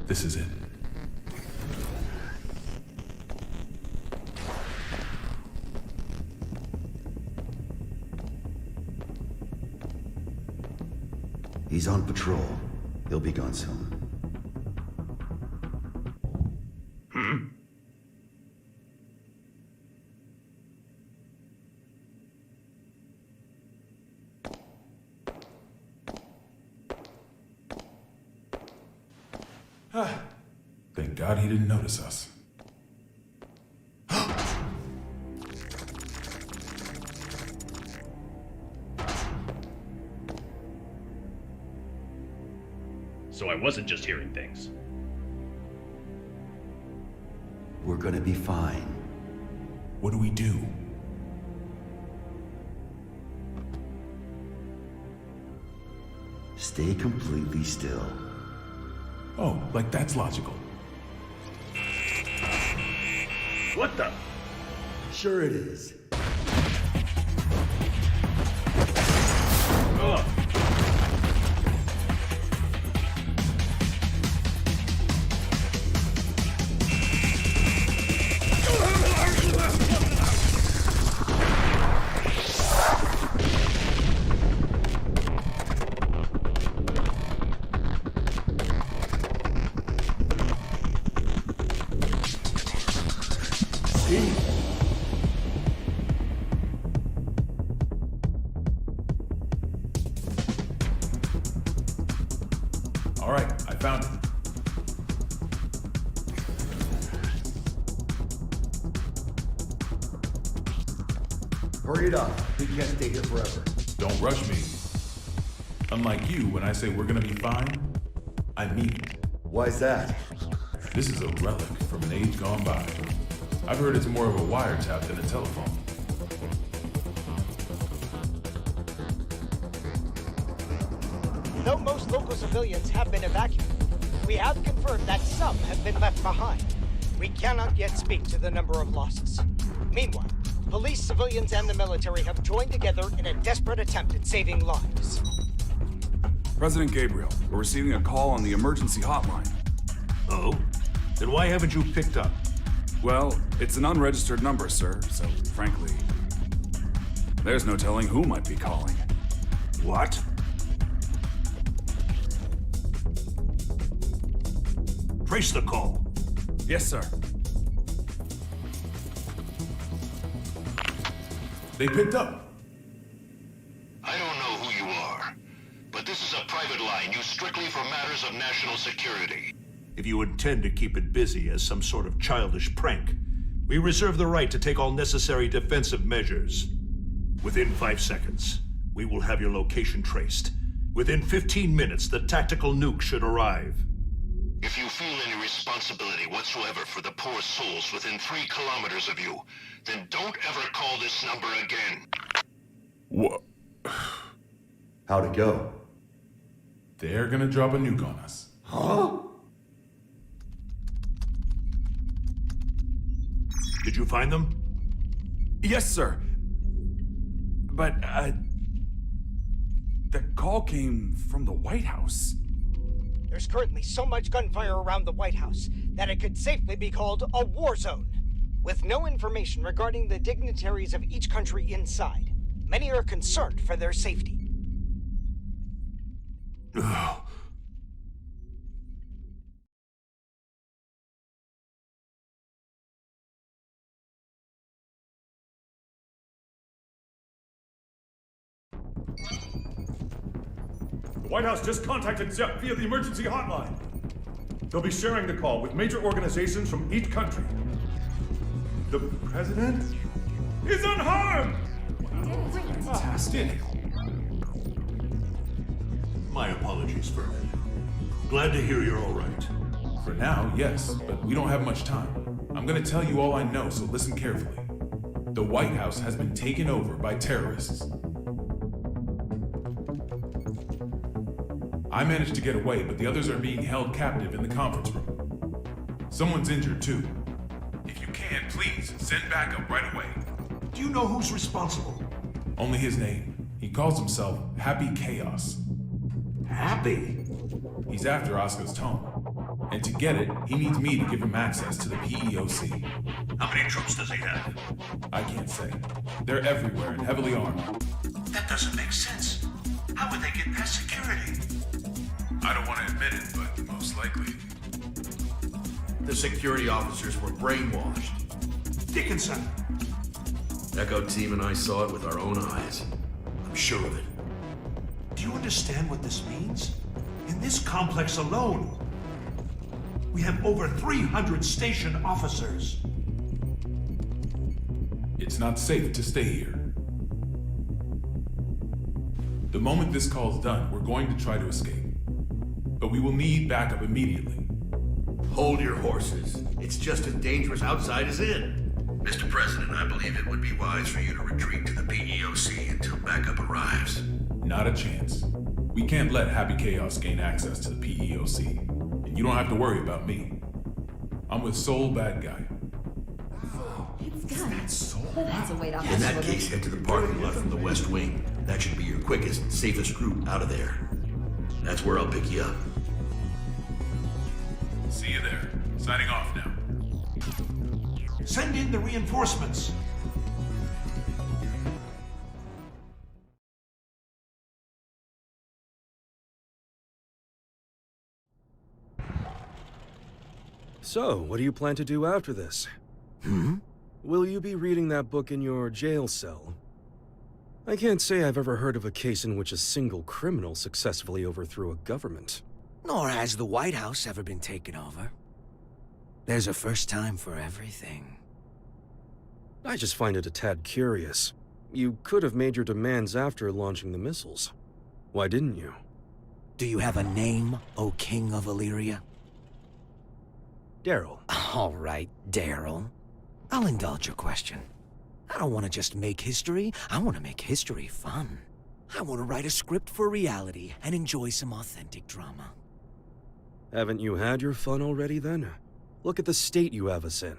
This is it. He's on patrol. He'll be gone soon. Thank God he didn't notice us. So I wasn't just hearing things. We're gonna be fine. What do we do? Stay completely still. Oh, like that's logical. What the? Sure it is. Ugh. All right, I found it. Hurry it up. We can't stay here forever. Don't rush me. Unlike you, when I say we're gonna be fine, I mean it. Why's that? This is a relic from an age gone by. I've heard it's more of a wiretap than a telephone. Though most local civilians have been evacuated, we have confirmed that some have been left behind. We cannot yet speak to the number of losses. Meanwhile, police, civilians, and the military have joined together in a desperate attempt at saving lives. President Gabriel, we're receiving a call on the emergency hotline. Oh? Then why haven't you picked up? Well, it's an unregistered number, sir, so frankly, there's no telling who might be calling. What? Trace the call. Yes, sir. They picked up. I don't know who you are, but this is a private line used strictly for matters of national security. If you intend to keep it busy as some sort of childish prank, we reserve the right to take all necessary defensive measures. Within 5 seconds, we will have your location traced. Within 15 minutes, the tactical nuke should arrive. If you feel any responsibility whatsoever for the poor souls within 3 kilometers of you, then don't ever call this number again. What? How'd it go? They're gonna drop a nuke on us. Huh? Did you find them? Yes, sir. But, the call came from the White House. There's currently so much gunfire around the White House that it could safely be called a war zone. With no information regarding the dignitaries of each country inside, many are concerned for their safety. Ugh. The White House just contacted Zepp via the emergency hotline. They'll be sharing the call with major organizations from each country. The president is unharmed! Fantastic. My apologies, Furman. Glad to hear you're all right. For now, yes, but we don't have much time. I'm gonna tell you all I know, so listen carefully. The White House has been taken over by terrorists. I managed to get away, but the others are being held captive in the conference room. Someone's injured, too. If you can, please, send backup right away. Do you know who's responsible? Only his name. He calls himself Happy Chaos. Happy? He's after Oscar's tome. And to get it, he needs me to give him access to the PEOC. How many troops does he have? I can't say. They're everywhere and heavily armed. That doesn't make sense. How would they get past security? I don't want to admit it, but most likely. The security officers were brainwashed. Dickinson! Echo Team and I saw it with our own eyes. I'm sure of it. Do you understand what this means? In this complex alone, we have over 300 station officers. It's not safe to stay here. The moment this call's done, we're going to try to escape. But we will need backup immediately. Hold your horses. It's just as dangerous outside as in. Mr. President, I believe it would be wise for you to retreat to the PEOC until backup arrives. Not a chance. We can't let Happy Chaos gain access to the PEOC. And you don't have to worry about me. I'm with Soul Bad Guy. It's gun. That's a weight off. In that case, head to the parking lot from the West Wing. That should be your quickest, safest route out of there. That's where I'll pick you up. See you there. Signing off now. Send in the reinforcements. So, what do you plan to do after this? Will you be reading that book in your jail cell? I can't say I've ever heard of a case in which a single criminal successfully overthrew a government. Nor has the White House ever been taken over. There's a first time for everything. I just find it a tad curious. You could have made your demands after launching the missiles. Why didn't you? Do you have a name, O King of Illyria? Daryl. All right, Daryl. I'll indulge your question. I don't want to just make history, I want to make history fun. I want to write a script for reality and enjoy some authentic drama. Haven't you had your fun already then? Look at the state you have us in.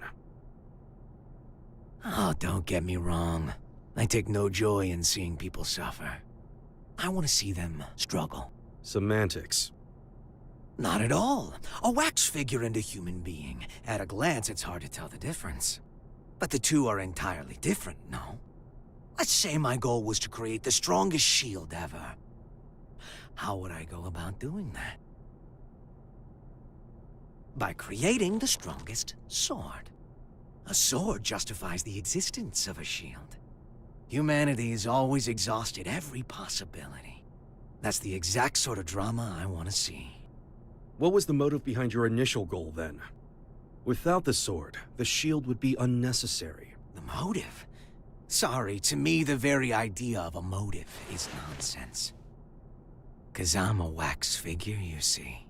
Oh, don't get me wrong. I take no joy in seeing people suffer. I want to see them struggle. Semantics. Not at all. A wax figure and a human being. At a glance, it's hard to tell the difference. But the two are entirely different, no? Let's say my goal was to create the strongest shield ever. How would I go about doing that? By creating the strongest sword. A sword justifies the existence of a shield. Humanity has always exhausted every possibility. That's the exact sort of drama I want to see. What was the motive behind your initial goal, then? Without the sword, the shield would be unnecessary. The motive? Sorry, to me the very idea of a motive is nonsense. 'Cause I'm a wax figure, you see.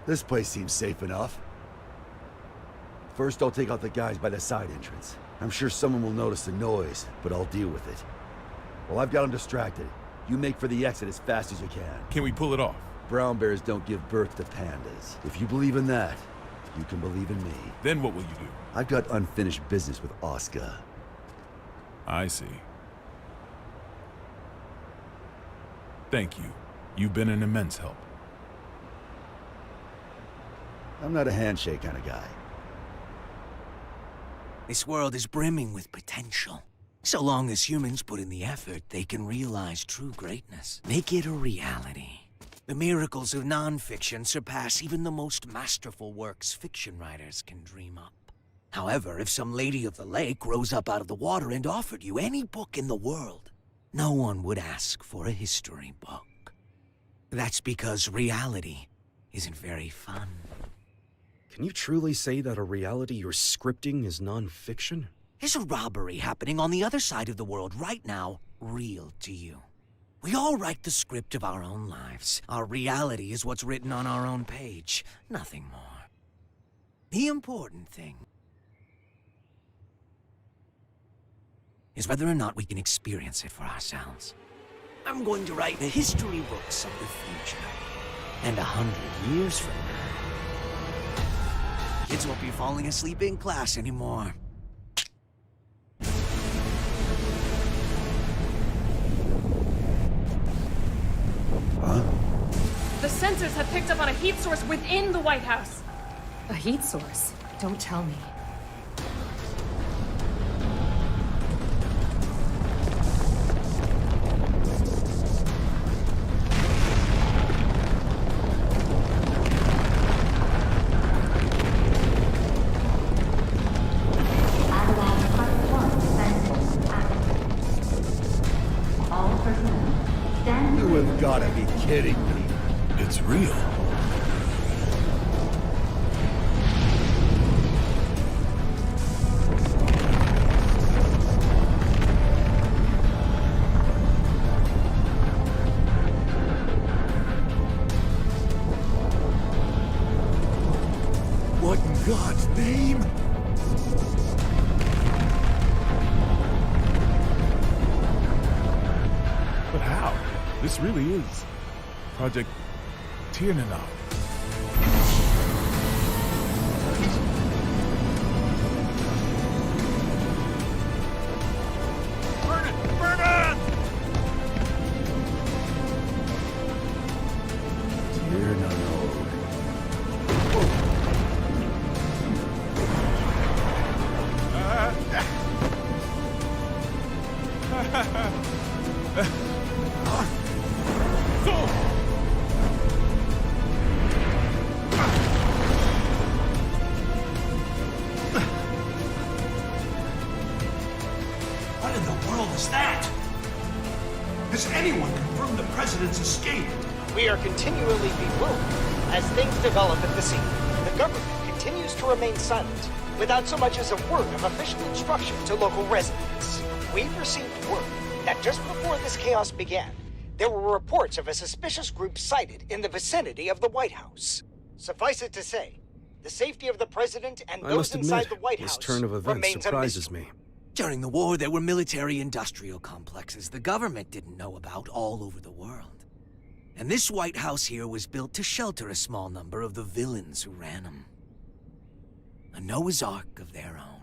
This place seems safe enough. First, I'll take out the guys by the side entrance. I'm sure someone will notice the noise, but I'll deal with it. While I've got them distracted, you make for the exit as fast as you can. Can we pull it off? Brown bears don't give birth to pandas. If you believe in that, you can believe in me. Then what will you do? I've got unfinished business with Oscar. I see. Thank you. You've been an immense help. I'm not a handshake kind of guy. This world is brimming with potential. So long as humans put in the effort, they can realize true greatness. Make it a reality. The miracles of non-fiction surpass even the most masterful works fiction writers can dream up. However, if some lady of the lake rose up out of the water and offered you any book in the world, no one would ask for a history book. That's because reality isn't very fun. Can you truly say that a reality you're scripting is non-fiction? Is a robbery happening on the other side of the world right now real to you? We all write the script of our own lives. Our reality is what's written on our own page, nothing more. The important thing is whether or not we can experience it for ourselves. I'm going to write the history books of the future. And 100 years from now, kids won't be falling asleep in class anymore. Huh? The sensors have picked up on a heat source within the White House. A heat source? Don't tell me. You have got to be kidding me. It's real. What in God's name? But how? This really is Project Tiernanar. Burn it! Burn it! What in the world is that? Has anyone confirmed the president's escape? We are continually bewildered as things develop at the scene. The government continues to remain silent, without so much as a word of official instruction to local residents. We've received word that just before this chaos began, there were reports of a suspicious group sighted in the vicinity of the White House. Suffice it to say, the safety of the president and I those must inside admit, the White this House turn of events remains a surprises mystery. me. During the war, there were military-industrial complexes the government didn't know about all over the world. And this White House here was built to shelter a small number of the villains who ran them. A Noah's Ark of their own.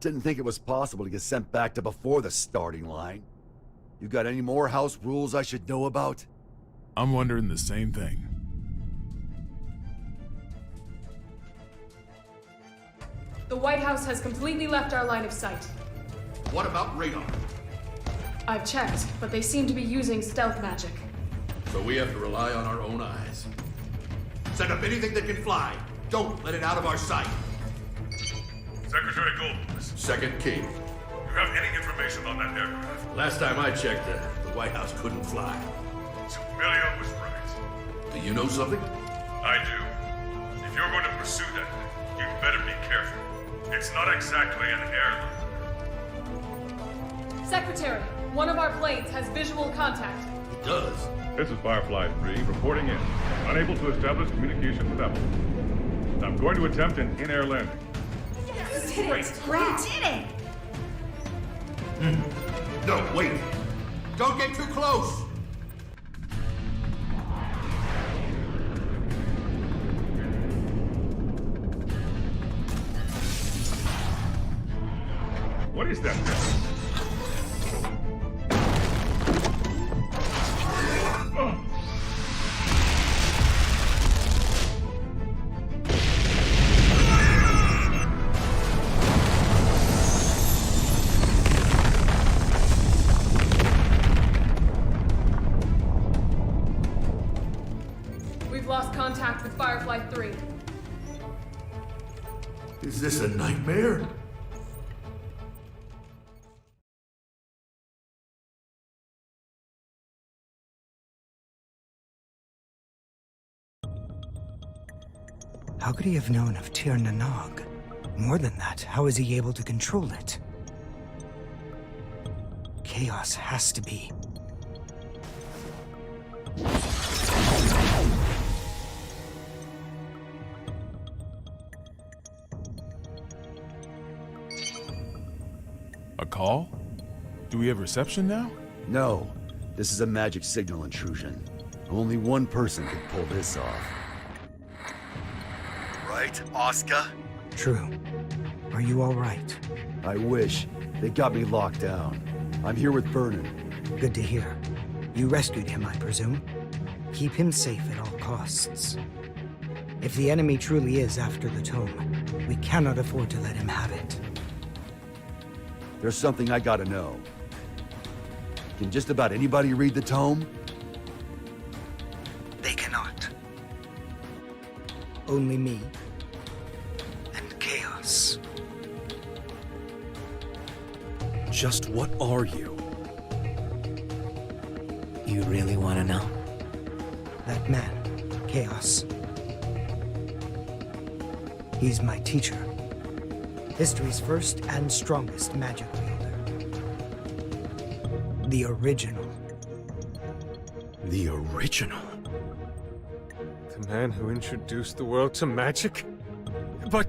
Didn't think it was possible to get sent back to before the starting line. You got any more house rules I should know about? I'm wondering the same thing. The White House has completely left our line of sight. What about radar? I've checked, but they seem to be using stealth magic. So we have to rely on our own eyes. Send up anything that can fly. Don't let it out of our sight. Secretary Goldman. Second King. You have any information on that aircraft? Last time I checked, the White House couldn't fly. So Emilio was right. Do you know something? I do. If you're going to pursue that thing, you'd better be careful. It's not exactly an airline. Secretary, one of our planes has visual contact. It does. This is Firefly 3, reporting in. Unable to establish communication with Apple. I'm going to attempt an in-air landing. Yes, we did it! We did it! No, wait. Don't get too close. What is that thing? We've lost contact with Firefly 3. Is this a nightmare? How could he have known of Tir Nanog? More than that, how is he able to control it? Chaos has to be. A call? Do we have reception now? No. This is a magic signal intrusion. Only one person could pull this off. Right, Oscar? True. Are you all right? I wish. They got me locked down. I'm here with Vernon. Good to hear. You rescued him, I presume? Keep him safe at all costs. If the enemy truly is after the tome, we cannot afford to let him have it. There's something I gotta know. Can just about anybody read the tome? They cannot. Only me. And Chaos. Just what are you? You really want to know? That man, Chaos. He's my teacher. History's first and strongest magic wielder. The original. The original? The man who introduced the world to magic? But...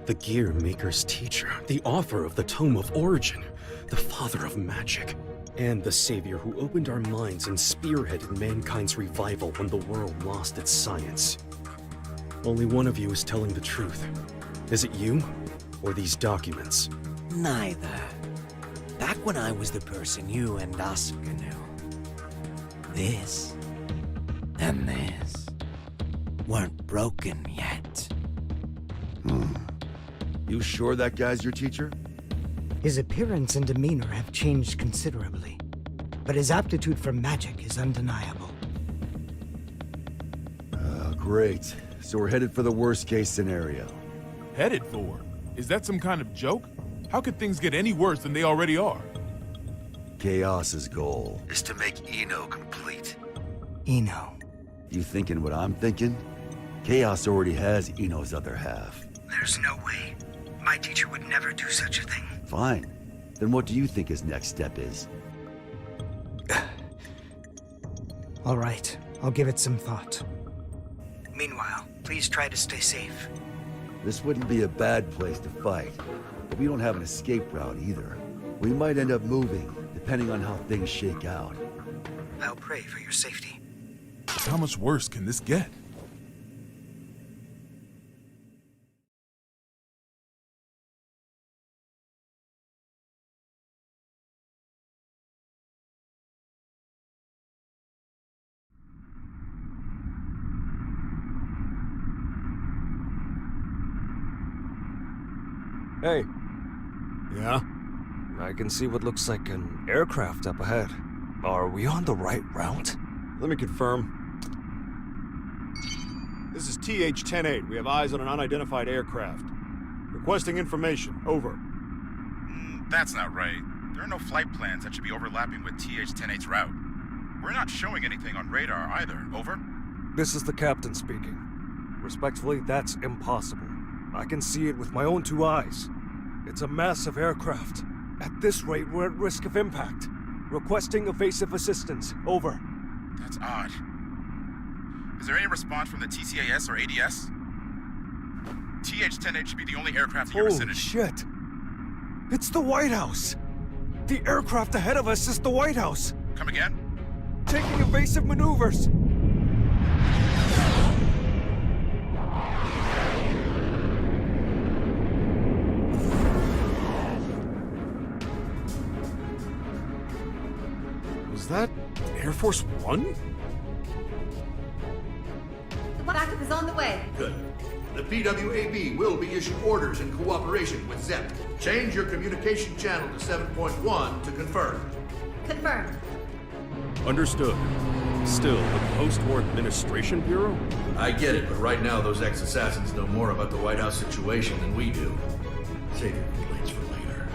The Gear Maker's teacher, the author of the Tome of Origin, the father of magic. And the savior who opened our minds and spearheaded mankind's revival when the world lost its science. Only one of you is telling the truth. Is it you, or these documents? Neither. Back when I was the person you and Oscar knew, this and this weren't broken yet. You sure that guy's your teacher? His appearance and demeanor have changed considerably, but his aptitude for magic is undeniable. Great. So we're headed for the worst case scenario. Headed for? Is that some kind of joke? How could things get any worse than they already are? Chaos's goal is to make Eno complete. Eno. You thinking what I'm thinking? Chaos already has Eno's other half. There's no way. My teacher would never do such a thing. Fine. Then what do you think his next step is? All right, I'll give it some thought. Meanwhile, please try to stay safe. This wouldn't be a bad place to fight, but we don't have an escape route either. We might end up moving, depending on how things shake out. I'll pray for your safety. How much worse can this get? Hey. Yeah? I can see what looks like an aircraft up ahead. Are we on the right route? Let me confirm. This is TH-108. We have eyes on an unidentified aircraft. Requesting information. Over. That's not right. There are no flight plans that should be overlapping with TH-108's route. We're not showing anything on radar either. Over. This is the captain speaking. Respectfully, that's impossible. I can see it with my own two eyes. It's a massive aircraft. At this rate, we're at risk of impact. Requesting evasive assistance. Over. That's odd. Is there any response from the TCAS or ADS? TH-108 should be the only aircraft in your vicinity. Holy shit! It's the White House! The aircraft ahead of us is the White House! Come again? Taking evasive maneuvers! Was that Air Force One? Backup is on the way. Good. The PWAB will be issuing orders in cooperation with ZEP. Change your communication channel to 7.1 to confirm. Confirmed. Understood. Still, the Post-War Administration Bureau? I get it, but right now those ex-assassins know more about the White House situation than we do. Save your complaints for later.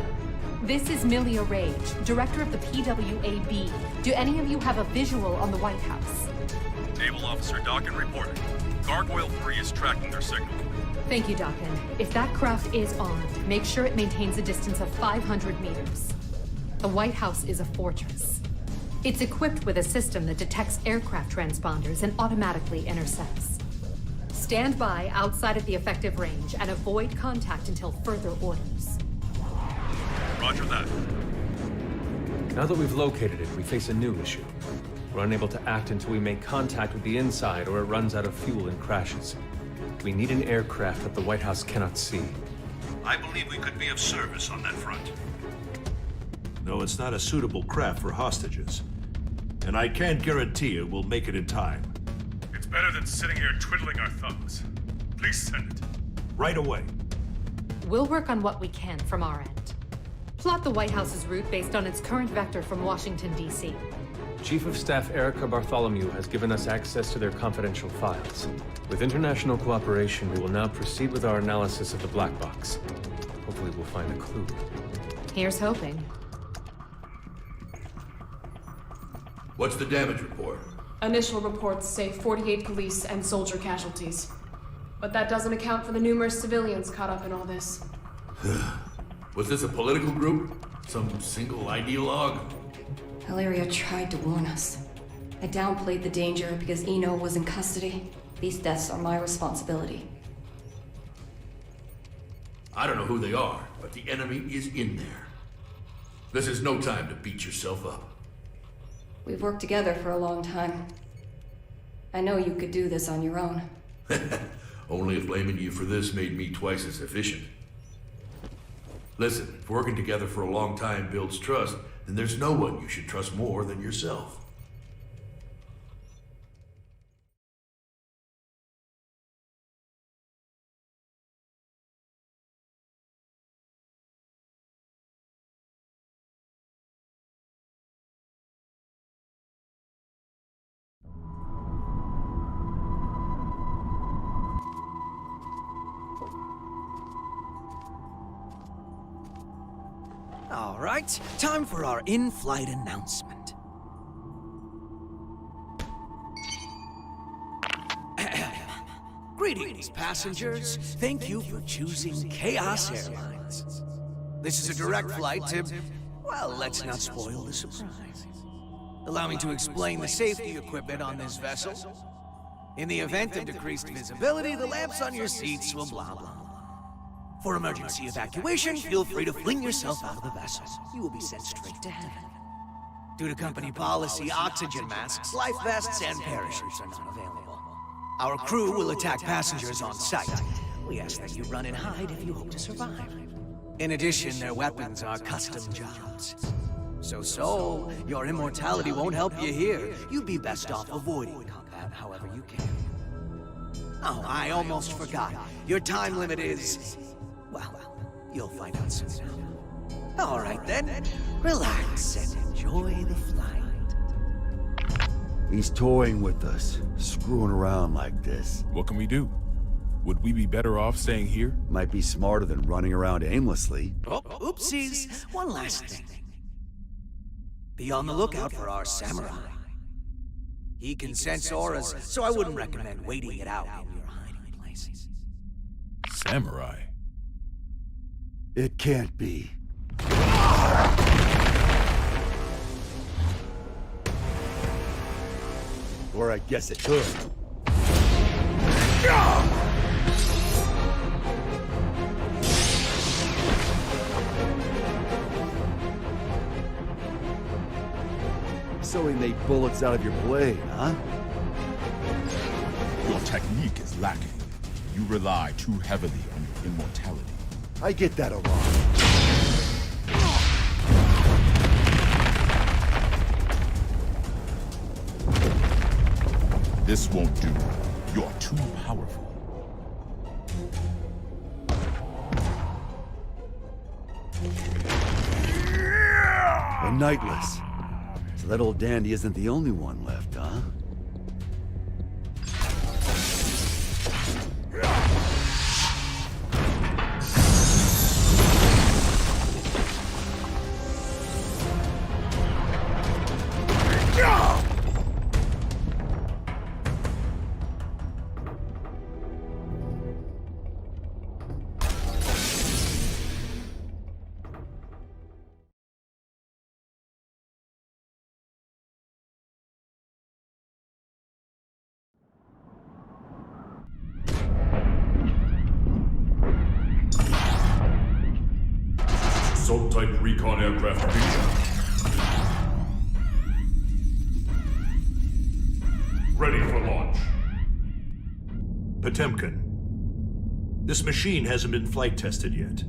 This is Milia Rage, director of the PWAB. Do any of you have a visual on the White House? Naval Officer Dawkin reporting. Gargoyle 3 is tracking their signal. Thank you, Dawkin. If that craft is armed, make sure it maintains a distance of 500 meters. The White House is a fortress. It's equipped with a system that detects aircraft transponders and automatically intercepts. Stand by outside of the effective range and avoid contact until further orders. Roger that. Now that we've located it, we face a new issue. We're unable to act until we make contact with the inside or it runs out of fuel and crashes. We need an aircraft that the White House cannot see. I believe we could be of service on that front. No, it's not a suitable craft for hostages. And I can't guarantee it will make it in time. It's better than sitting here twiddling our thumbs. Please send it. Right away. We'll work on what we can from our end. Plot the White House's route based on its current vector from Washington, D.C. Chief of Staff Erica Bartholomew has given us access to their confidential files. With international cooperation, we will now proceed with our analysis of the black box. Hopefully we'll find a clue. Here's hoping. What's the damage report? Initial reports say 48 police and soldier casualties. But that doesn't account for the numerous civilians caught up in all this. Was this a political group? Some single ideologue? Hilaria tried to warn us. I downplayed the danger because Eno was in custody. These deaths are my responsibility. I don't know who they are, but the enemy is in there. This is no time to beat yourself up. We've worked together for a long time. I know you could do this on your own. Only if blaming you for this made me twice as efficient. Listen, if working together for a long time builds trust, then there's no one you should trust more than yourself. All right, time for our in-flight announcement. Greetings, passengers. Thank you for choosing Chaos Airlines. This is a direct flight to, well, let's not spoil the surprise. Allow me to explain the safety equipment on this vessel. In the event of decreased visibility, the lamps on your seats will blah, blah, blah. For emergency evacuation, feel free to fling yourself out of the vessel. You will be sent straight to heaven. Due to company policy, oxygen masks, life vests, and parachutes are not available. Our crew will attack passengers on sight. We ask that you run and hide if you hope to survive. In addition, their weapons are custom jobs. So, your immortality won't help you here. You'd be best off avoiding combat however you can. Oh, I almost forgot. Your time limit is... well, you'll find out soon now. All right then, relax and enjoy the flight. He's toying with us, screwing around like this. What can we do? Would we be better off staying here? Might be smarter than running around aimlessly. Oh, oopsies. One last thing. Be on the lookout for our samurai. He can sense auras, so I wouldn't recommend waiting it out in your hiding places. Samurai? It can't be. Or I guess it could. So he made bullets out of your blade, huh? Your technique is lacking. You rely too heavily on your immortality. I get that a lot. This won't do. You're too powerful. A Nightless. So that old dandy isn't the only one left, huh? Assault-type recon aircraft ready for launch. Potemkin, this machine hasn't been flight tested yet.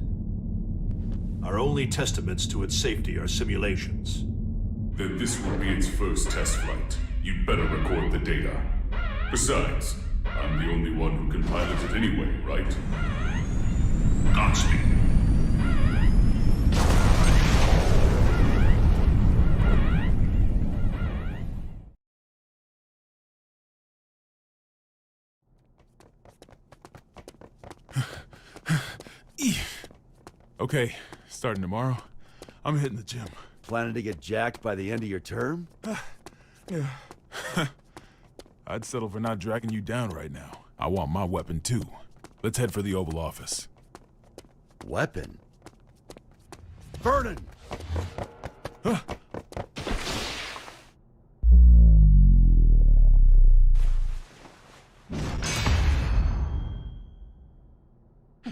Our only testaments to its safety are simulations. Then this will be its first test flight. You'd better record the data. Besides, I'm the only one who can pilot it anyway, right? Godspeed. Okay, starting tomorrow, I'm hitting the gym. Planning to get jacked by the end of your term? Yeah. I'd settle for not dragging you down right now. I want my weapon too. Let's head for the Oval Office. Weapon? Vernon!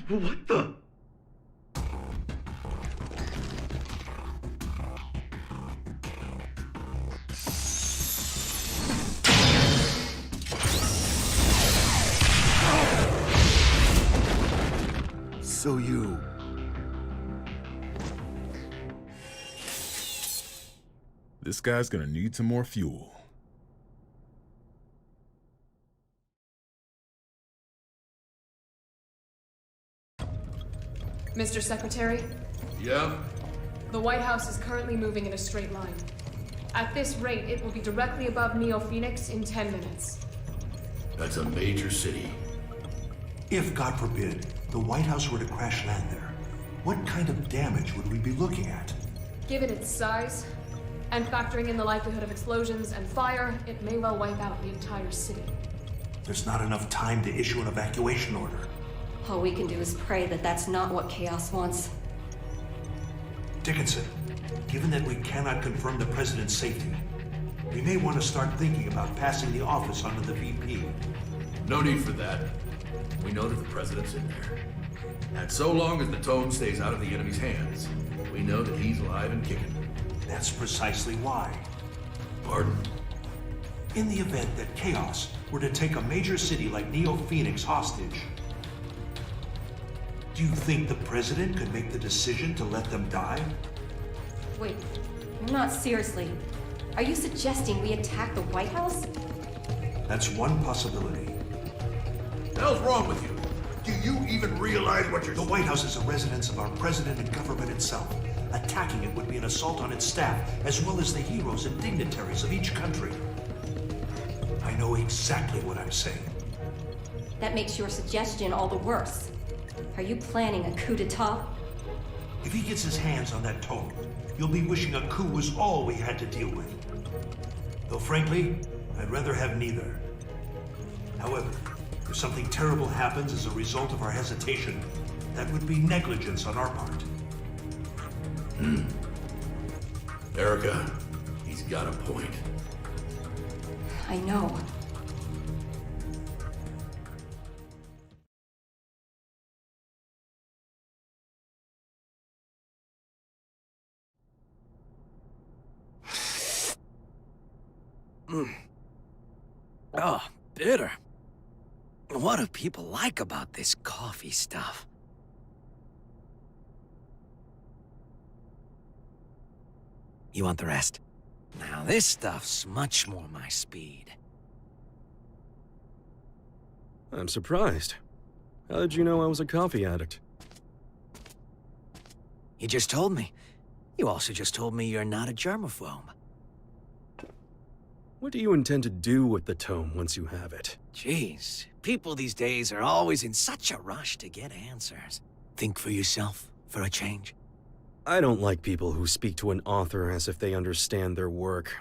What the? so you... This guy's gonna need some more fuel. Mr. Secretary? Yeah? The White House is currently moving in a straight line. At this rate, it will be directly above Neo-Phoenix in 10 minutes. That's a major city. If, God forbid, the White House were to crash land there, what kind of damage would we be looking at? Given its size, and factoring in the likelihood of explosions and fire, it may well wipe out the entire city. There's not enough time to issue an evacuation order. All we can do is pray that that's not what Chaos wants. Dickinson, given that we cannot confirm the President's safety, we may want to start thinking about passing the office onto the VP. No need for that. We know that the President's in there. And so long as the tome stays out of the enemy's hands, we know that he's alive and kicking. That's precisely why. Pardon? In the event that Chaos were to take a major city like Neo-Phoenix hostage, do you think the President could make the decision to let them die? Wait, you're not seriously. Are you suggesting we attack the White House? That's one possibility. What the hell's wrong with you? Do you even realize what you're... The White House is a residence of our President and government itself. Attacking it would be an assault on its staff, as well as the heroes and dignitaries of each country. I know exactly what I'm saying. That makes your suggestion all the worse. Are you planning a coup d'etat? If he gets his hands on that tome, you'll be wishing a coup was all we had to deal with. Though frankly, I'd rather have neither. However, if something terrible happens as a result of our hesitation, that would be negligence on our part. Erica, he's got a point. I know. Oh, bitter. What do people like about this coffee stuff? You want the rest? Now this stuff's much more my speed. I'm surprised. How did you know I was a coffee addict? You just told me. You also just told me you're not a germaphobe. What do you intend to do with the tome once you have it? Jeez, people these days are always in such a rush to get answers. Think for yourself, for a change. I don't like people who speak to an author as if they understand their work.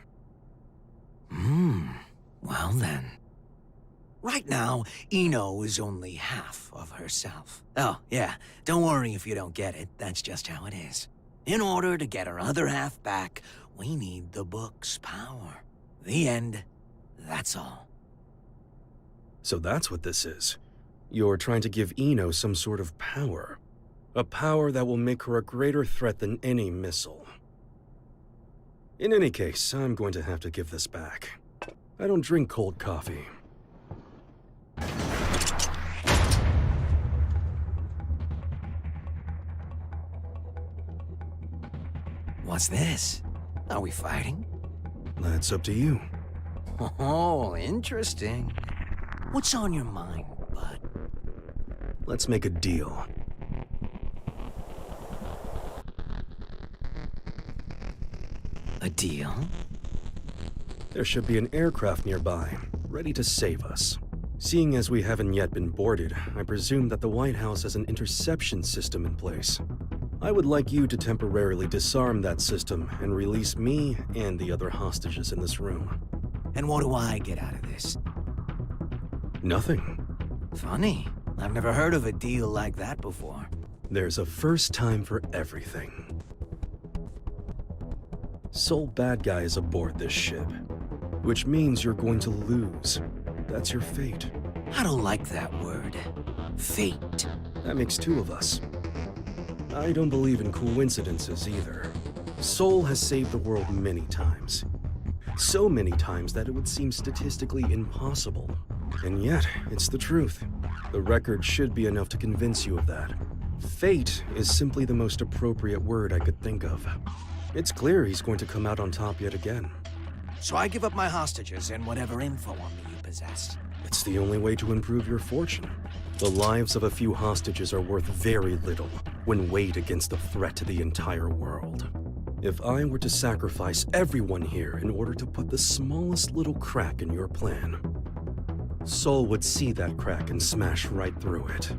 Well then. Right now, Eno is only half of herself. Oh, yeah, don't worry if you don't get it, that's just how it is. In order to get her other half back, we need the book's power. The end, that's all. So that's what this is. You're trying to give Eno some sort of power. A power that will make her a greater threat than any missile. In any case, I'm going to have to give this back. I don't drink cold coffee. What's this? Are we fighting? That's up to you. Oh, interesting. What's on your mind, bud? Let's make a deal. A deal? There should be an aircraft nearby, ready to save us. Seeing as we haven't yet been boarded, I presume that the White House has an interception system in place. I would like you to temporarily disarm that system and release me and the other hostages in this room. And what do I get out of this? Nothing. Funny. I've never heard of a deal like that before. There's a first time for everything. Sole bad guy is aboard this ship, which means you're going to lose. That's your fate. I don't like that word. Fate. That makes two of us. I don't believe in coincidences either. Sol has saved the world many times. So many times that it would seem statistically impossible. And yet, it's the truth. The record should be enough to convince you of that. Fate is simply the most appropriate word I could think of. It's clear he's going to come out on top yet again. So I give up my hostages and whatever info on me you possess. It's the only way to improve your fortune. The lives of a few hostages are worth very little when weighed against the threat to the entire world. If I were to sacrifice everyone here in order to put the smallest little crack in your plan, Sol would see that crack and smash right through it.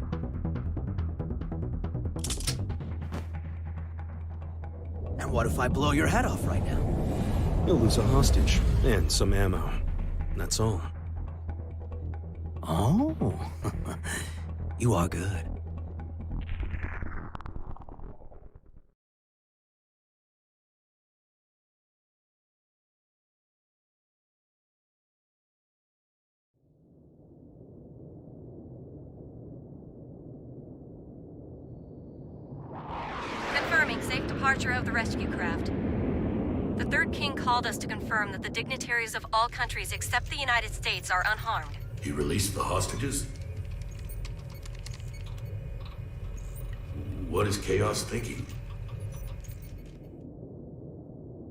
And what if I blow your head off right now? You'll lose a hostage and some ammo. That's all. Oh, you are good. Confirming safe departure of the rescue craft. The Third King called us to confirm that the dignitaries of all countries except the United States are unharmed. He released the hostages? What is Chaos thinking?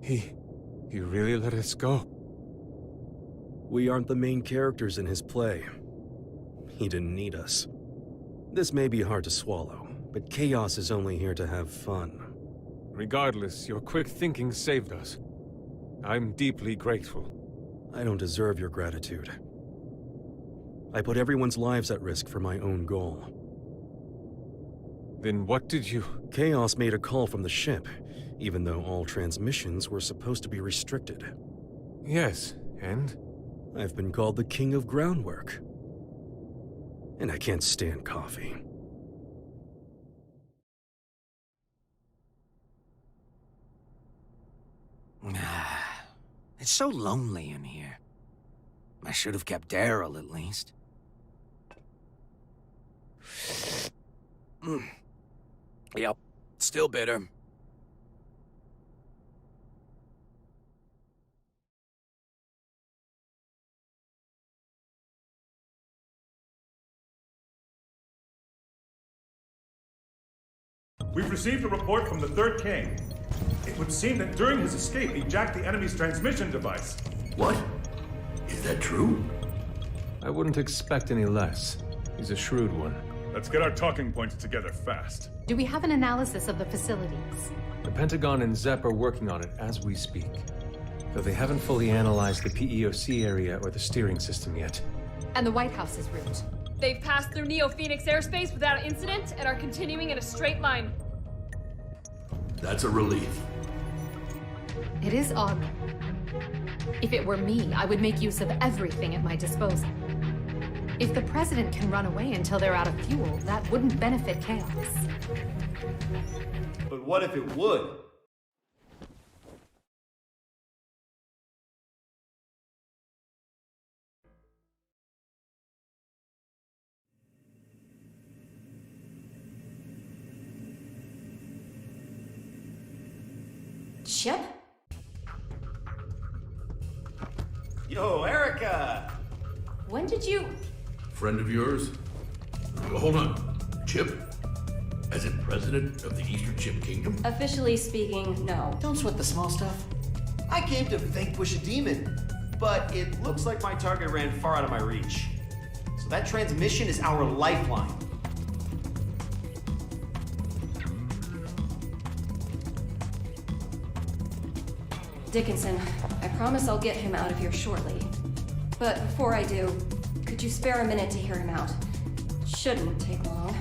He really let us go? We aren't the main characters in his play. He didn't need us. This may be hard to swallow, but Chaos is only here to have fun. Regardless, your quick thinking saved us. I'm deeply grateful. I don't deserve your gratitude. I put everyone's lives at risk for my own goal. Then what did you... Chaos made a call from the ship, even though all transmissions were supposed to be restricted. Yes, and? I've been called the King of Groundwork. And I can't stand coffee. It's so lonely in here. I should have kept Daryl, at least. Yep, still bitter. We've received a report from the Third King. It would seem that during his escape, he jacked the enemy's transmission device. What? Is that true? I wouldn't expect any less. He's a shrewd one. Let's get our talking points together fast. Do we have an analysis of the facilities? The Pentagon and ZEP are working on it as we speak, though they haven't fully analyzed the PEOC area or the steering system yet. And the White House's route? They've passed through Neo-Phoenix airspace without incident and are continuing in a straight line. That's a relief. It is odd. If it were me, I would make use of everything at my disposal. If the President can run away until they're out of fuel, that wouldn't benefit Chaos. But what if it would? Chip? Yo, Erica! When did you... Friend of yours? Hold on. Chip? As in president of the Eastern Chip Kingdom? Officially speaking, no. Don't sweat the small stuff. I came to vanquish a demon, but it looks like my target ran far out of my reach. So that transmission is our lifeline. Dickinson, I promise I'll get him out of here shortly. But before I do, could you spare a minute to hear him out? Shouldn't take long.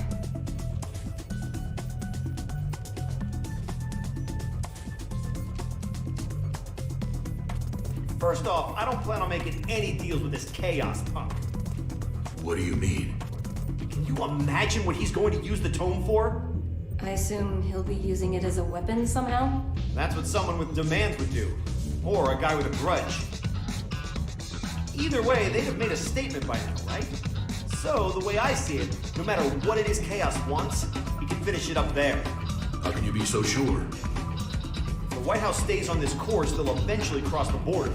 First off, I don't plan on making any deals with this Chaos punk. What do you mean? Can you imagine what he's going to use the tome for? I assume he'll be using it as a weapon somehow? That's what someone with demands would do. Or a guy with a grudge. Either way, they'd have made a statement by now, right? So, the way I see it, no matter what it is Chaos wants, he can finish it up there. How can you be so sure? If the White House stays on this course, they'll eventually cross the border.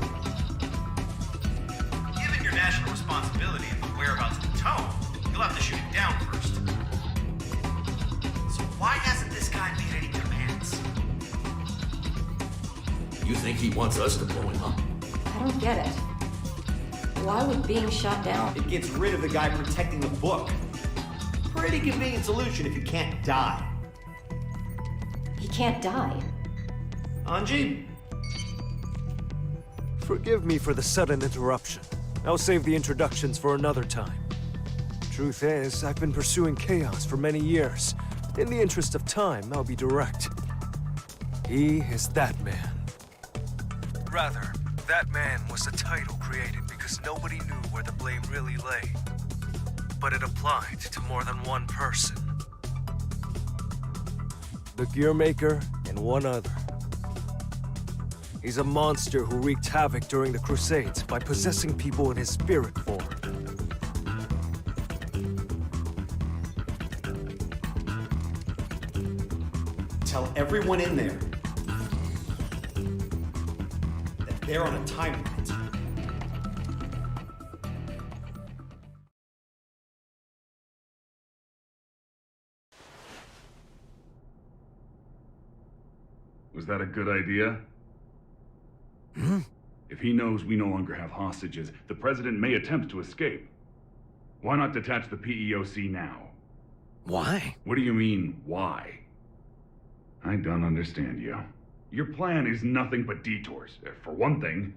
Given your national responsibility and the whereabouts of the tome, you'll have to shoot it down first. So he wants us to blow him up. I don't get it. Why would being shot down? It gets rid of the guy protecting the book. Pretty convenient solution if you can't die. He can't die. Anji? Forgive me for the sudden interruption. I'll save the introductions for another time. Truth is, I've been pursuing Chaos for many years. In the interest of time, I'll be direct. He is that man. Rather, that man was a title created because nobody knew where the blame really lay. But it applied to more than one person. The Gearmaker and one other. He's a monster who wreaked havoc during the Crusades by possessing people in his spirit form. Tell everyone in there that they're on a time limit. Was that a good idea? If he knows we no longer have hostages, the President may attempt to escape. Why not detach the PEOC now? Why? What do you mean, why? I don't understand you. Your plan is nothing but detours. For one thing,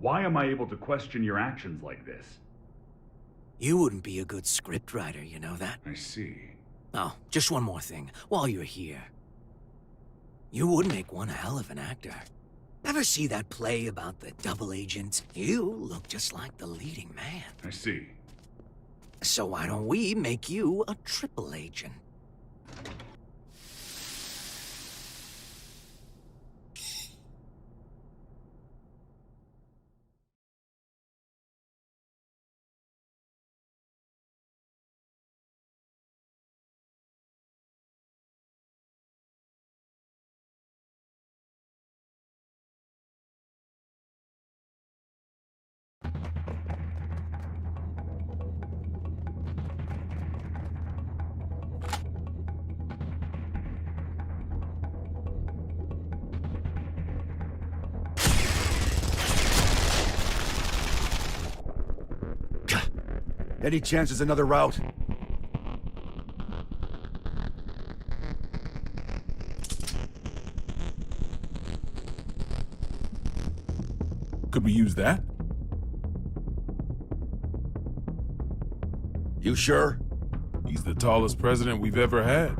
why am I able to question your actions like this? You wouldn't be a good scriptwriter, you know that? I see. Oh, just one more thing, while you're here. You would make one hell of an actor. Ever see that play about the double agent? You look just like the leading man. I see. So why don't we make you a triple agent? Any chance there's another route? Could we use that? You sure? He's the tallest president we've ever had.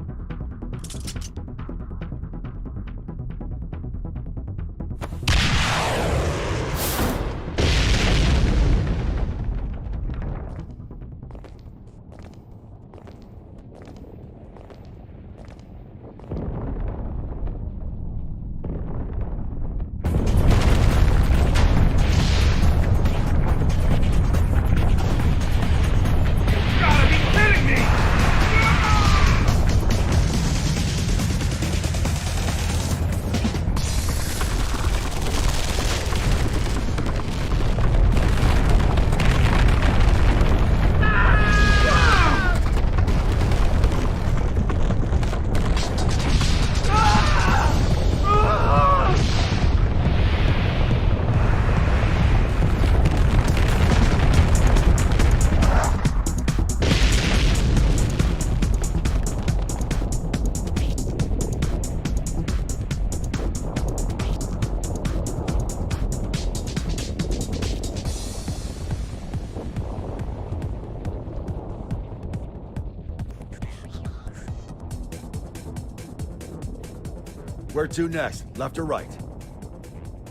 Where to next? Left or right?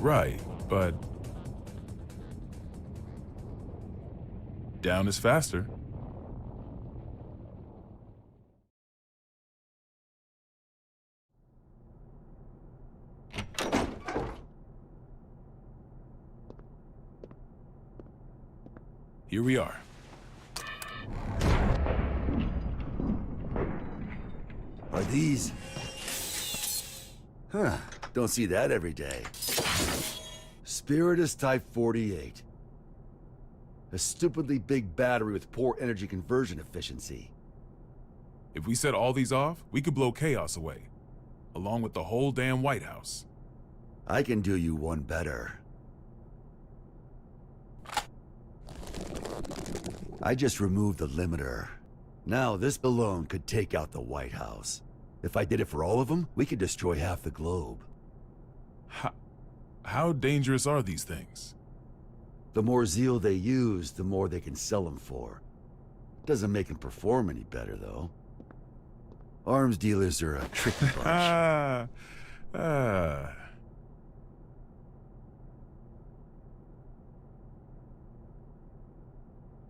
Right, but... down is faster. Here we are. Are these... Huh, don't see that every day. Spiritus Type 48. A stupidly big battery with poor energy conversion efficiency. If we set all these off, we could blow Chaos away, along with the whole damn White House. I can do you one better. I just removed the limiter. Now this alone could take out the White House. If I did it for all of them, we could destroy half the globe. How dangerous are these things? The more zeal they use, the more they can sell them for. Doesn't make them perform any better, though. Arms dealers are a tricky bunch.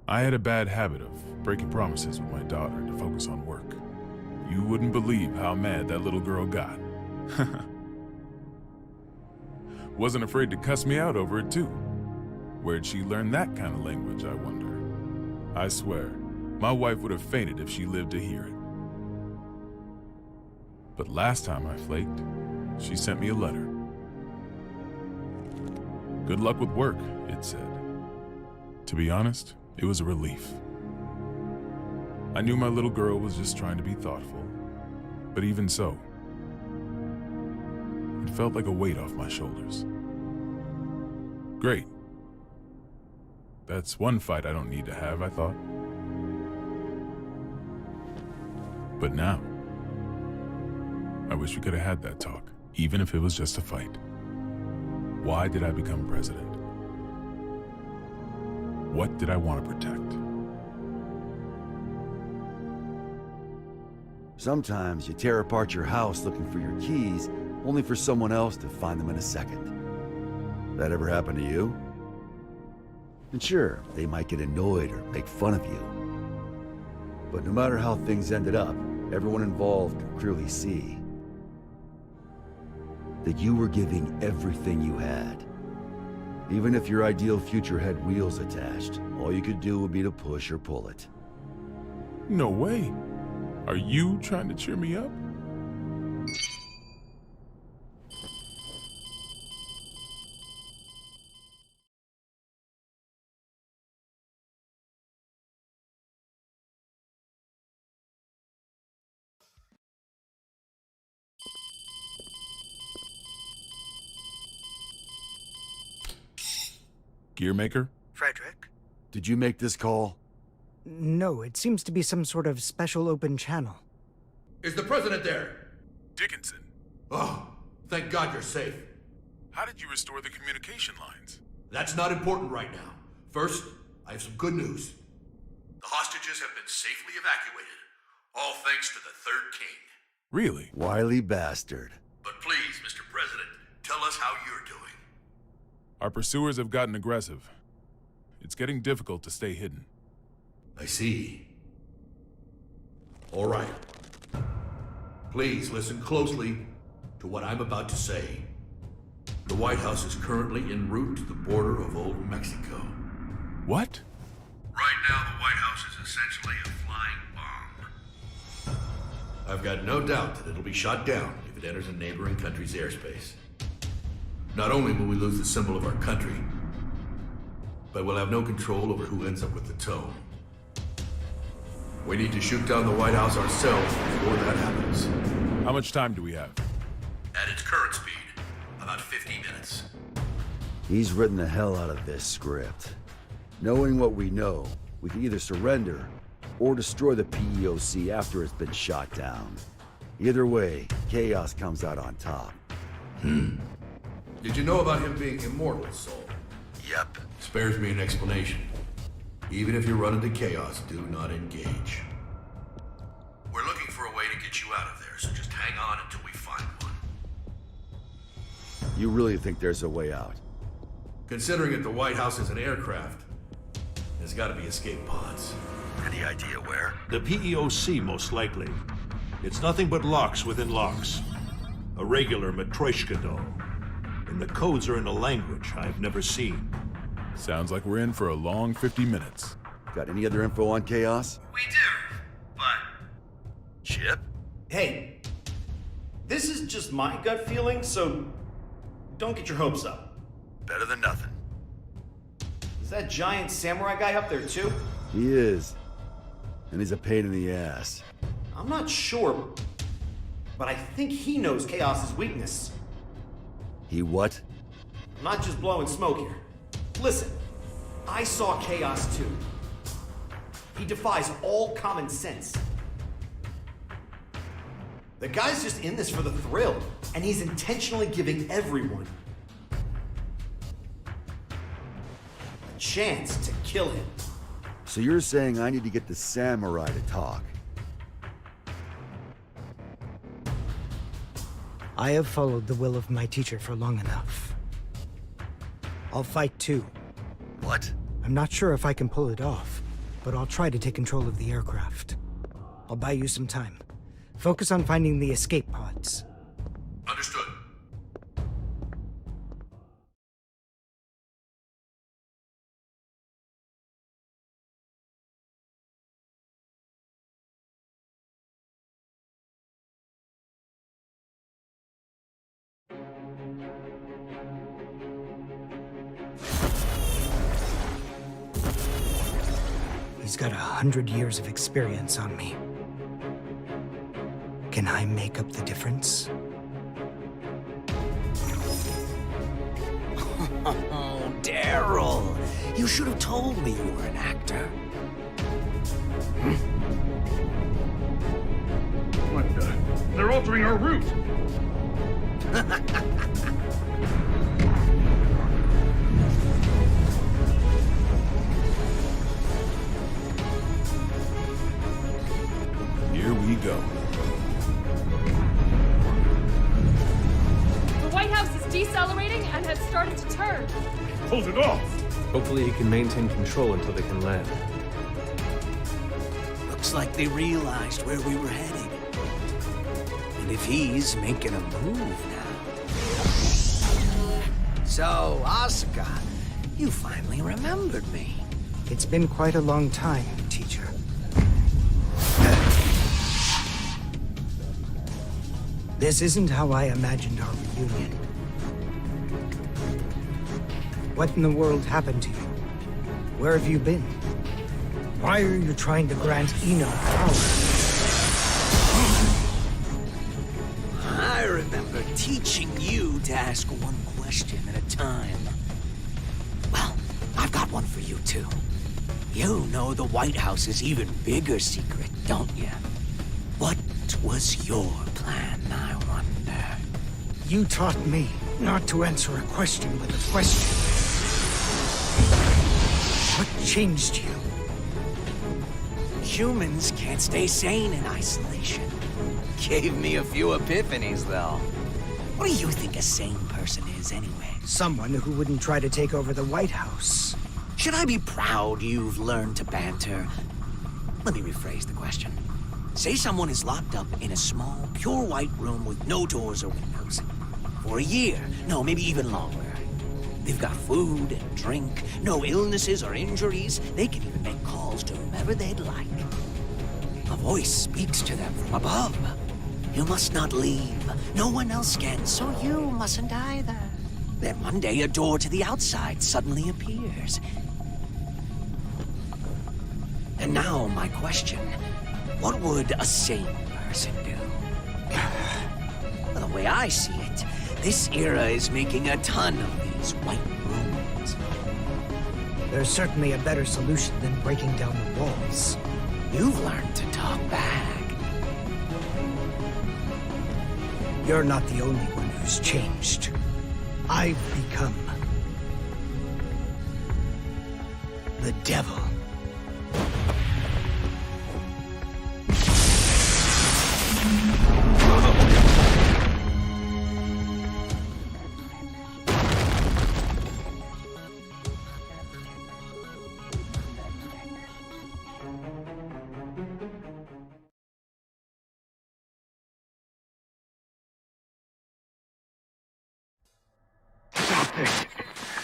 I had a bad habit of breaking promises with my daughter to focus on work. You wouldn't believe how mad that little girl got. Wasn't afraid to cuss me out over it, too. Where'd she learn that kind of language, I wonder? I swear, my wife would have fainted if she lived to hear it. But last time I flaked, she sent me a letter. Good luck with work, it said. To be honest, it was a relief. I knew my little girl was just trying to be thoughtful, but even so, it felt like a weight off my shoulders. Great. That's one fight I don't need to have, I thought. But now, I wish we could have had that talk, even if it was just a fight. Why did I become president? What did I want to protect? Sometimes you tear apart your house looking for your keys, only for someone else to find them in a second. That ever happen to you? And sure, they might get annoyed or make fun of you. But no matter how things ended up, everyone involved can clearly see that you were giving everything you had. Even if your ideal future had wheels attached, all you could do would be to push or pull it. No way. Are you trying to cheer me up? Gearmaker? Frederick? Did you make this call? No, it seems to be some sort of special open channel. Is the president there? Dickinson. Oh, thank God you're safe. How did you restore the communication lines? That's not important right now. First, I have some good news. The hostages have been safely evacuated, all thanks to the Third King. Really? Wily bastard. But please, Mr. President, tell us how you're doing. Our pursuers have gotten aggressive. It's getting difficult to stay hidden. I see. All right. Please listen closely to what I'm about to say. The White House is currently en route to the border of Old Mexico. What? Right now, the White House is essentially a flying bomb. I've got no doubt that it'll be shot down if it enters a neighboring country's airspace. Not only will we lose the symbol of our country, but we'll have no control over who ends up with the tow. We need to shoot down the White House ourselves before that happens. How much time do we have? At its current speed, about 50 minutes. He's written the hell out of this script. Knowing what we know, we can either surrender or destroy the PEOC after it's been shot down. Either way, Chaos comes out on top. Did you know about him being immortal, Soul? Yep. Spares me an explanation. Even if you run into Chaos, do not engage. We're looking for a way to get you out of there, so just hang on until we find one. You really think there's a way out? Considering that the White House is an aircraft, there's gotta be escape pods. Any idea where? The PEOC, most likely. It's nothing but locks within locks. A regular Matryoshka doll. And the codes are in a language I've never seen. Sounds like we're in for a long 50 minutes. Got any other info on Chaos? We do, but... Chip? Hey, this is just my gut feeling, so don't get your hopes up. Better than nothing. Is that giant samurai guy up there too? He is. And he's a pain in the ass. I'm not sure, but I think he knows Chaos's weakness. He what? I'm not just blowing smoke here. Listen, I saw Chaos too. He defies all common sense. The guy's just in this for the thrill, and he's intentionally giving everyone a chance to kill him. So you're saying I need to get the samurai to talk? I have followed the will of my teacher for long enough. I'll fight too. What? I'm not sure if I can pull it off, but I'll try to take control of the aircraft. I'll buy you some time. Focus on finding the escape pods. Understood. He's got 100 years of experience on me. Can I make up the difference? Oh, Daryl! You should have told me you were an actor. What the? They're altering our route! Here we go. The White House is decelerating and has started to turn. Hold it off! Hopefully he can maintain control until they can land. Looks like they realized where we were headed. And if he's making a move now... So, Asuka, you finally remembered me. It's been quite a long time, teacher. This isn't how I imagined our reunion. What in the world happened to you? Where have you been? Why are you trying to grant Eno power? I remember teaching you to ask one question at a time. Well, I've got one for you, too. You know the White House's even bigger secret, don't you? What was your plan, I wonder? You taught me not to answer a question with a question. What changed you? Humans can't stay sane in isolation. Gave me a few epiphanies, though. What do you think a sane person is, anyway? Someone who wouldn't try to take over the White House. Should I be proud you've learned to banter? Let me rephrase the question. Say someone is locked up in a small, pure white room with no doors or windows. For a year, no, maybe even longer. They've got food and drink, no illnesses or injuries. They can even make calls to whomever they'd like. A voice speaks to them from above. You must not leave. No one else can, so you mustn't either. Then one day a door to the outside suddenly appears. And now my question. What would a sane person do? Well, the way I see it, this era is making a ton of these white rooms. There's certainly a better solution than breaking down the walls. You've learned to talk back. You're not the only one who's changed. I've become the devil.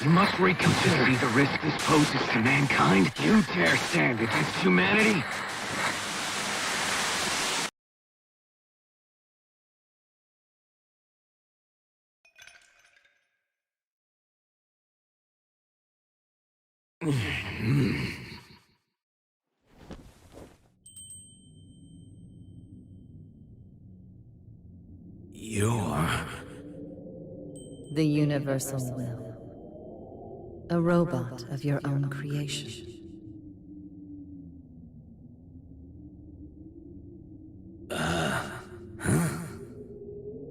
You must reconsider the risk this poses to mankind. You dare stand against humanity? You're The universal will. A robot of your own creation.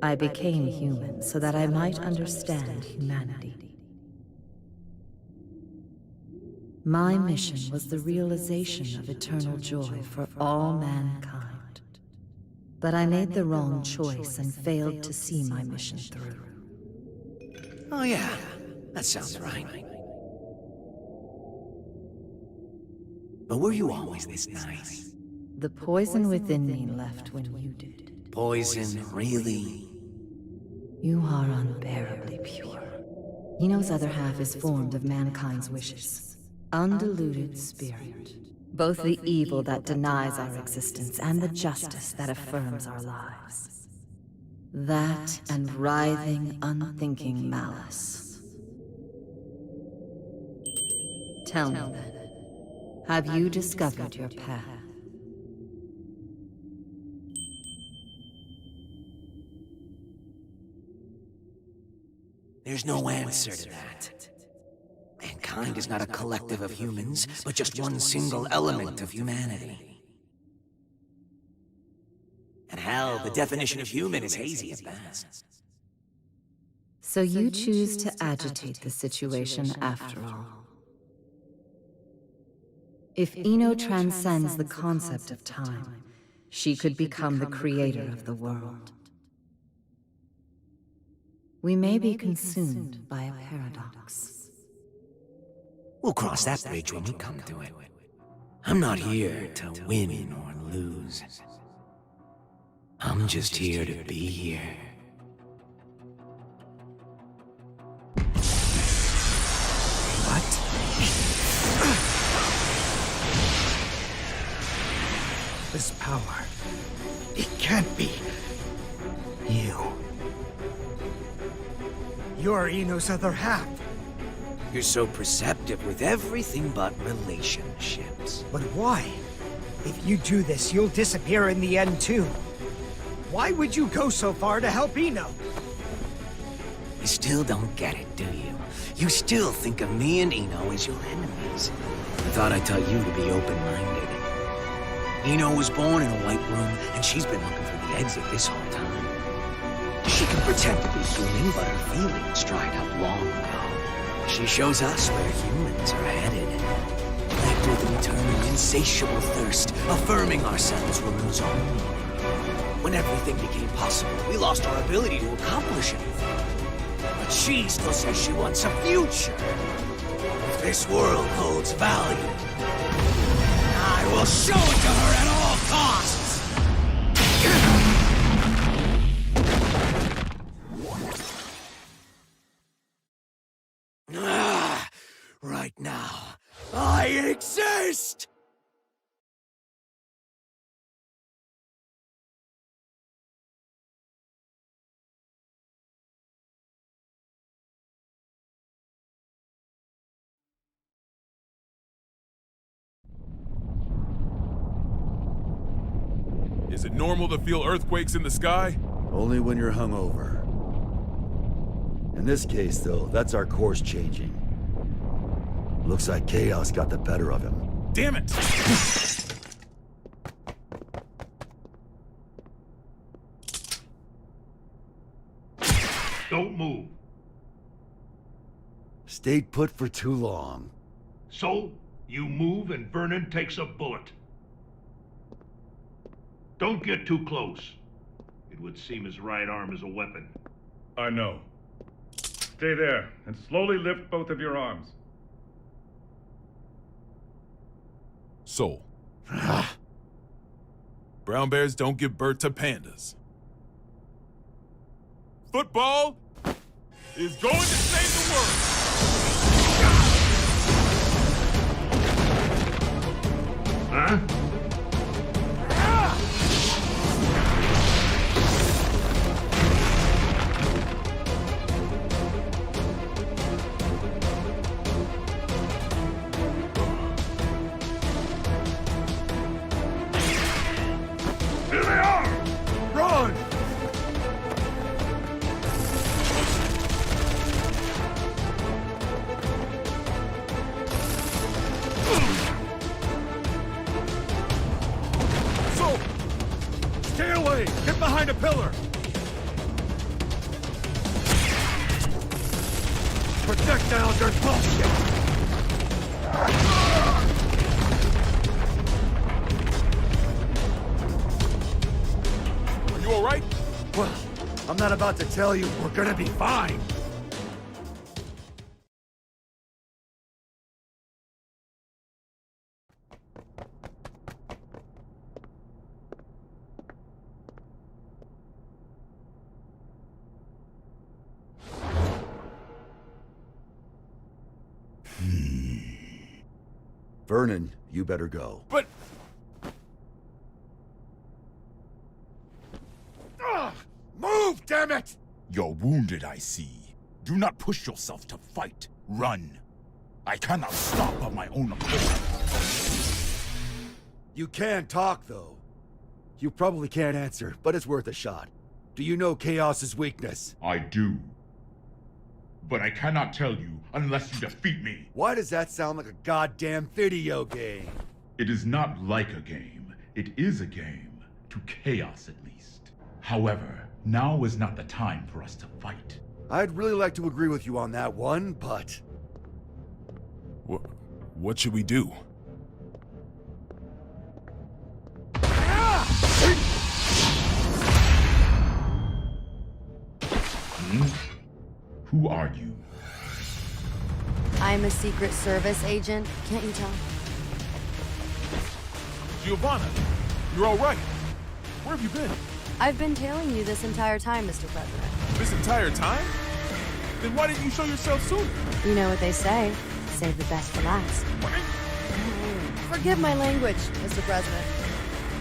I became human so that I might understand humanity. My mission was the realization of eternal joy for all mankind. But I made the wrong choice and failed to see my mission through. Oh yeah, that sounds right. But were you always this nice? The poison within me left when you did. Poison, really? You are unbearably pure. Eno's other half is formed of mankind's wishes. Undiluted spirit. Both the evil that denies our existence and the justice that affirms our lives. That and writhing, unthinking malice. Tell me then, have you discovered your path? There's no answer to that. Mankind is not a collective of humans, but just one single element of humanity. And hell, the definition of human is hazy at best. So you choose to agitate the situation after all. If Eno transcends the concept of time, she could become the creator of the world. We may be consumed by a paradox. We'll cross that bridge when we come to it. I'm not here to win or lose. I'm just here to be here. What? This power, it can't be you. You're Eno's other half. You're so perceptive with everything but relationships. But why? If you do this, you'll disappear in the end too. Why would you go so far to help Eno? You still don't get it, do you? You still think of me and Eno as your enemies. I thought I taught you to be open-minded. Eno was born in a white room, and she's been looking for the exit this whole time. She can pretend to be human, but her feelings dried up long ago. She shows us where humans are headed. Led with an eternal, insatiable thirst, affirming ourselves will lose all meaning. When everything became possible, we lost our ability to accomplish anything. But she still says she wants a future. If this world holds value, I will show it to her at all costs! Right now, I exist! Is it normal to feel earthquakes in the sky? Only when you're hungover. In this case, though, that's our course changing. Looks like chaos got the better of him. Damn it! Don't move. Stayed put for too long. So, you move and Vernon takes a bullet. Don't get too close. It would seem his right arm is a weapon. I know. Stay there, and slowly lift both of your arms. Soul. Brown bears don't give birth to pandas. Football is going to save the world! Huh? Here they are! Run! Stay away! Get behind a pillar! Projectiles are bullshit! Are you alright? Well, I'm not about to tell you we're gonna be fine. Vernon, you better go. But... Move, damn it! You're wounded, I see. Do not push yourself to fight. Run. I cannot stop of my own accord. You can talk, though. You probably can't answer, but it's worth a shot. Do you know Chaos's weakness? I do. But I cannot tell you unless you defeat me. Why does that sound like a goddamn video game? It is not like a game. It is a game. To Chaos, at least. However, now is not the time for us to fight. I'd really like to agree with you on that one, but... What should we do? Who are you? I'm a Secret Service agent. Can't you tell? Giovanna, you're all right. Where have you been? I've been tailing you this entire time, Mr. President. This entire time? Then why didn't you show yourself sooner? You know what they say. Save the best for last. Forgive my language, Mr. President.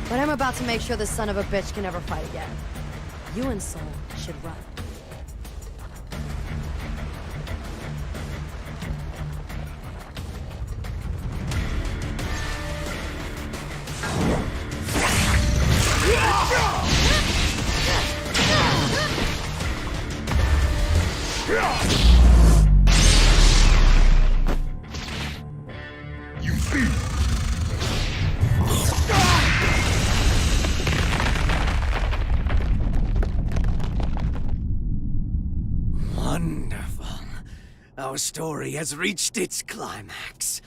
But I'm about to make sure this son of a bitch can never fight again. You and Soul should run. You thief! Wonderful. Our story has reached its climax.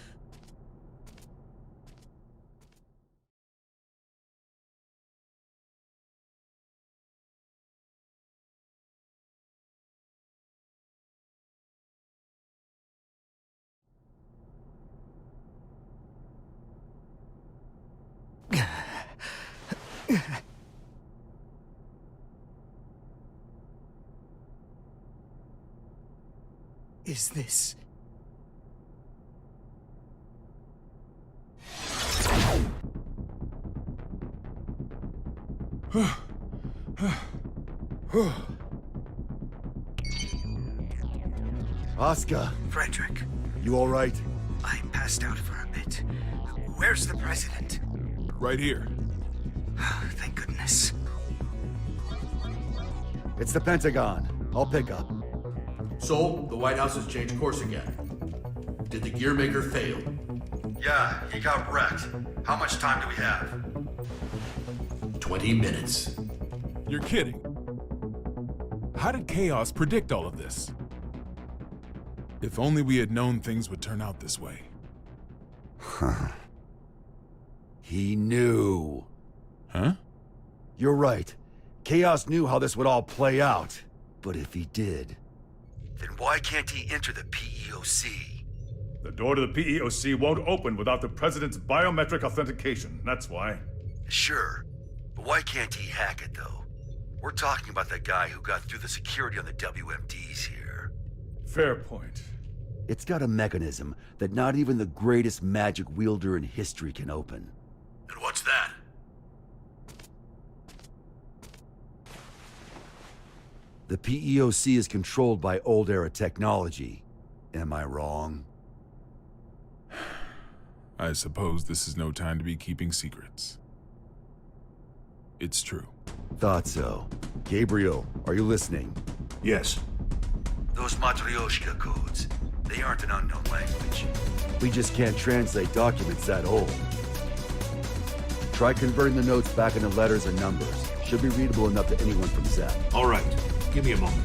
Is this... Oscar. Frederick. You all right? I passed out for a bit. Where's the president? Right here. Thank goodness. It's the Pentagon. I'll pick up. Soul, the White House has changed course again. Did the gearmaker fail? Yeah, he got wrecked. How much time do we have? 20 minutes. You're kidding. How did Chaos predict all of this? If only we had known things would turn out this way. Huh. He knew. Huh? You're right. Chaos knew how this would all play out. But if he did, then why can't he enter the PEOC? The door to the PEOC won't open without the President's biometric authentication, that's why. Sure, but why can't he hack it, though? We're talking about the guy who got through the security on the WMDs here. Fair point. It's got a mechanism that not even the greatest magic wielder in history can open. And what's that? The PEOC is controlled by old-era technology. Am I wrong? I suppose this is no time to be keeping secrets. It's true. Thought so. Gabriel, are you listening? Yes. Those Matryoshka codes, they aren't an unknown language. We just can't translate documents that old. Try converting the notes back into letters and numbers. Should be readable enough to anyone from Zep. All right. Give me a moment.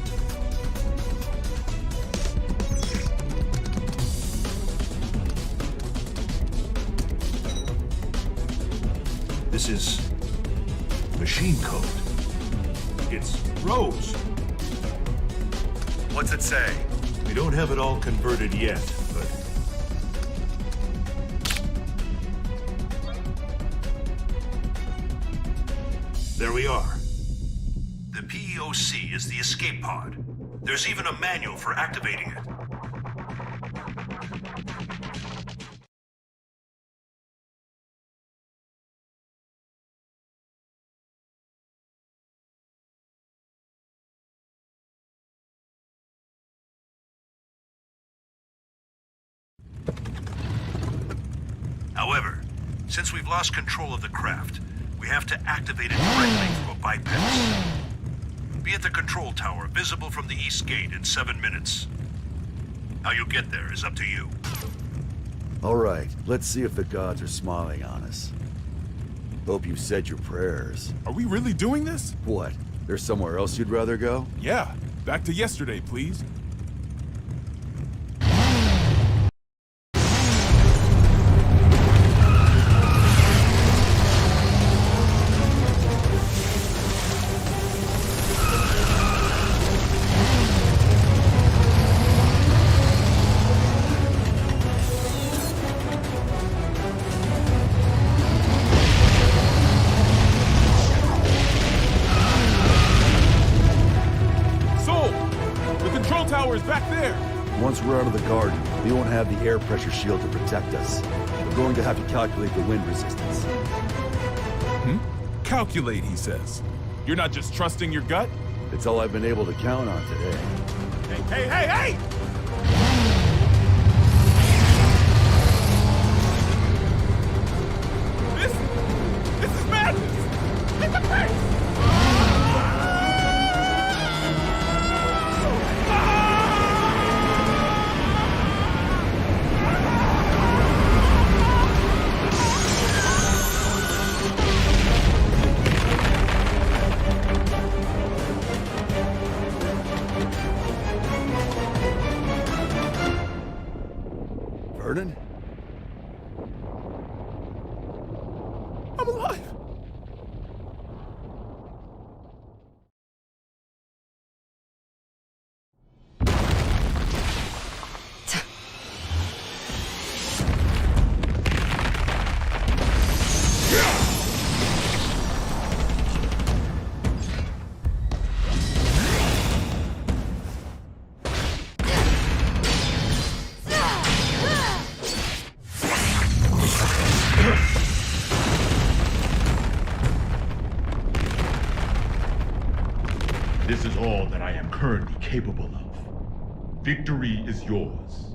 This is machine code. It's Rose. What's it say? We don't have it all converted yet, but... There we are. The PEOC is the escape pod. There's even a manual for activating it. However, since we've lost control of the craft, we have to activate it directly through a bypass. Be at the control tower, visible from the east gate in 7 minutes. How you get there is up to you. All right, let's see if the gods are smiling on us. Hope you said your prayers. Are we really doing this? What? There's somewhere else you'd rather go? Yeah, back to yesterday, please. Once we're out of the garden, we won't have the air pressure shield to protect us. We're going to have to calculate the wind resistance. Calculate, he says. You're not just trusting your gut? It's all I've been able to count on today. Hey! This is madness! Hit the brakes! Vernon? I'm alive! This is all that I am currently capable of. Victory is yours.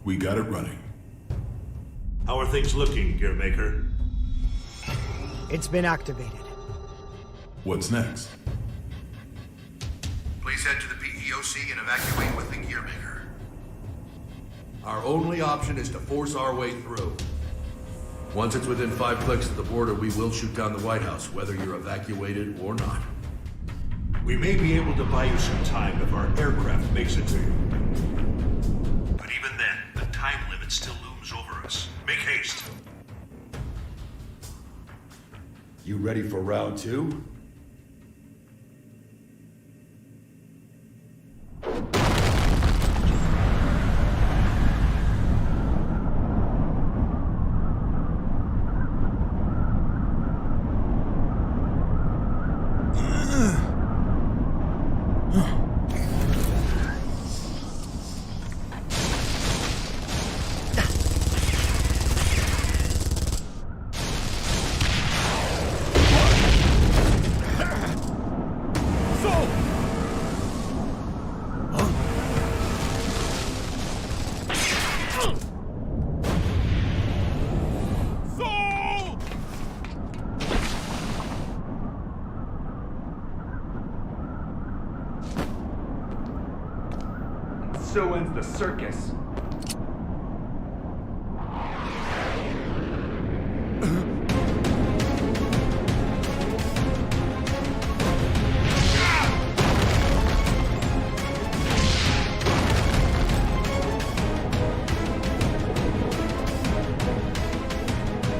We got it running. How are things looking, Gearmaker? It's been activated. What's next? Please head to the PEOC and evacuate with the Gearmaker. Our only option is to force our way through. Once it's within 5 clicks of the border, we will shoot down the White House, whether you're evacuated or not. We may be able to buy you some time if our aircraft makes it to you. But even then, the time limit still looms over us. Make haste. You ready for round 2? so ends the circus.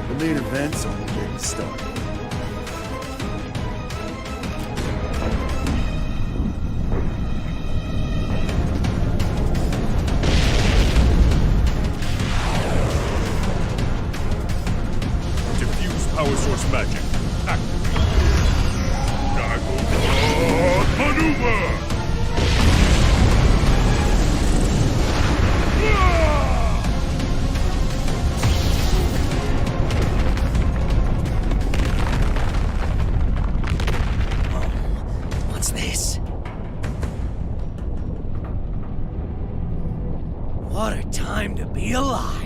The main event's only getting started. Power source magic. Activate. Dive maneuver! What's this? What a time to be alive!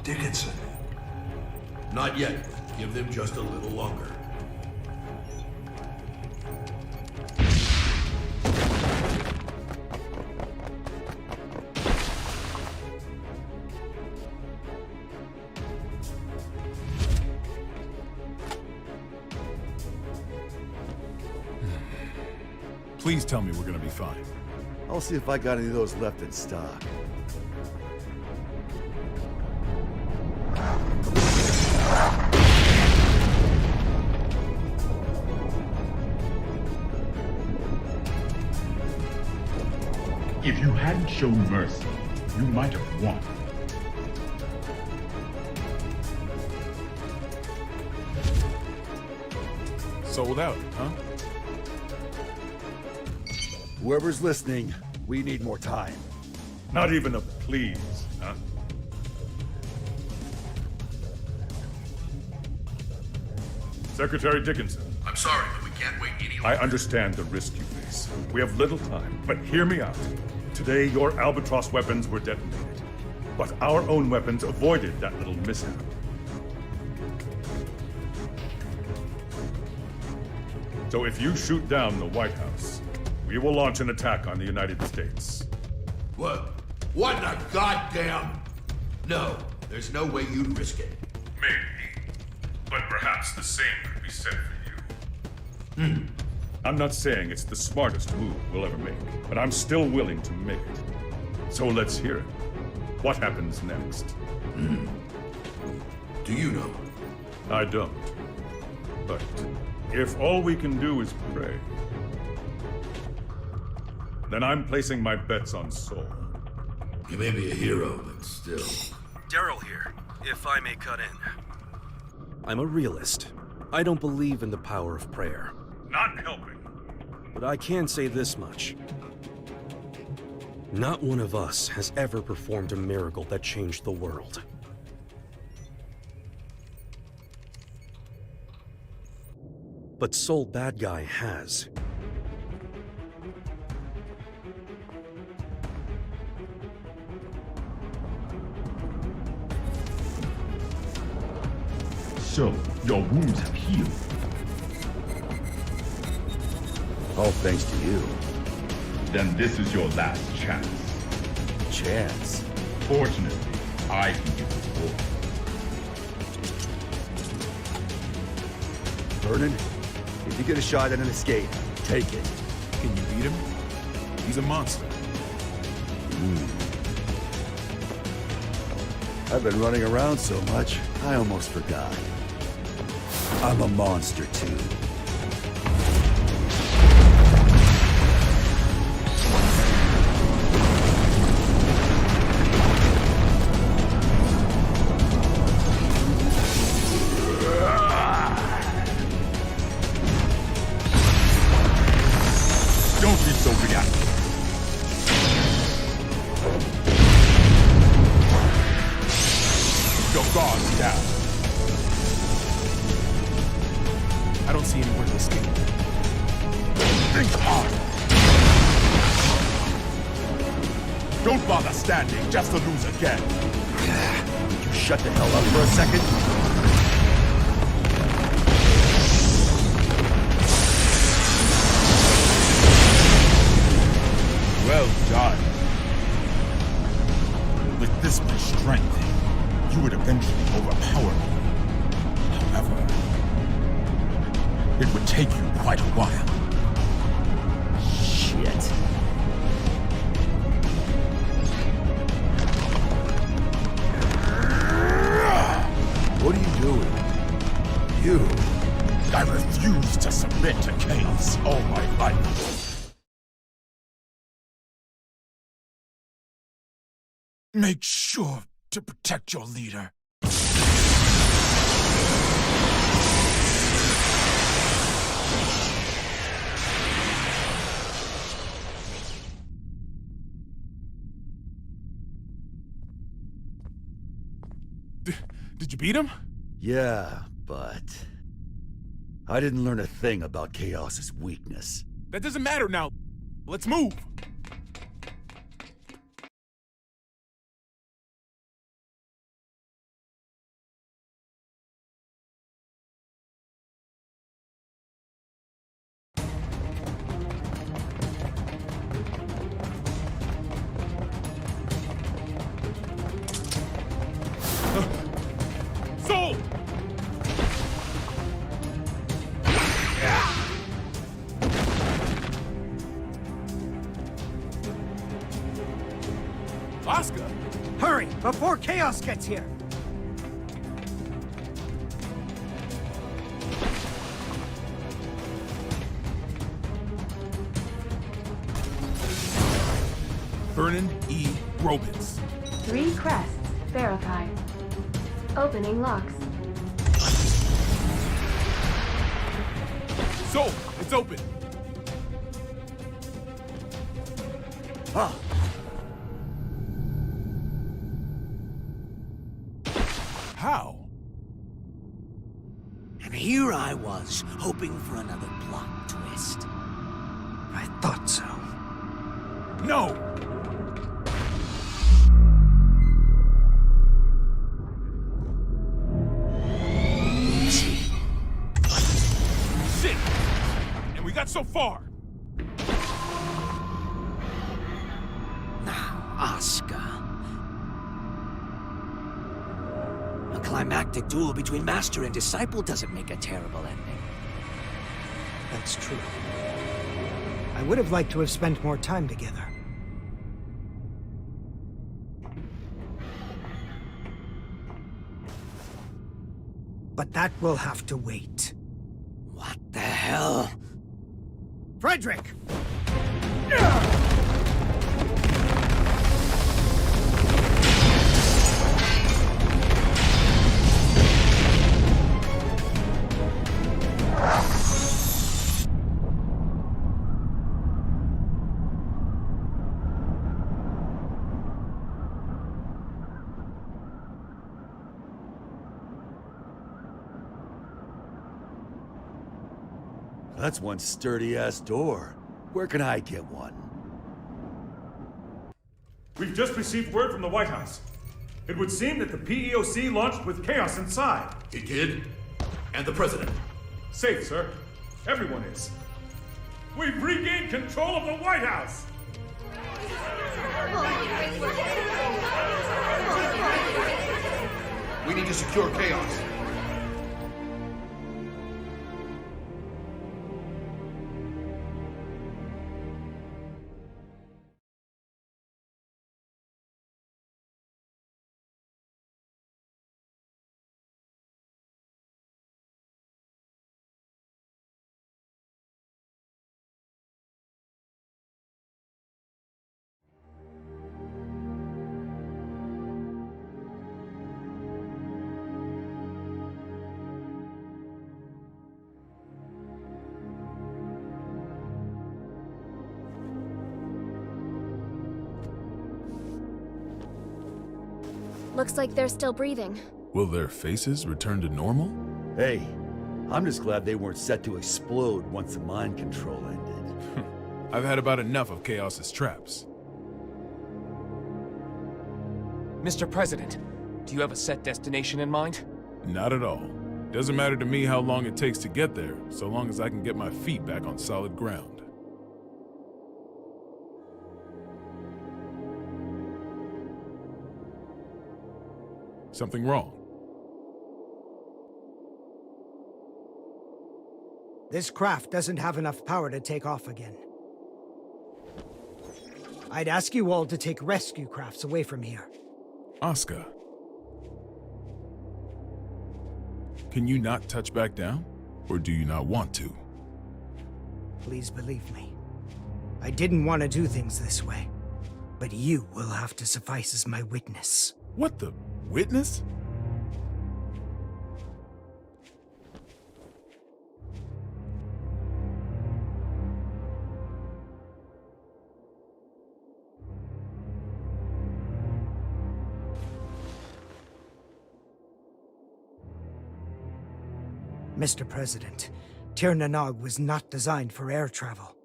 Dickinson. Not yet. Give them just a little longer. Please tell me we're gonna be fine. I'll see if I got any of those left in stock. If you hadn't shown mercy, you might have won. Sold out, huh? Whoever's listening, we need more time. Not even a please, huh? Secretary Dickinson. I'm sorry, but we can't wait any longer. I understand the risk you face. We have little time, but hear me out. Today, your Albatross weapons were detonated, but our own weapons avoided that little mishap. So if you shoot down the White House, we will launch an attack on the United States. What? What the goddamn? No, there's no way you'd risk it. Maybe, but perhaps the same could be said for you. I'm not saying it's the smartest move we'll ever make, but I'm still willing to make it. So let's hear it. What happens next? Do you know? I don't. But if all we can do is pray, then I'm placing my bets on Soul. You may be a hero, but still. Daryl here, if I may cut in. I'm a realist. I don't believe in the power of prayer. Not helping. But I can say this much. Not one of us has ever performed a miracle that changed the world. But Soul Bad Guy has. So, your wounds have healed. All thanks to you. Then this is your last chance. Chance? Fortunately, I can give you more. Vernon, if you get a shot at an escape, take it. Can you beat him? He's a monster. I've been running around so much, I almost forgot. I'm a monster too. Don't be so reactive. Your guard's down. I don't see anywhere to escape. Think hard! Don't bother standing just to lose again. Would you shut the hell up for a second? Well done. With this much strength, you would eventually overpower me. However, it would take you quite a while. Shit. What are you doing? You? I refuse to submit to chaos all my life. Make sure to protect your leader. Did you beat him? Yeah, but I didn't learn a thing about Chaos's weakness. That doesn't matter now. Let's move. Soul! Oscar! Hurry, before Chaos gets here! Vernon E. Robbins. 3 crests verified. Opening locks. Soul, it's open. Huh. How? And here I was, hoping for another plot twist. I thought so. No! Shit! And we got so far! Now, Oscar. A climactic duel between master and disciple doesn't make a terrible ending. That's true. I would have liked to have spent more time together. But that will have to wait. What the hell? Frederick! That's one sturdy-ass door. Where can I get one? We've just received word from the White House. It would seem that the PEOC launched with chaos inside. It did? And the president? Safe, sir. Everyone is. We've regained control of the White House! We need to secure chaos. Looks like they're still breathing. Will their faces return to normal? Hey, I'm just glad they weren't set to explode once the mind control ended. I've had about enough of Chaos's traps. Mr. President, do you have a set destination in mind? Not at all. Doesn't matter to me how long it takes to get there, so long as I can get my feet back on solid ground. Something wrong? This craft doesn't have enough power to take off again. I'd ask you all to take rescue crafts away from here. Asuka. Can you not touch back down? Or do you not want to? Please believe me. I didn't want to do things this way. But you will have to suffice as my witness. What the? Witness? Mr. President, Tir Nanog was not designed for air travel.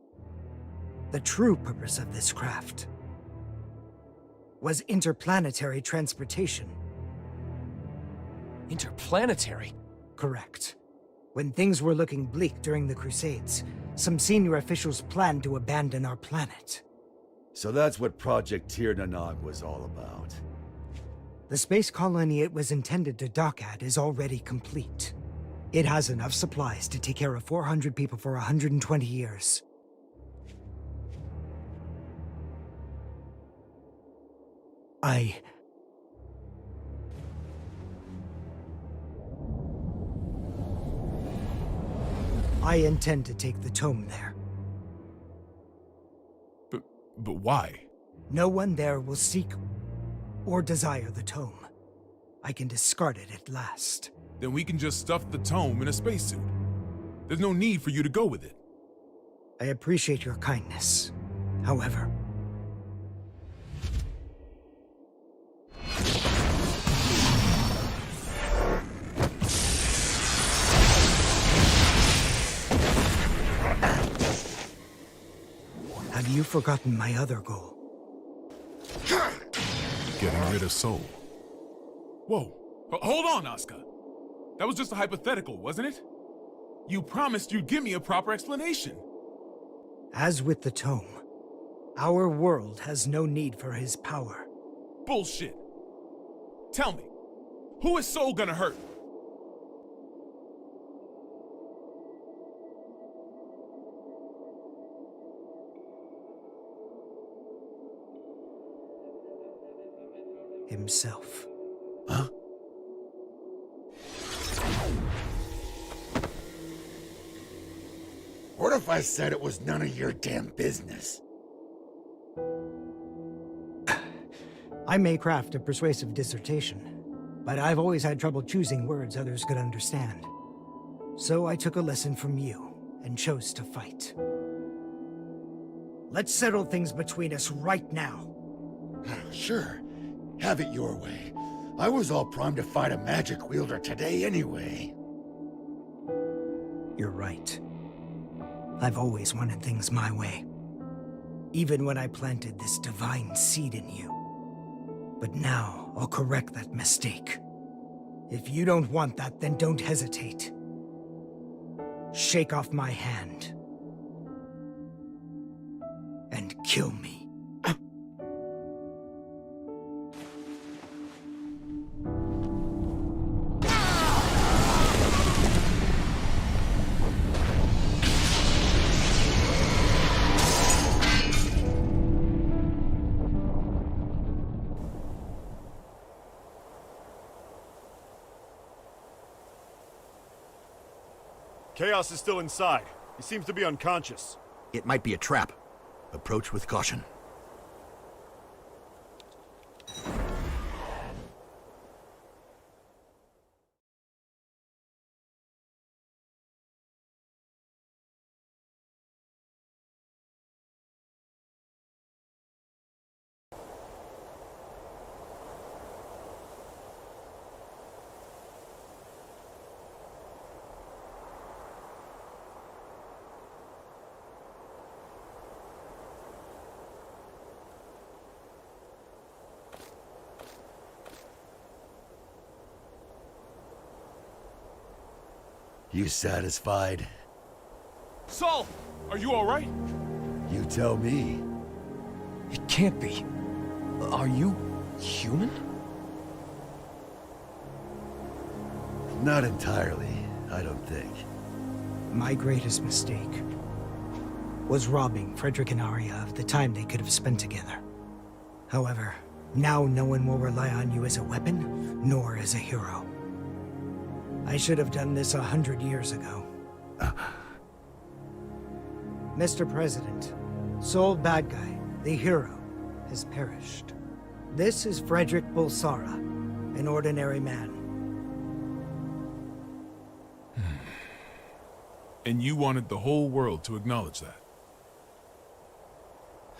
The true purpose of this craft was interplanetary transportation. Interplanetary? Correct. When things were looking bleak during the Crusades, some senior officials planned to abandon our planet. So that's what Project Tir Nanog was all about. The space colony it was intended to dock at is already complete. It has enough supplies to take care of 400 people for 120 years. I intend to take the tome there. But why? No one there will seek or desire the tome. I can discard it at last. Then we can just stuff the tome in a spacesuit. There's no need for you to go with it. I appreciate your kindness. However, have you forgotten my other goal? Getting rid of Soul. Whoa. Hold on, Asuka. That was just a hypothetical, wasn't it? You promised you'd give me a proper explanation. As with the tome, our world has no need for his power. Bullshit. Tell me, who is Soul gonna hurt? Himself. Huh? What if I said it was none of your damn business? I may craft a persuasive dissertation, but I've always had trouble choosing words others could understand. So I took a lesson from you and chose to fight. Let's settle things between us right now. Sure. Have it your way. I was all primed to fight a magic wielder today anyway. You're right. I've always wanted things my way. Even when I planted this divine seed in you. But now, I'll correct that mistake. If you don't want that, then don't hesitate. Shake off my hand. And kill me. Chaos is still inside. He seems to be unconscious. It might be a trap. Approach with caution. You satisfied? Saul, are you all right? You tell me. It can't be. Are you human? Not entirely, I don't think. My greatest mistake was robbing Frederick and Arya of the time they could have spent together. However, now no one will rely on you as a weapon, nor as a hero. I should have done this 100 years ago. Mr. President, Saul Bad Guy, the hero, has perished. This is Frederick Bulsara, an ordinary man. And you wanted the whole world to acknowledge that.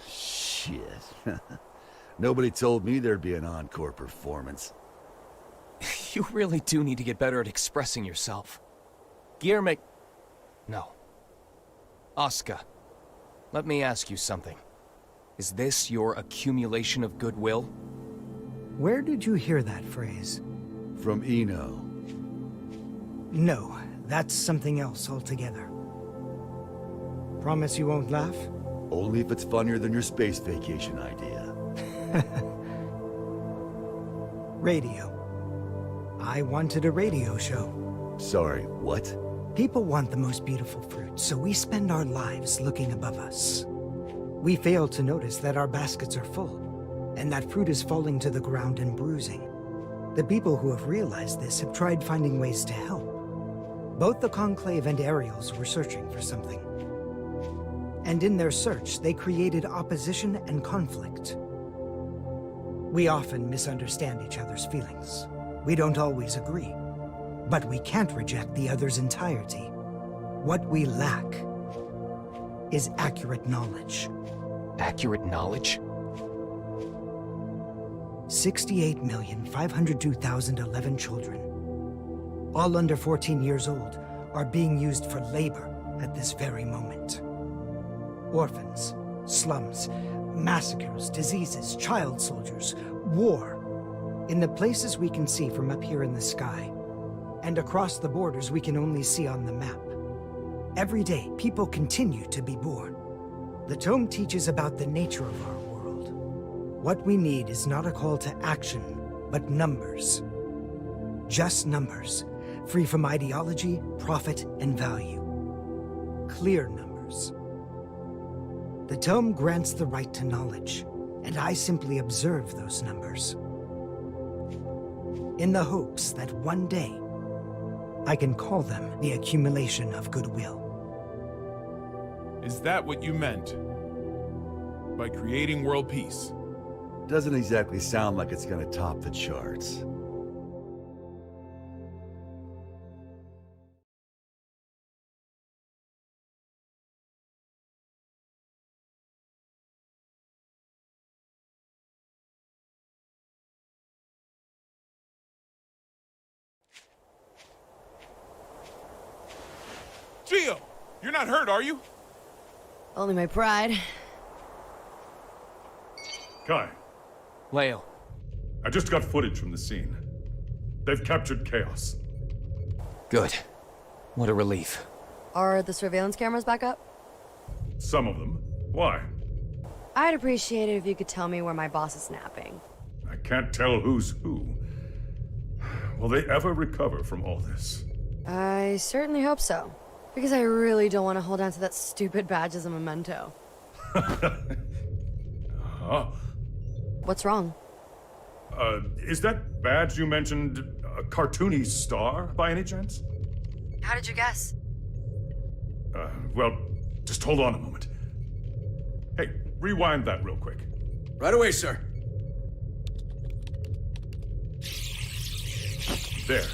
Shit. Nobody told me there'd be an encore performance. You really do need to get better at expressing yourself. Guillermo... No. Oscar, let me ask you something. Is this your accumulation of goodwill? Where did you hear that phrase? From Eno. No, that's something else altogether. Promise you won't laugh? Only if it's funnier than your space vacation idea. Radio. I wanted a radio show. Sorry, what? People want the most beautiful fruit, so we spend our lives looking above us. We fail to notice that our baskets are full, and that fruit is falling to the ground and bruising. The people who have realized this have tried finding ways to help. Both the Conclave and Ariels were searching for something. And in their search, they created opposition and conflict. We often misunderstand each other's feelings. We don't always agree. But we can't reject the other's entirety. What we lack is accurate knowledge. Accurate knowledge? 68,502,011 children, all under 14 years old, are being used for labor at this very moment. Orphans, slums, massacres, diseases, child soldiers, war. In the places we can see from up here in the sky, and across the borders we can only see on the map. Every day, people continue to be born. The tome teaches about the nature of our world. What we need is not a call to action, but numbers. Just numbers, free from ideology, profit, and value. Clear numbers. The tome grants the right to knowledge, and I simply observe those numbers. In the hopes that one day, I can call them the accumulation of goodwill. Is that what you meant by creating world peace? Doesn't exactly sound like it's gonna top the charts. Gio! You're not hurt, are you? Only my pride. Kai. Leo. I just got footage from the scene. They've captured Chaos. Good. What a relief. Are the surveillance cameras back up? Some of them. Why? I'd appreciate it if you could tell me where my boss is napping. I can't tell who's who. Will they ever recover from all this? I certainly hope so. Because I really don't want to hold on to that stupid badge as a memento. Huh? What's wrong? Is that badge you mentioned a cartoony star, by any chance? How did you guess? Well, just hold on a moment. Hey, rewind that real quick. Right away, sir. There.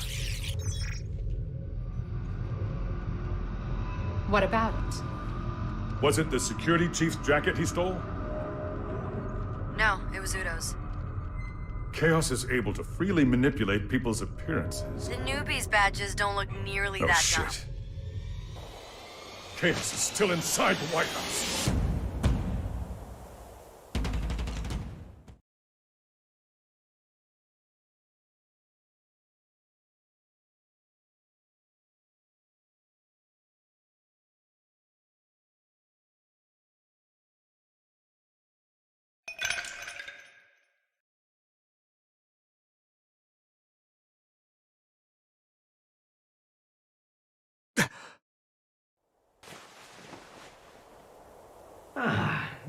What about it? Was it the security chief's jacket he stole? No, it was Udo's. Chaos is able to freely manipulate people's appearances. The newbies' badges don't look nearly Oh, that shit. dumb. Chaos is still inside the White House.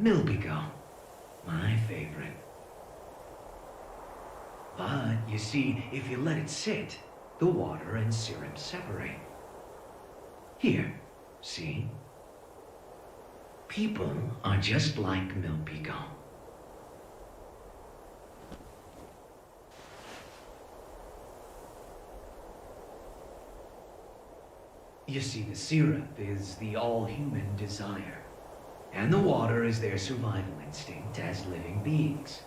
Milbigo. My favorite. But, you see, if you let it sit, the water and syrup separate. Here, see? People are just like Milbigo. You see, the syrup is the all-human desire, and the water is their survival instinct as living beings.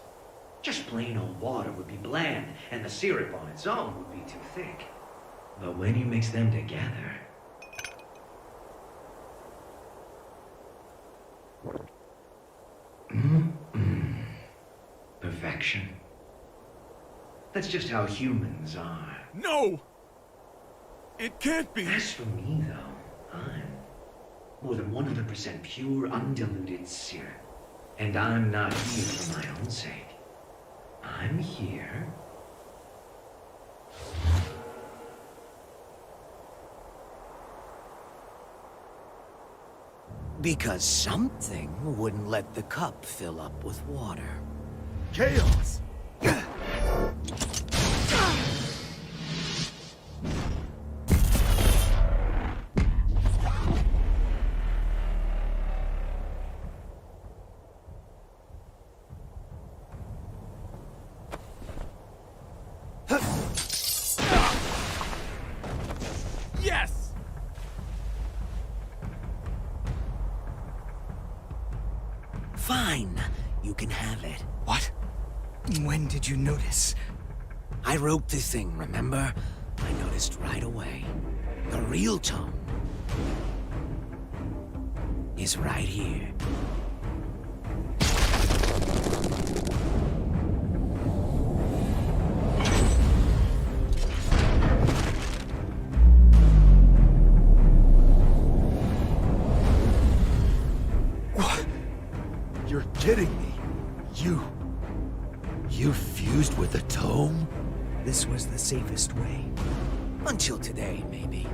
Just plain old water would be bland, and the syrup on its own would be too thick. But when you mix them together... Perfection. That's just how humans are. No! It can't be! As for me, though, I'm more than 100% pure, undiluted syrup. And I'm not here for my own sake. I'm here... Because something wouldn't let the cup fill up with water. Chaos! Yes! Fine. You can have it. What? When did you notice? I wrote the thing, remember? I noticed right away. The real tone is right here. What? You're kidding me. You fused with the tome? This was the safest way. Until today, maybe.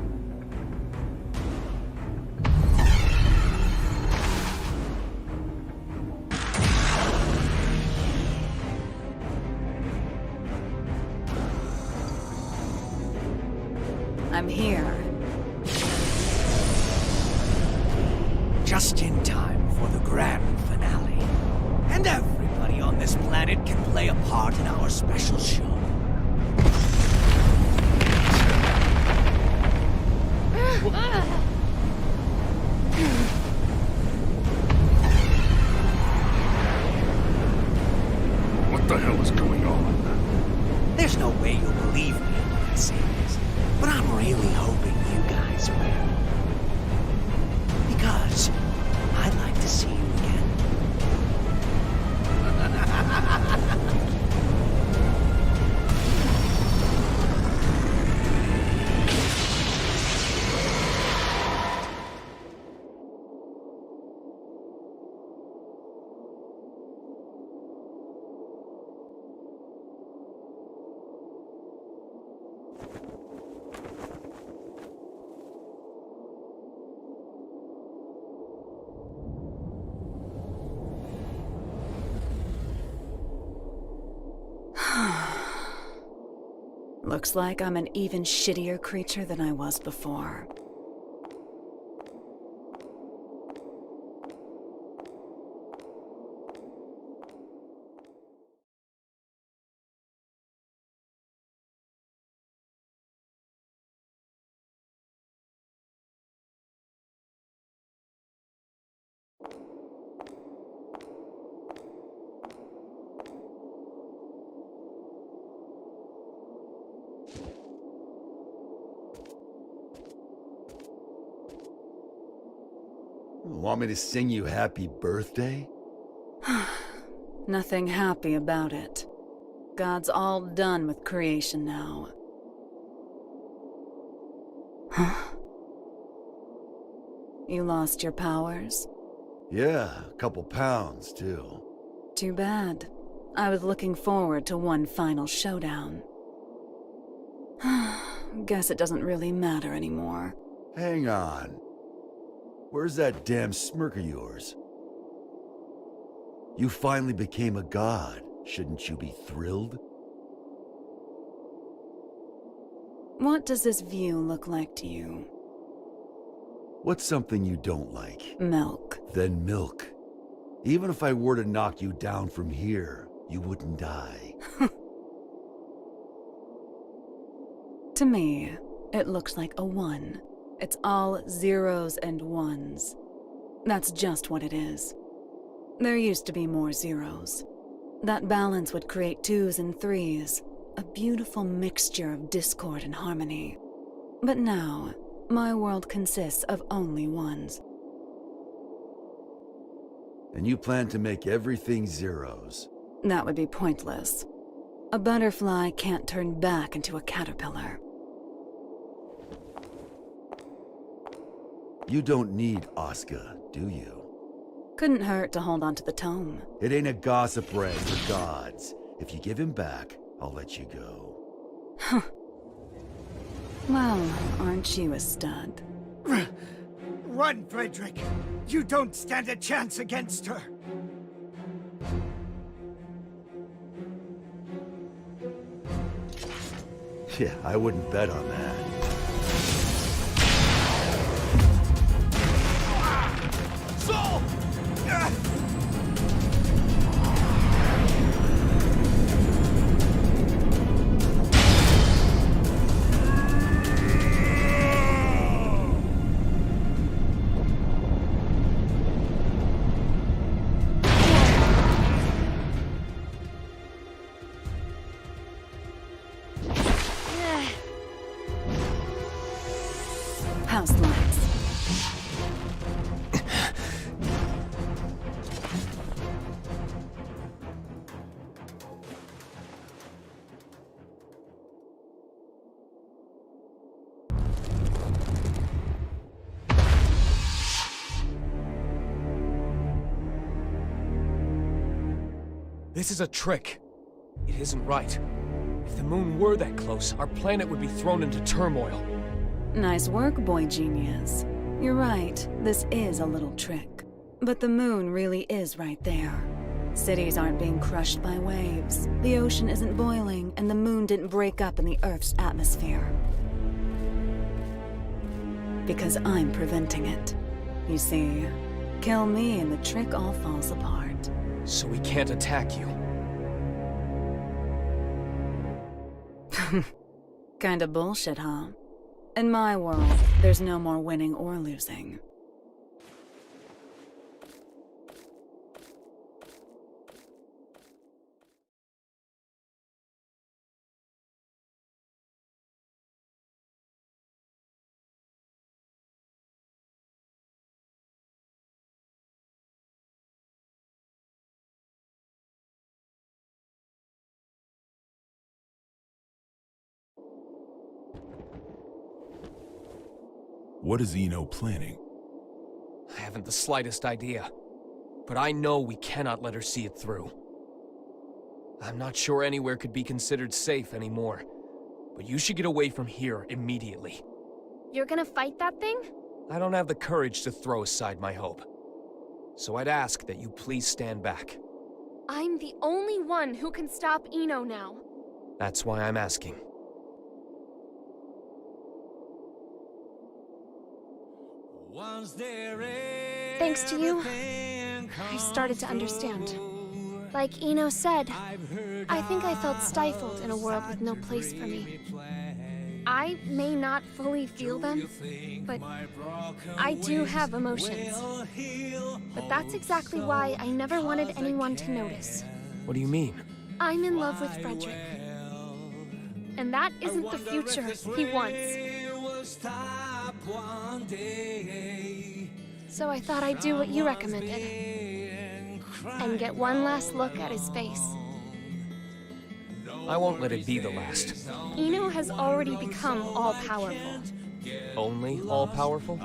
I'm here. Just in time for the grand finale. And everybody on this planet can play a part in our special show. What the hell is going on? There's no way you'll believe me when I say this, but I'm really hoping you guys will. Because I'd like to see you again. Looks like I'm an even shittier creature than I was before. Want me to sing you happy birthday? Nothing happy about it. God's all done with creation now. You lost your powers? Yeah, a couple pounds, too. Too bad. I was looking forward to one final showdown. Guess it doesn't really matter anymore. Hang on. Where's that damn smirk of yours? You finally became a god. Shouldn't you be thrilled? What does this view look like to you? What's something you don't like? Milk. Then milk. Even if I were to knock you down from here, you wouldn't die. To me, it looks like a 1. It's all zeros and ones. That's just what it is. There used to be more zeros. That balance would create 2s and 3s, a beautiful mixture of discord and harmony. But now, my world consists of only 1s. And you plan to make everything zeros? That would be pointless. A butterfly can't turn back into a caterpillar. You don't need Asuka, do you? Couldn't hurt to hold on to the tome. It ain't a gossip rag for gods. If you give him back, I'll let you go. Huh. Well, aren't you a stud? Run, Frederick! You don't stand a chance against her! Yeah, I wouldn't bet on that. Soul! House lights. This is a trick. It isn't right. If the moon were that close, our planet would be thrown into turmoil. Nice work, boy genius. You're right, this is a little trick. But the moon really is right there. Cities aren't being crushed by waves. The ocean isn't boiling, and the moon didn't break up in the Earth's atmosphere. Because I'm preventing it. You see, kill me and the trick all falls apart. So we can't attack you. Kinda bullshit, huh? In my world, there's no more winning or losing. What is Eno planning? I haven't the slightest idea. But I know we cannot let her see it through. I'm not sure anywhere could be considered safe anymore. But you should get away from here immediately. You're gonna fight that thing? I don't have the courage to throw aside my hope. So I'd ask that you please stand back. I'm the only one who can stop Eno now. That's why I'm asking. Thanks to you, I started to understand. Like Eno said, I think I felt stifled in a world with no place for me. I may not fully feel them, but I do have emotions. But that's exactly why I never wanted anyone to notice. What do you mean? I'm in love with Frederick. And that isn't the future he wants. So I thought I'd do what you recommended. And get one last look at his face. I won't let it be the last. Eno has already become all-powerful. Only all-powerful?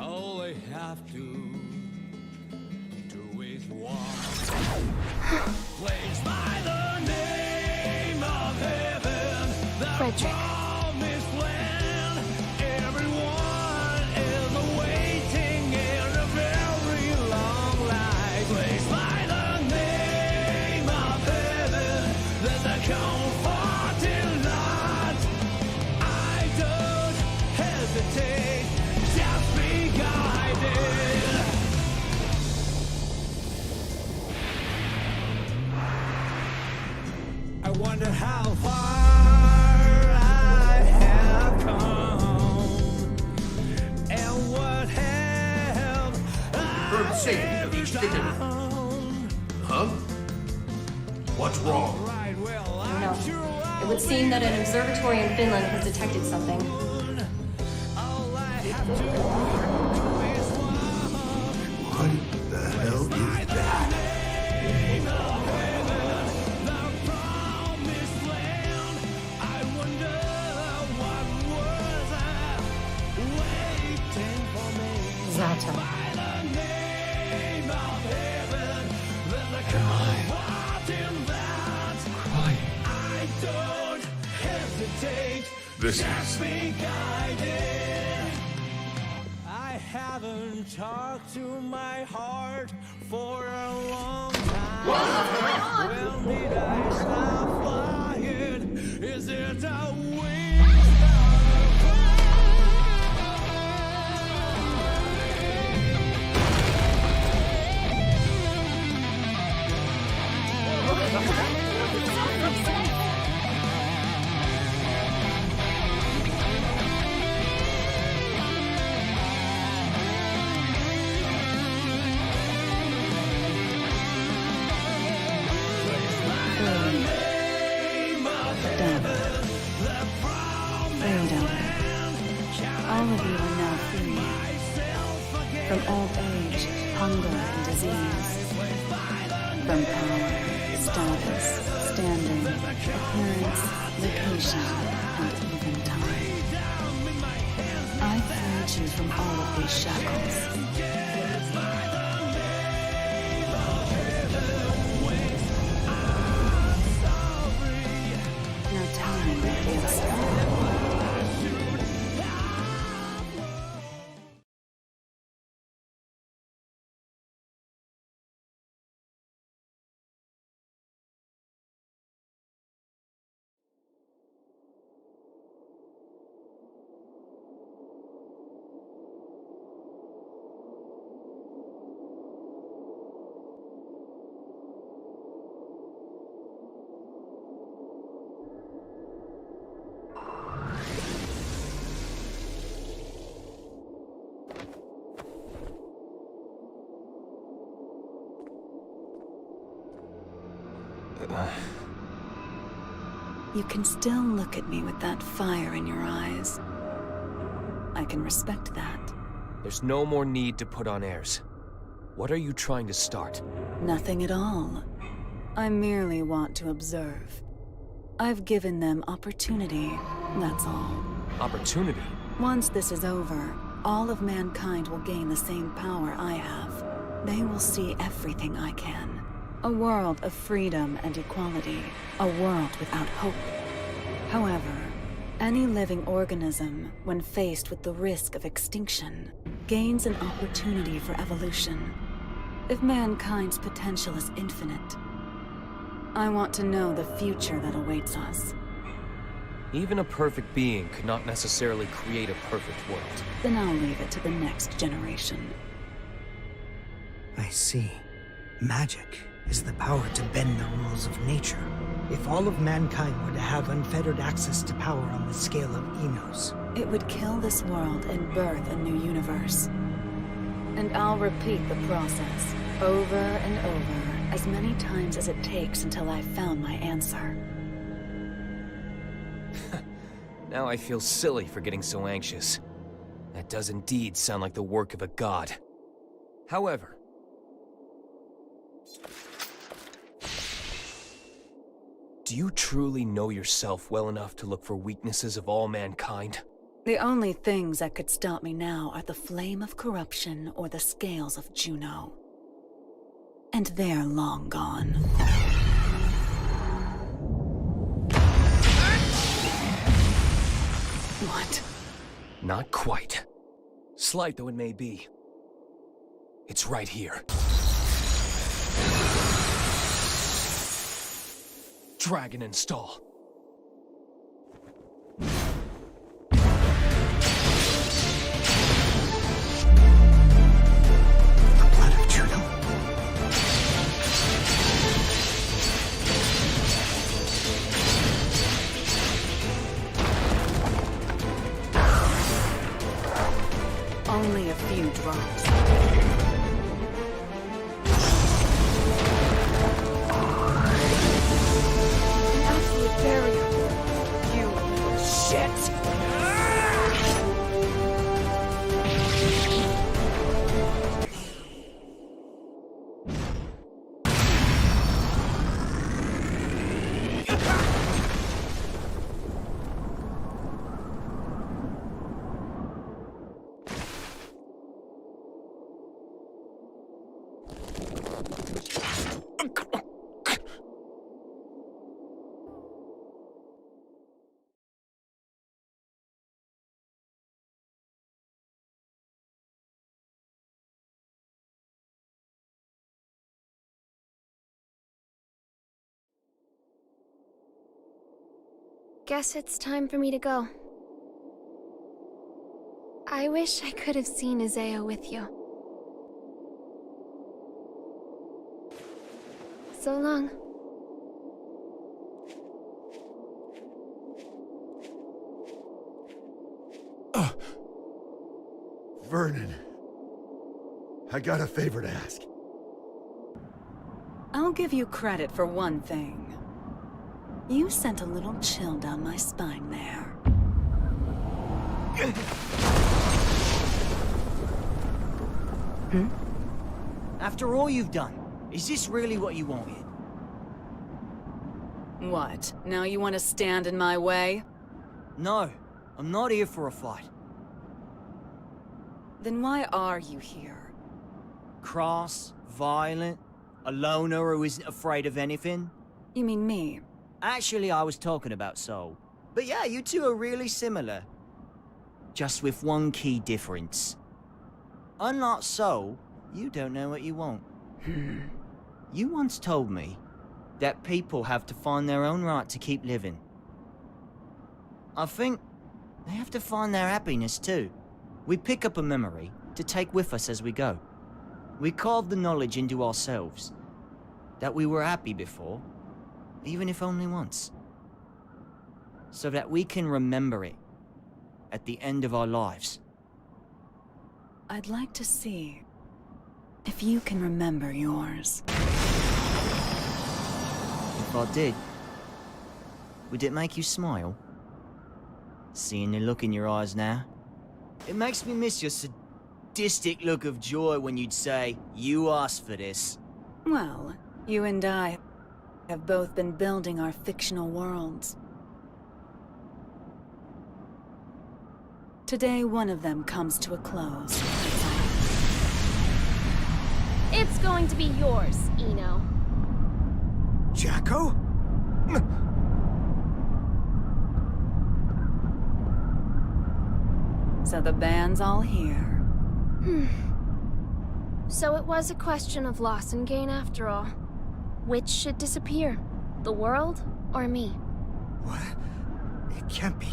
Frederick. Huh? What's wrong? I don't know. It would seem that an observatory in Finland has detected something. What the hell is that? Zato. This is... I haven't talked to my heart for a long time. When did I stop flying? Is it a All of you are now free. From old age, hunger and disease. From power, status, standing, appearance, location, and even time. I freed you from all of these shackles. Now time will answer. You can still look at me with that fire in your eyes. I can respect that. There's no more need to put on airs. What are you trying to start? Nothing at all. I merely want to observe. I've given them opportunity, that's all. Opportunity? Once this is over, all of mankind will gain the same power I have. They will see everything I can. A world of freedom and equality. A world without hope. However, any living organism, when faced with the risk of extinction, gains an opportunity for evolution. If mankind's potential is infinite, I want to know the future that awaits us. Even a perfect being could not necessarily create a perfect world. Then I'll leave it to the next generation. I see. Magic is the power to bend the rules of nature. If all of mankind were to have unfettered access to power on the scale of Enos, it would kill this world and birth a new universe. And I'll repeat the process over and over as many times as it takes until I've found my answer. Now I feel silly for getting so anxious. That does indeed sound like the work of a god. However, do you truly know yourself well enough to look for weaknesses of all mankind? The only things that could stop me now are the flame of corruption or the scales of Juno. And they're long gone. What? Not quite. Slight though it may be. It's right here. Dragon install. Only a few drops. guess it's time for me to go. I wish I could have seen Isaiah with you. So long. Vernon, I got a favor to ask. I'll give you credit for one thing. You sent a little chill down my spine there. After all you've done, is this really what you wanted? What? Now you want to stand in my way? No, I'm not here for a fight. Then why are you here? Cross, violent, a loner who isn't afraid of anything? You mean me? Actually, I was talking about Soul. But yeah, you two are really similar. Just with one key difference. Unlike Soul, you don't know what you want. You once told me that people have to find their own right to keep living. I think they have to find their happiness too. We pick up a memory to take with us as we go. We carve the knowledge into ourselves that we were happy before, even if only once. So that we can remember it at the end of our lives. I'd like to see if you can remember yours. If I did, would it make you smile? Seeing the look in your eyes now? It makes me miss your sadistic look of joy when you'd say, "You asked for this." Well, you and I have both been building our fictional worlds. Today, one of them comes to a close. It's going to be yours, Eno. Jacko? So the band's all here. So it was a question of loss and gain after all. Which should disappear? The world or me? What? It can't be.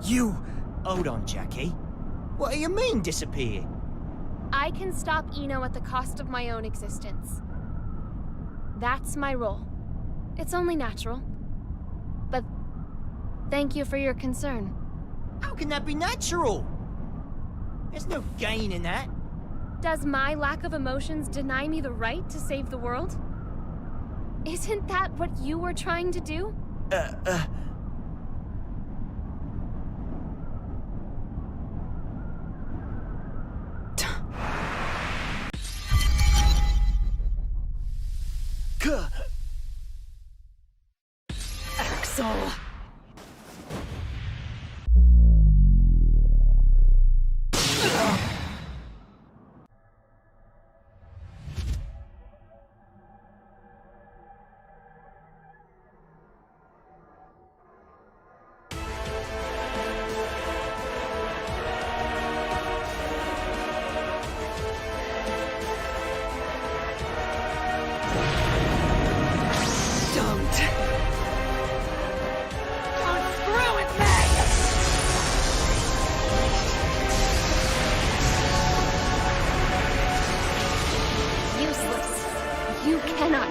You! Hold on, Jackie. What do you mean, disappear? I can stop Eno at the cost of my own existence. That's my role. It's only natural. But thank you for your concern. How can that be natural? There's no gain in that. Does my lack of emotions deny me the right to save the world? Isn't that what you were trying to do? Axel!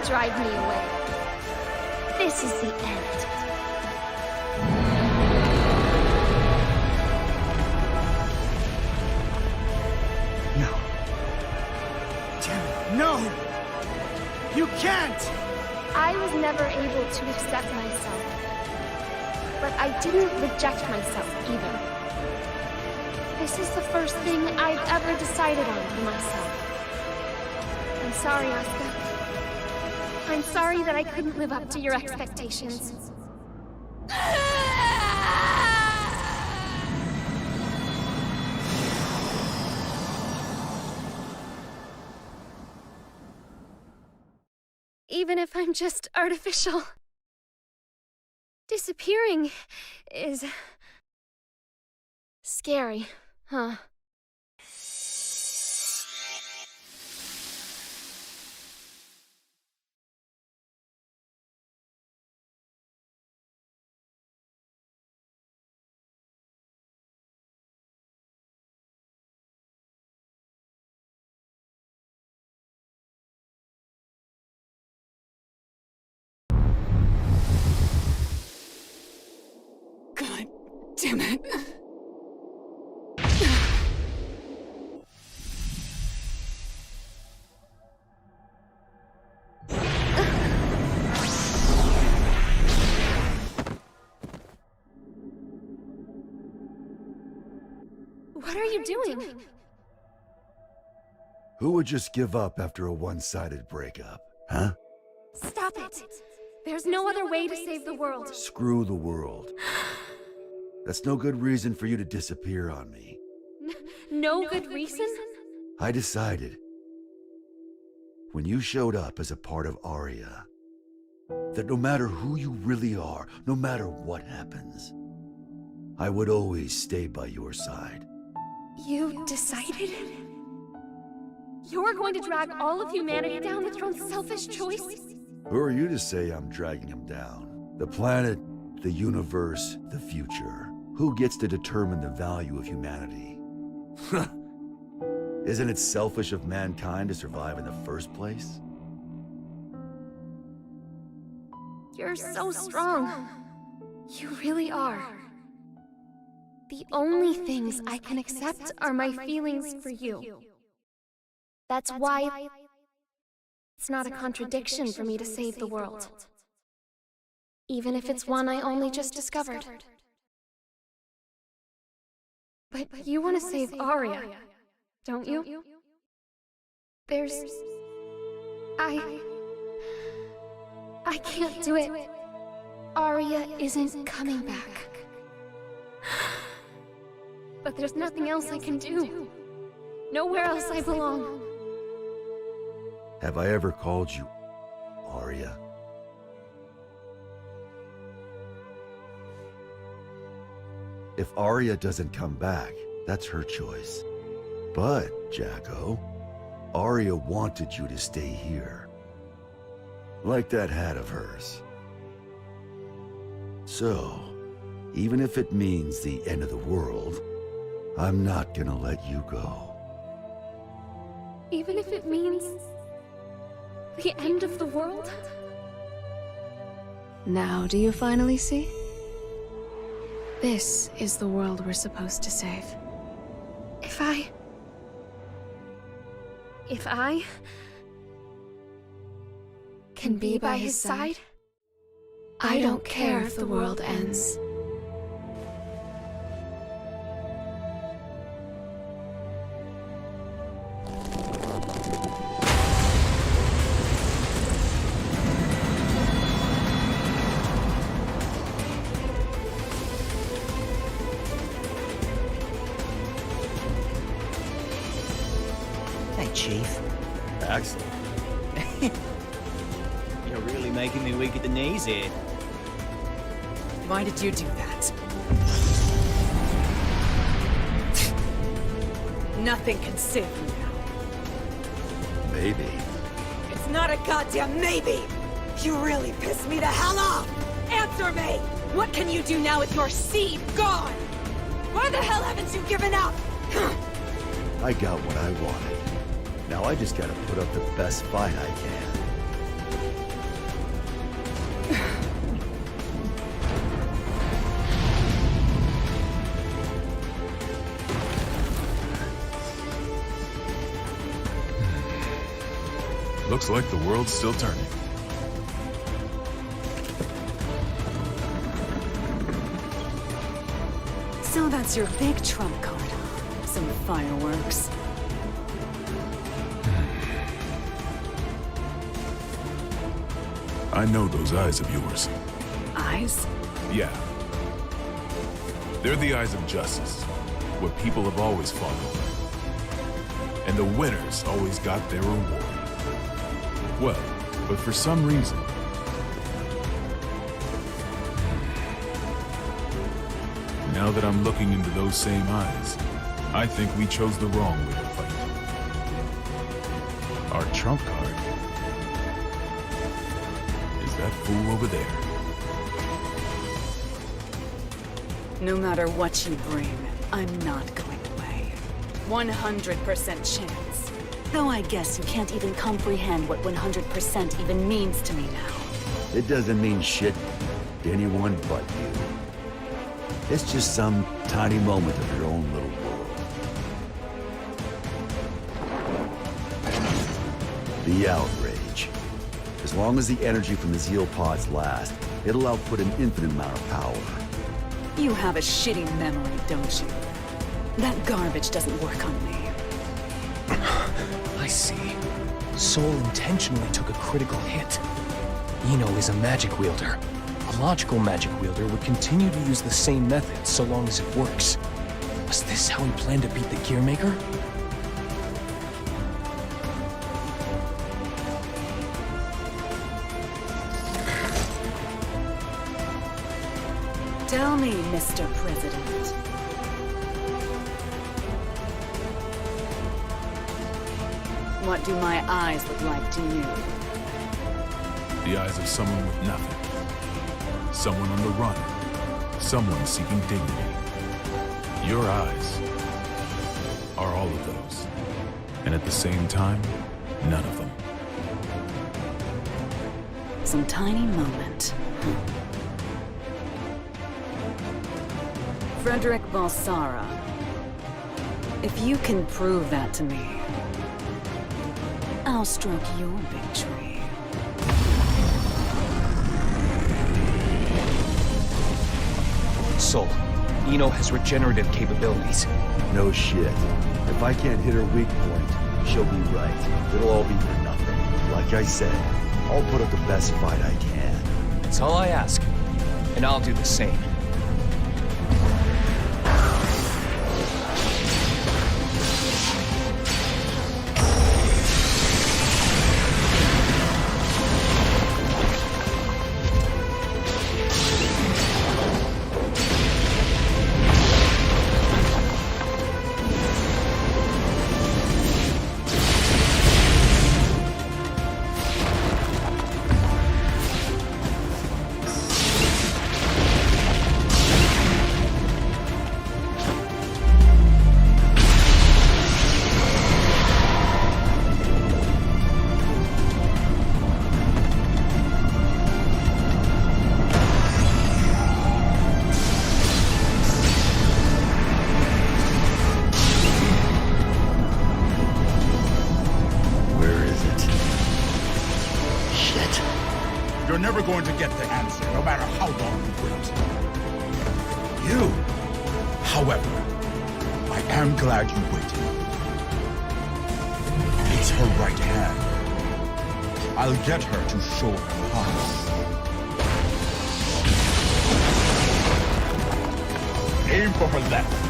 Drive me away. This is the end. No. Damn it, no! You can't! I was never able to accept myself. But I didn't reject myself either. This is the first thing I've ever decided on for myself. I'm sorry, Asuka. I'm sorry that I couldn't live up to your expectations. Even if I'm just artificial. Disappearing is scary, huh? Damn it. What are you doing? Who would just give up after a one-sided breakup, huh? Stop it! There's no other way to save the world. Screw the world. That's no good reason for you to disappear on me. No good reason? I decided, when you showed up as a part of Aria, that no matter who you really are, no matter what happens, I would always stay by your side. You decided? You're going to drag all of humanity down with your own selfish choice? Who are you to say I'm dragging him down? The planet, the universe, the future. Who gets to determine the value of humanity? Isn't it selfish of mankind to survive in the first place? You're so strong. You really are. The only things I can accept are my feelings for you. That's why it's not a contradiction for me to save the world. Even if it's one I only just discovered. But you want to save Aria, don't you? I can't do it. Aria isn't coming back. But there's nothing else I can do. Nowhere else I belong. Have I ever called you Aria? If Aria doesn't come back, that's her choice. But, Jacko, Aria wanted you to stay here. Like that hat of hers. So, even if it means the end of the world, I'm not gonna let you go. Even if it means the end of the world? Now do you finally see? This is the world we're supposed to save. If I can be by his side, I don't care if the world ends. Chief. Excellent. You're really making me weak at the knees here. Why did you do that? Nothing can save you now. Maybe. It's not a goddamn maybe! You really pissed me the hell off! Answer me! What can you do now with your seed gone? Why the hell haven't you given up? I got what I wanted. Now I just gotta put up the best fight I can. Looks like the world's still turning. So that's your big trump card. Some fireworks. I know those eyes of yours. Eyes? Yeah. They're the eyes of justice, what people have always fought over. And the winners always got their reward. Well, but for some reason... Now that I'm looking into those same eyes, I think we chose the wrong way to fight. Our trump card is that fool over there. No matter what you bring, I'm not going away. 100% chance. Though I guess you can't even comprehend what 100% even means to me now. It doesn't mean shit to anyone but you. It's just some tiny moment of your own little world. The outrage. As long as the energy from the Zeal pods lasts, it'll output an infinite amount of power. You have a shitty memory, don't you? That garbage doesn't work on me. I see. Soul intentionally took a critical hit. Eno is a magic wielder. A logical magic wielder would continue to use the same method so long as it works. Was this how he planned to beat the Gearmaker? Tell me, Mr. President. What do my eyes look like to you? The eyes of someone with nothing. Someone on the run. Someone seeking dignity. Your eyes are all of those. And at the same time, none of them. Some tiny moment. Frederick Balsara. If you can prove that to me, I'll stroke your big tree. Soul, Eno has regenerative capabilities. No shit. If I can't hit her weak point, she'll be right. It'll all be for nothing. Like I said, I'll put up the best fight I can. That's all I ask. And I'll do the same. You're never going to get the answer, no matter how long you wait. You, however, I am glad you waited. It's her right hand. I'll get her to show her how. Aim for her left.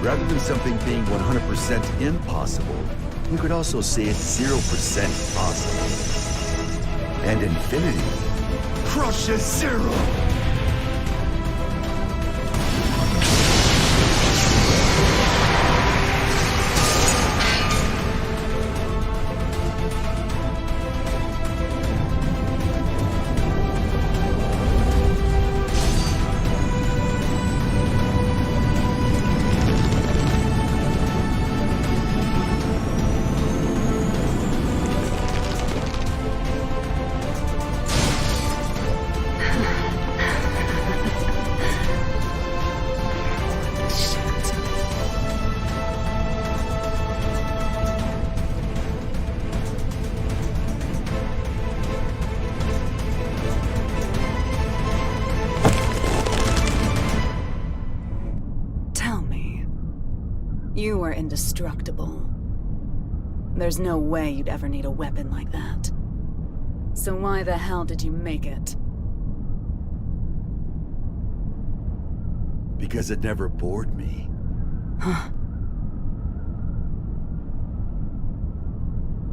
Rather than something being 100% impossible, you could also say it's 0% possible. And infinity crushes zero! You are indestructible. There's no way you'd ever need a weapon like that. So why the hell did you make it? Because it never bored me. Huh.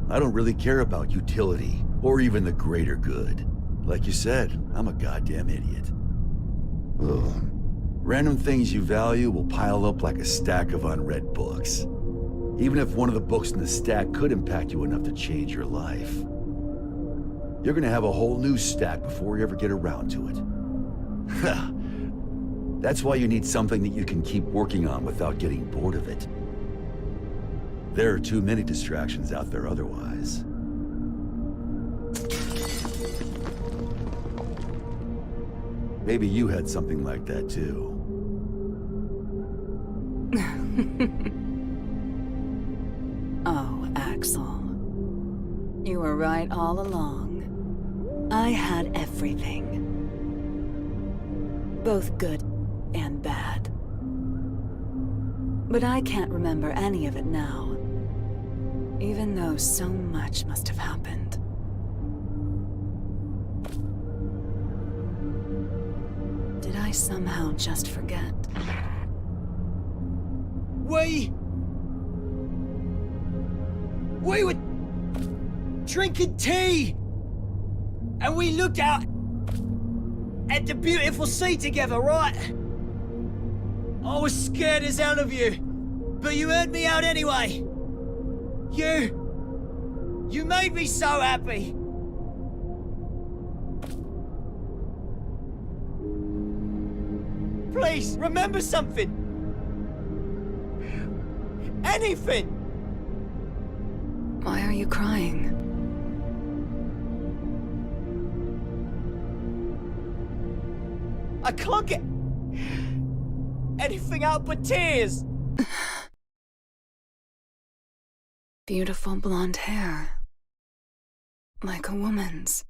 I don't really care about utility, or even the greater good. Like you said, I'm a goddamn idiot. Ugh. Random things you value will pile up like a stack of unread books. Even if one of the books in the stack could impact you enough to change your life. You're gonna have a whole new stack before you ever get around to it. That's why you need something that you can keep working on without getting bored of it. There are too many distractions out there otherwise. Maybe you had something like that too. Oh, Axel. You were right all along. I had everything. Both good and bad. But I can't remember any of it now. Even though so much must have happened. Did I somehow just forget? We were drinking tea, and we looked out at the beautiful sea together, right? I was scared as hell of you, but you heard me out anyway. You made me so happy. Please, remember something. Anything. Why are you crying? I can't get anything out but tears. Beautiful blonde hair. Like a woman's.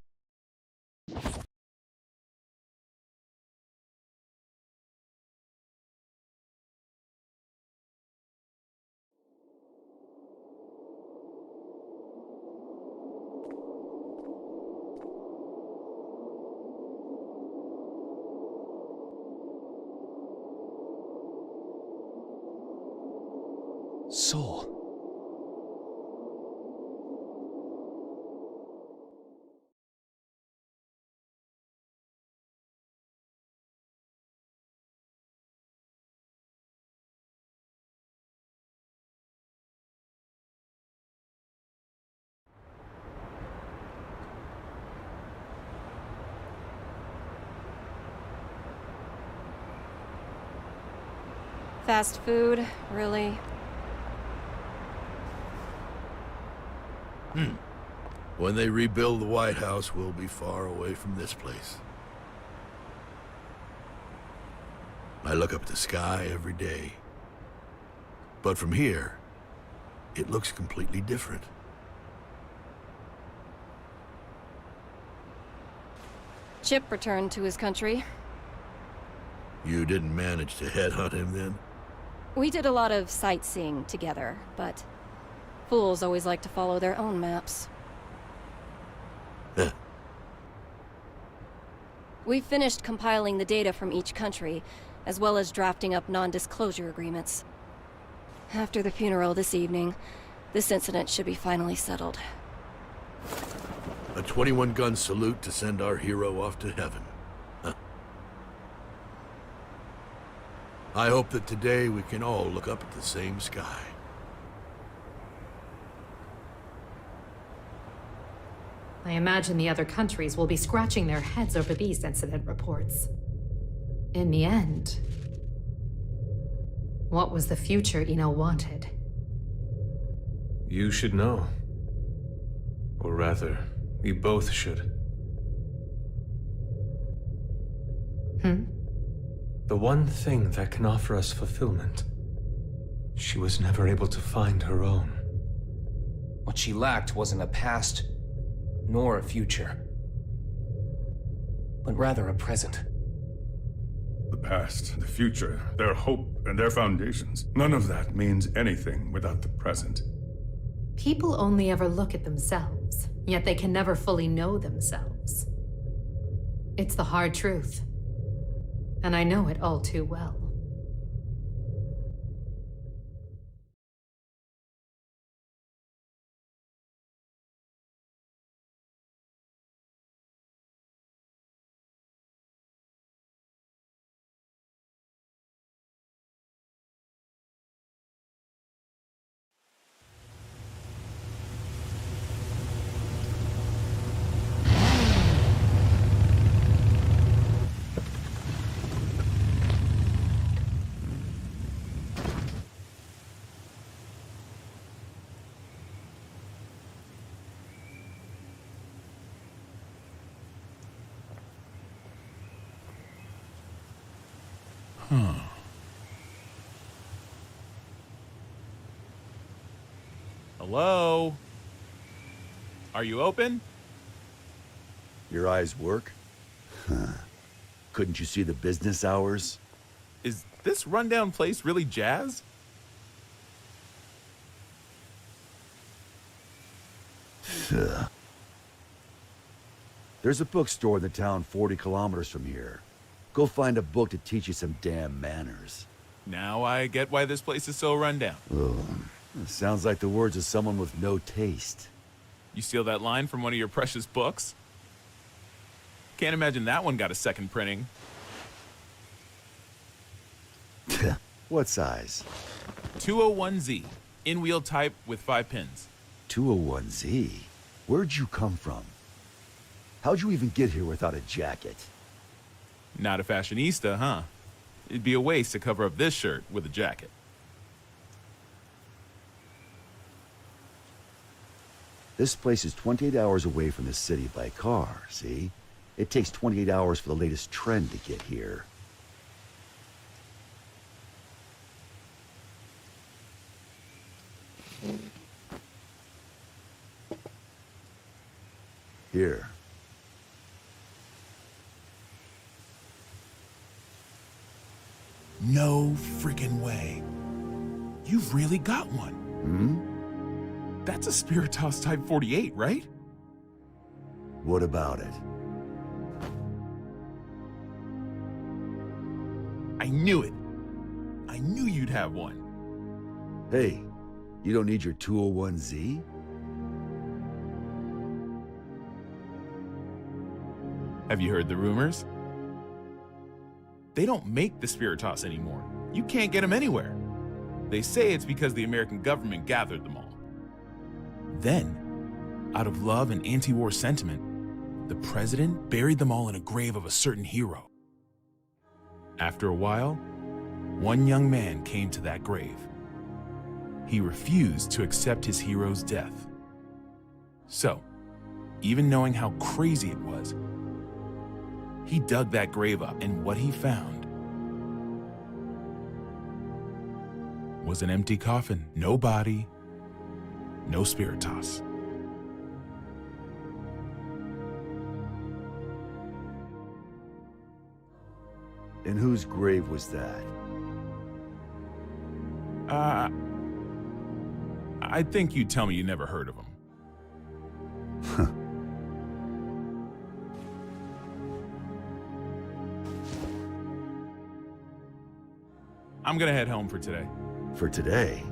Soul. Fast food, really? When they rebuild the White House, we'll be far away from this place. I look up at the sky every day. But from here, it looks completely different. Chip returned to his country. You didn't manage to headhunt him then? We did a lot of sightseeing together, but fools always like to follow their own maps. We finished compiling the data from each country, as well as drafting up non-disclosure agreements. After the funeral this evening, this incident should be finally settled. A 21-gun salute to send our hero off to heaven. Huh. I hope that today we can all look up at the same sky. I imagine the other countries will be scratching their heads over these incident reports. In the end, what was the future Eno wanted? You should know. Or rather, we both should. The one thing that can offer us fulfillment. She was never able to find her own. What she lacked wasn't a past, nor a future, but rather a present. The past, the future, their hope, and their foundations. None of that means anything without the present. People only ever look at themselves, yet they can never fully know themselves. It's the hard truth, and I know it all too well. Hello? Are you open? Your eyes work? Couldn't you see the business hours? Is this rundown place really jazz? There's a bookstore in the town 40 kilometers from here. Go find a book to teach you some damn manners. Now I get why this place is so rundown. Sounds like the words of someone with no taste. You steal that line from one of your precious books? Can't imagine that one got a second printing. What size? 201Z. In-wheel type with 5 pins. 201Z? Where'd you come from? How'd you even get here without a jacket? Not a fashionista, huh? It'd be a waste to cover up this shirt with a jacket. This place is 28 hours away from the city by car, see? It takes 28 hours for the latest trend to get here. Here. No freaking way. You've really got one. That's a Spiritos Type 48, right? What about it? I knew it. I knew you'd have one. Hey, you don't need your 201Z? Have you heard the rumors? They don't make the Spiritos anymore. You can't get them anywhere. They say it's because the American government gathered them all. Then, out of love and anti-war sentiment, the president buried them all in a grave of a certain hero. After a while, one young man came to that grave. He refused to accept his hero's death. So, even knowing how crazy it was, he dug that grave up, and what he found was an empty coffin. No body, no Spiritos. And whose grave was that? I think you'd tell me you never heard of him. I'm gonna head home for today. For today?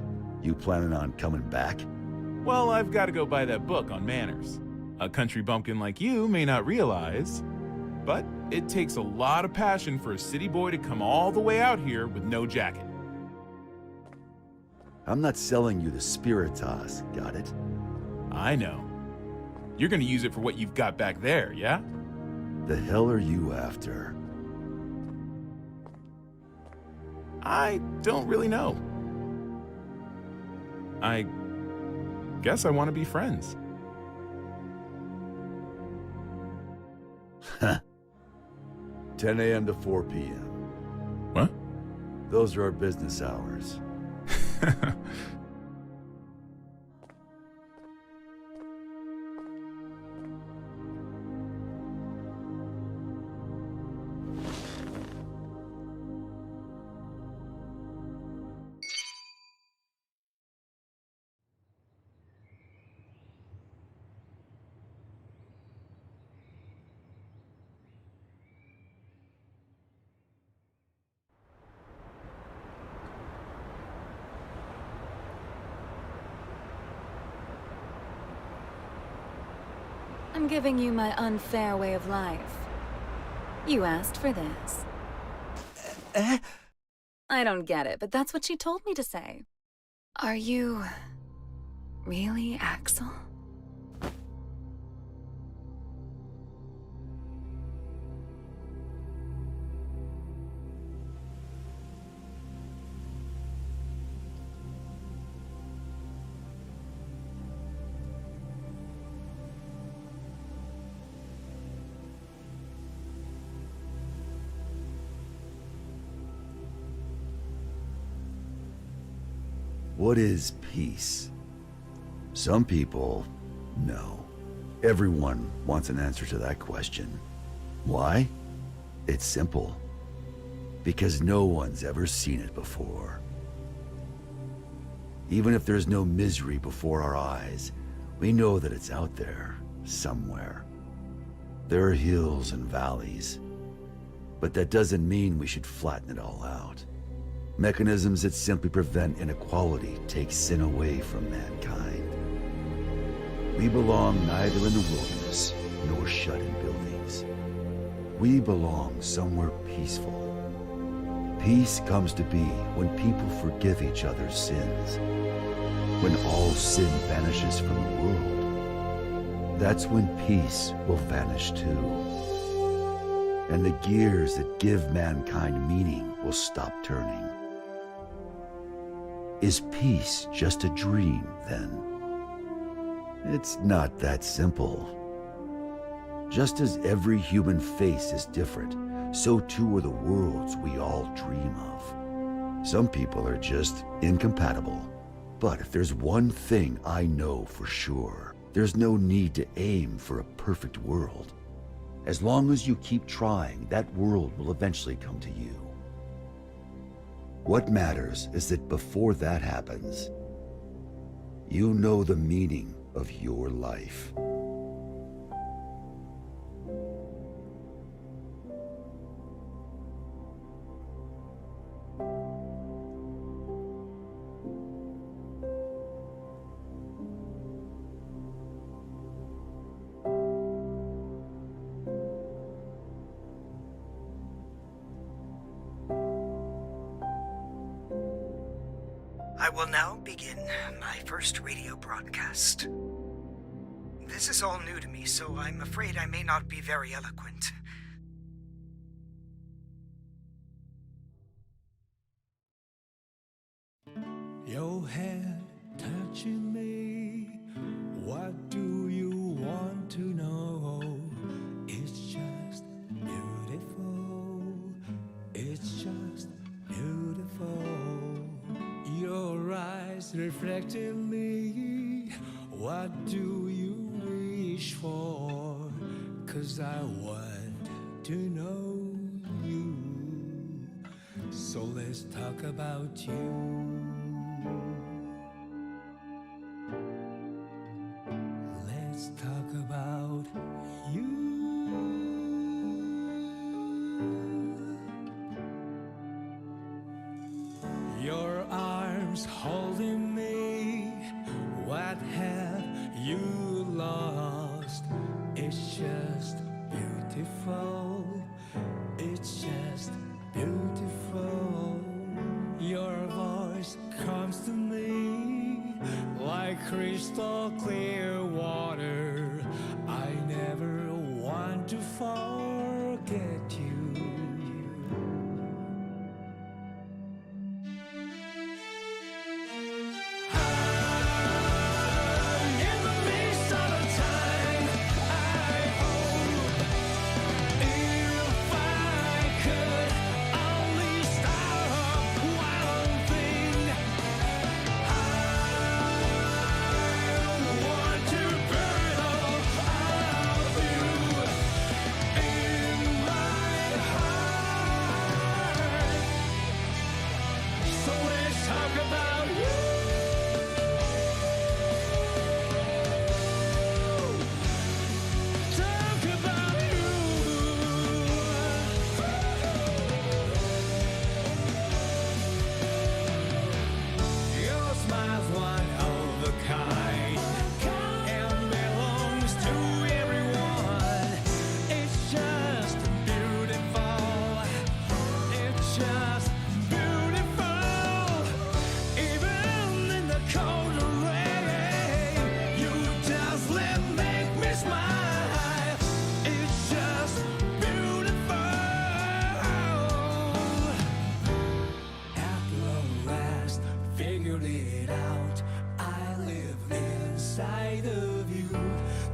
You planning on coming back? Well, I've got to go buy that book on manners. A country bumpkin like you may not realize, but it takes a lot of passion for a city boy to come all the way out here with no jacket. I'm not selling you the Spiritos, got it? I know. You're gonna use it for what you've got back there, yeah? The hell are you after? I don't really know. I guess I want to be friends. 10 a.m. to 4 p.m. What? Those are our business hours. I'm giving you my unfair way of life. You asked for this. I don't get it, but that's what she told me to say. Are you really Axel? What is peace? Some people know. Everyone wants an answer to that question. Why? It's simple. Because no one's ever seen it before. Even if there's no misery before our eyes, we know that it's out there, somewhere. There are hills and valleys, but that doesn't mean we should flatten it all out. Mechanisms that simply prevent inequality take sin away from mankind. We belong neither in the wilderness nor shut in buildings. We belong somewhere peaceful. Peace comes to be when people forgive each other's sins. When all sin vanishes from the world. That's when peace will vanish too. And the gears that give mankind meaning will stop turning. Is peace just a dream, then? It's not that simple. Just as every human face is different, so too are the worlds we all dream of. Some people are just incompatible. But if there's one thing I know for sure, there's no need to aim for a perfect world. As long as you keep trying, that world will eventually come to you. What matters is that before that happens, you know the meaning of your life. I will now begin my first radio broadcast. This is all new to me, so I'm afraid I may not be very eloquent. Your head touching me. What do you want to know? It's just beautiful. It's just beautiful. Your eyes reflecting me. What do you wish for? 'Cause I want to know you. So let's talk about you. Let's talk about you. Your arms holding me. What have you lost? It's just beautiful. It's just beautiful. Your voice comes to me like crystal clear water. I never want to forget you.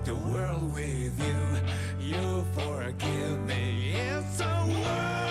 The world with you, you forgive me. It's a world.